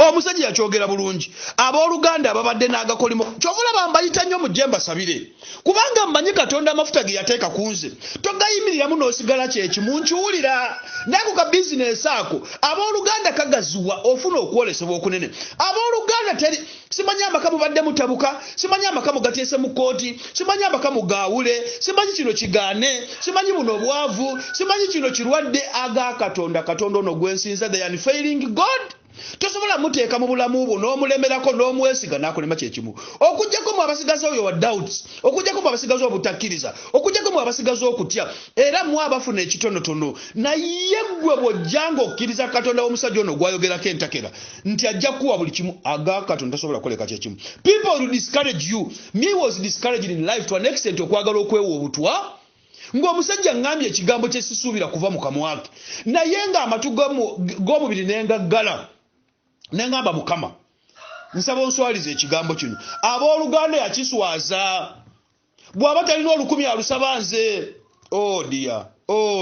Omusajja yakyogera bulungi. Abooluganda ababadde n'agakolimo kyovula bambayita nnyo mujje mbasabire kubanga mmanyi Katonda amafuta ge yateeka ku nze togayimiriramu n'osigala kyekimu nkiwulira naku ka bizinesi ako. Abooluganda kagaziwa ofuna okwolesebwa okunene. Abooluganda teri simanyi amaka mubadde mutabuka simanyi amaka mugateese mu kooti simanyi amaka mugaawule simanyi kino kigaane simanyi buno obwavu simanyi kino kirwadde aga Katonda. Katonda ono gwensinza the unfailing God. Tosobola muteeka mu bulamu bwo n'omulemerako n'omwesiga n'akulema kyekimu. Okujjako mu abasigazi oyo wa doubts, okujjako mu abasigazi obutakkiriza, okujjako mu abasigazi okutya, era mu abafuna ekitonotono. Naye ggwe bw'ojjanga okkiriza Katonda w'omusajja ono gw'ayogerako entakera nti ajja kuwa buli kimu aga Katonda tasobola kukoleka kyekimu. People will discourage you. Me was discouraged in life to an extent okwagala okwewa obutwa. Ng'omusajja ngambye ekigambo kye sisuubira kuva mu kamwa ke naye ng'amatu g'omubiri n'engaggala. Nengamba Mukama nsaba onswalize ekigambo kino. Abooluganda yakiswaza bw'aba talina olukumi alusaba nze. Oh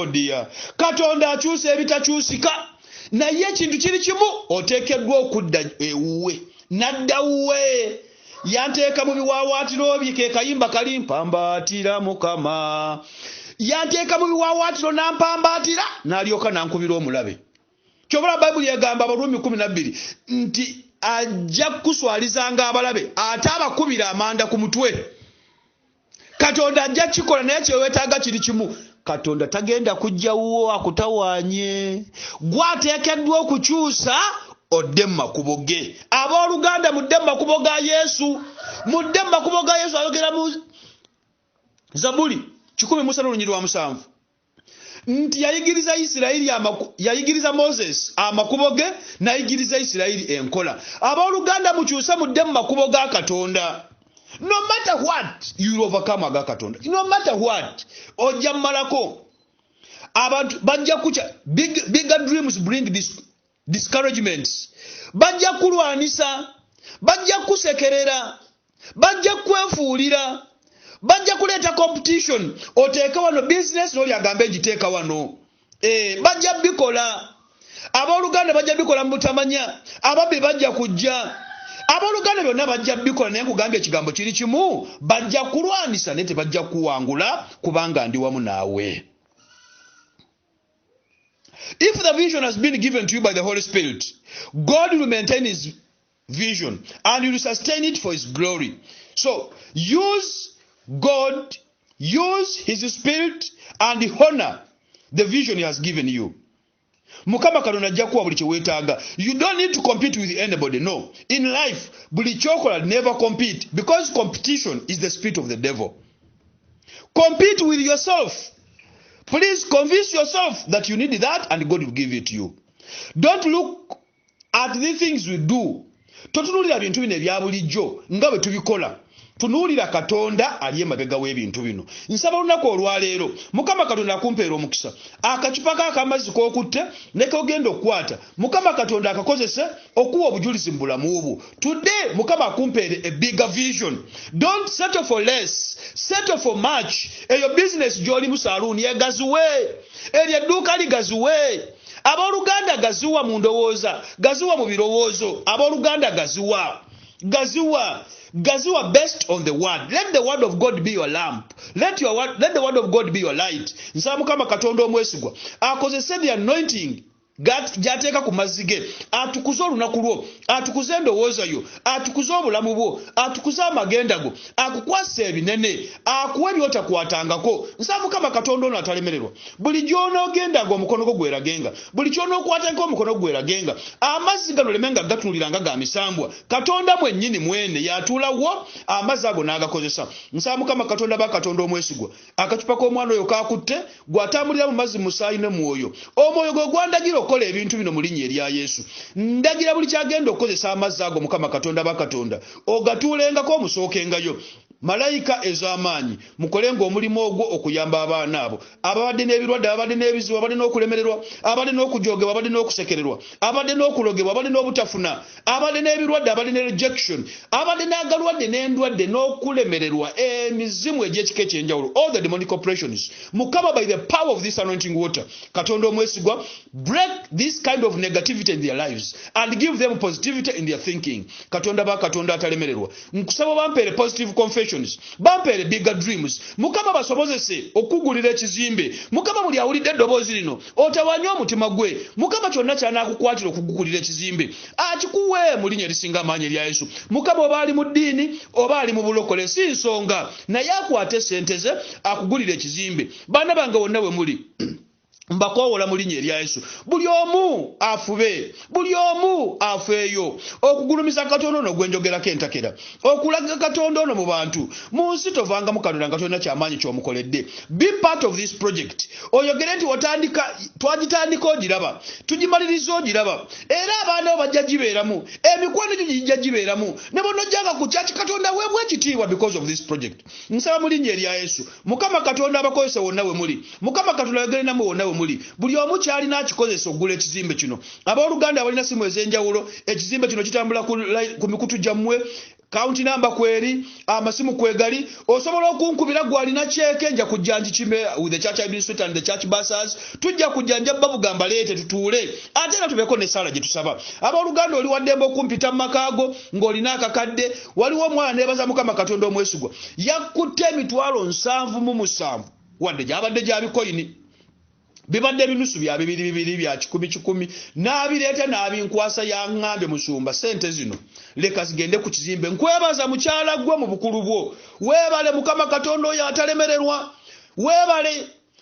dear. Katonda akyusa ebitakyusika naye ekintu kiri kimu oteekeddwa okudda ewuwe. Nadda wuwe yanteeka mu biwaawaatiro bye ke kayimba kali mpambaatira Mukama yanteeka mu biwawaatiro nampambaatira n'alyoka nankubira omulabe. Kyobala Bayibuli egamba Abaruumi 12 nti ajja kuswalizanga abalabe ate abakubira amanda ku mutwe. Katonda ajja kikola naye kyewetaaga kiri kimu. Katonda tagenda kujjawo akutawaanye. Gwateekeddwa okukyusa odde mu makubo ge. Abooluganda mudde mu makubo ga Yesu. Mudde mu makubo ga Yesu ayogera mu Zabuli 1:7 nti yayigiriza Moses amakubo ge nayigiriza Isirayiri enkola. Abooluganda mukyuse mudde mu makubo ga Katonda. No matter what, you overcome aga Katonda. No matter what, ojja malako. Abantu bajja kucha bigger dreams bring discouragements. Bajja kulwanisa, bajja kusekerera, bajja kwefuulira, bajja kuleta competition. Oteeka wano business n'oli agambe giteeka wano. Bajja bikola. Abooluganda bajja bikola mu butamanya. Ababbi bajja kujja. Abooluganda byonna bajja bikola naye nkugambye ekigambo kiri kimu. Bajja kulwanisa naye tebajja kuwangula kubanga ndi wamu naawe. If the vision has been given to you by the Holy Spirit, God will maintain his vision and he will sustain it for his glory. So use God, use his spirit and honor the vision he has given you. Mukama Katonda ajja kuwa buli kyewetaaga. You don't need to compete with anybody. No. In life, buli kyokola never compete because competition is the spirit of the devil. Compete with yourself. Please convince yourself that you need that and God will give it to you. Don't look at the things we do. Totunulira bintu bino ebya bulijjo nga bwe tubikola. Tunuulira Katonda ali emabega w'ebintu bino. Nsaba olunaku olwaleero Mukama Katonda akumpeera omukisa. Akacupa k'amazzi k'okutte ne kogenda okukwata. Mukama Katonda akakozese okuwa obujulizi mu bulamu bwo. Today Mukama akumpeere a bigger vision. Don't settle for less. Settle for much. Eyo business gy'oli mu saloon yegaziwe. Eryo edduuka ligaziwe. Abooluganda gaziwa mu ndowooza. Gaziwa mu birowoozo. Abooluganda gaziwa. Gaziwa based on the word. Let the word of God be your lamp. Let the word of God be your light. Nsaba Mukama Katonda omwesigwa akozese the anointing gy'ateeka ku mazzi ge atukuze olunaku lwo, atukuze endowooza yo, atukuze obulamu bwo, atukuze amagenda go, akukwasa ebinene, akuwa ebyotakwatangako. Nsaba Mukama Katonda ono atalemererwa. Buli gy'onoogendanga omukono gwo gweragenga, buli ky'onookwatanga omukono gwo gweragenga, amazzi gano lemenga gatunuuliranga ga misambwa. Katonda mwennyini mwene yatuulawo amazzi ago n'agakozesa. Nsaba Mukama Katonda Katonda omwesigwa akacupa k'omwana oyo kakutte gw'atambulira mu mazzi musaayi ne mwoyo. Omwoyo gwe gwandagira okola ebintu bino mu linnya erya Yesu. Ndagira buli kyagenda okukozesa amazzi ago Mukama Katonda Katonda ogatuulengako omusookengayo. Malayika ez'amaanyi mukolenga omulimu ogwo okuyamba abaana abo ababadde n'ebirwadde, ababadde n'ebizibu, ababadde n'okulemererwa, ababadde n'okujoogebwa, ababadde n'okusekererwa, ababadde n'okulogebwa, ababadde n'obutafuna, ababadde n'ebirwadde, ababadde ne rejection, ababadde n'agalwadde n'endwadde n'okulemererwa, emizimu egy'ekika ekyenjawulo, all the demonic operations. Mukama, by the power of this anointing water, Katonda omwesigwa, break this kind of negativity in their lives and give them positivity in their thinking. Katonda Katonda atalemererwa, nkusaba bampeere positive confession, bampeere bigger dreams. Mukama basobozese okugulira ekizimbe. Mukama buli awulidde eddoboozi lino otawanya omutima gwe. Mukama kyonna ky'anaakukwatira okugulira ekizimbe akikuwe mu linnya erisinga amaanyi erya Yesu. Mukama oba ali mu ddiini oba ali mu bulokole si nsonga, naye akwate sente ze akugulira ekizimbe. Baana bange wonna we muli mbakowola mu linnya erya Yesu, buli omu afube, buli omu afeeyo okugulumiza Katonda ono gwenjogerako entakera, okulaga Katonda ono mu bantu. Mu nsi tovangamu Katonda nga tolina kyamaanyi ky'omukoledde. Be part of this project. Oyogere nti twagitandika ogiraba, tugimaliriza ogiraba, era abaana bo bajja gibeeramu, emikwano gyo gijja gibeeramu, ne bonnojjanga ku kyaki Katonda weebwa ekitiibwa because of this project. Nsaba mu linnya erya Yesu, Mukama Katonda abakozese wonna we muli, Mukama Katonda ayogere nammwe wonna we muli, buli omu kyalina akikozesa okugula ekizimbe kino. Abooluganda abalina simu ez'enjawulo, ekizimbe kino kitambula ku mikutu gyammwe, kaunti namba kweri, amasimu kwegali. Osobola okunkubira gwalina kyeke nja kujja nkikime with the church administrator and the church buses. Tujja kujja njabba bugamba leete tutuule, ate era tubeko n'essaala gye tusaba. Abooluganda oli waddembe okumpita mu makaago ng'olina akakadde, waliwo omwana neebaza Mukama Katonda omwesigwa, yakutte emitwalo 7 mu 7 wadde gyabadde gya bikoyini bibadde binusu bya bibiri bya 10 n'abireeta n'abinkwasa yaŋŋambe musumba sente zino leka zigende ku kizimbe nkwebaza mukyala gwe mu bukulu bwo weebale mukama katonda oyo atalemererwa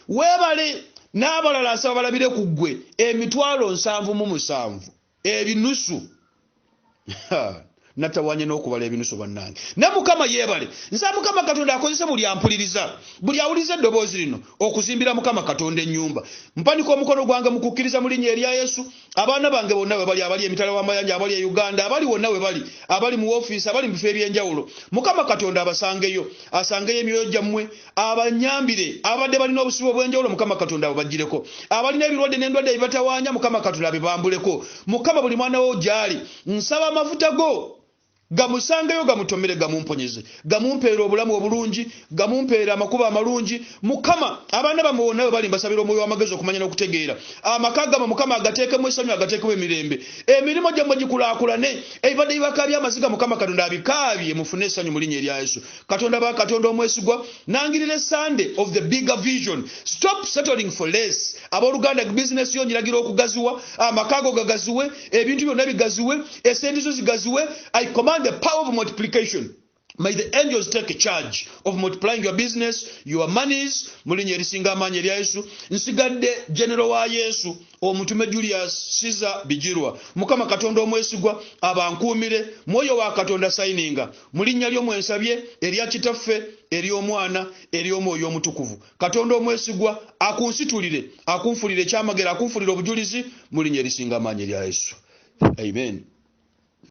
weebale n'abalala asaba balabire ku ggwe emitwalo 7 ebinusu natawanye n'okubala ebinusu bannange ne mukama yeebale nsa mukama katonda akozese buli ampuliriza buli awuliza eddoboozi lino okuzimbira mukama katonda ennyumba mpanika omukono gwange mu kukkiriza mu linnya erya Yesu abaana bange bonna we bali abali emitala w'amayanja abali e Uganda abali wonna we bali abali mu ofiisi abali mu bifo eby'enjawulo mukama katonda abasangeyo asangeyo emyoyo gyammwe abanyambire abadde balina obusibo obw'enjawulo mukama katonda ababagireko abalina ebirwadde n'endwadde ebibatawaanya mukama katonda abibambuleko mukama buli mwana wo gyali nsaba amafuta go gamusangeyo gamutomere gamumponyeze gamumpeera obulamu obulungi gamumpeera amakuba amalungi mukama abaana bamwe nawe bali mbasabira omwoyo w'amagezi okumanya n'okutegeera amaka gama mukama agateekemu essanyu agateekemu emirembe emirimu gyammwe gikulaakulane ebibadde bibakaabya amaziga mukama katonda abikaabye mufune essanyu mu linnya erya Yesu katonda ba katonda omwesigwa nangirire Sunday of the bigger vision stop settling for less abooluganda business yo nyiragira okugaziwa amaka go gagaziwe ebintu byonna bigaziwe esente zo zigaziwe I command the power of multiplication. May the angels take charge of multiplying your business, your monies. Mulinye erisinga amaanyi erya Yesu. Nsigadde general wa Yesu omutume Julius Caesar Bijirwa. Mukama katonda omwesigwa abankuumire mwoyo wa katonda sayininga. Mulinnya lyo mwensabye erya kitaffe eri omwana eri omwoyo omutukuvu. Katonda omwesigwa akunsitulire akunfulire ekyamagero akunfulire obujulizi mulinye erisinga amaanyi erya Yesu. Amen.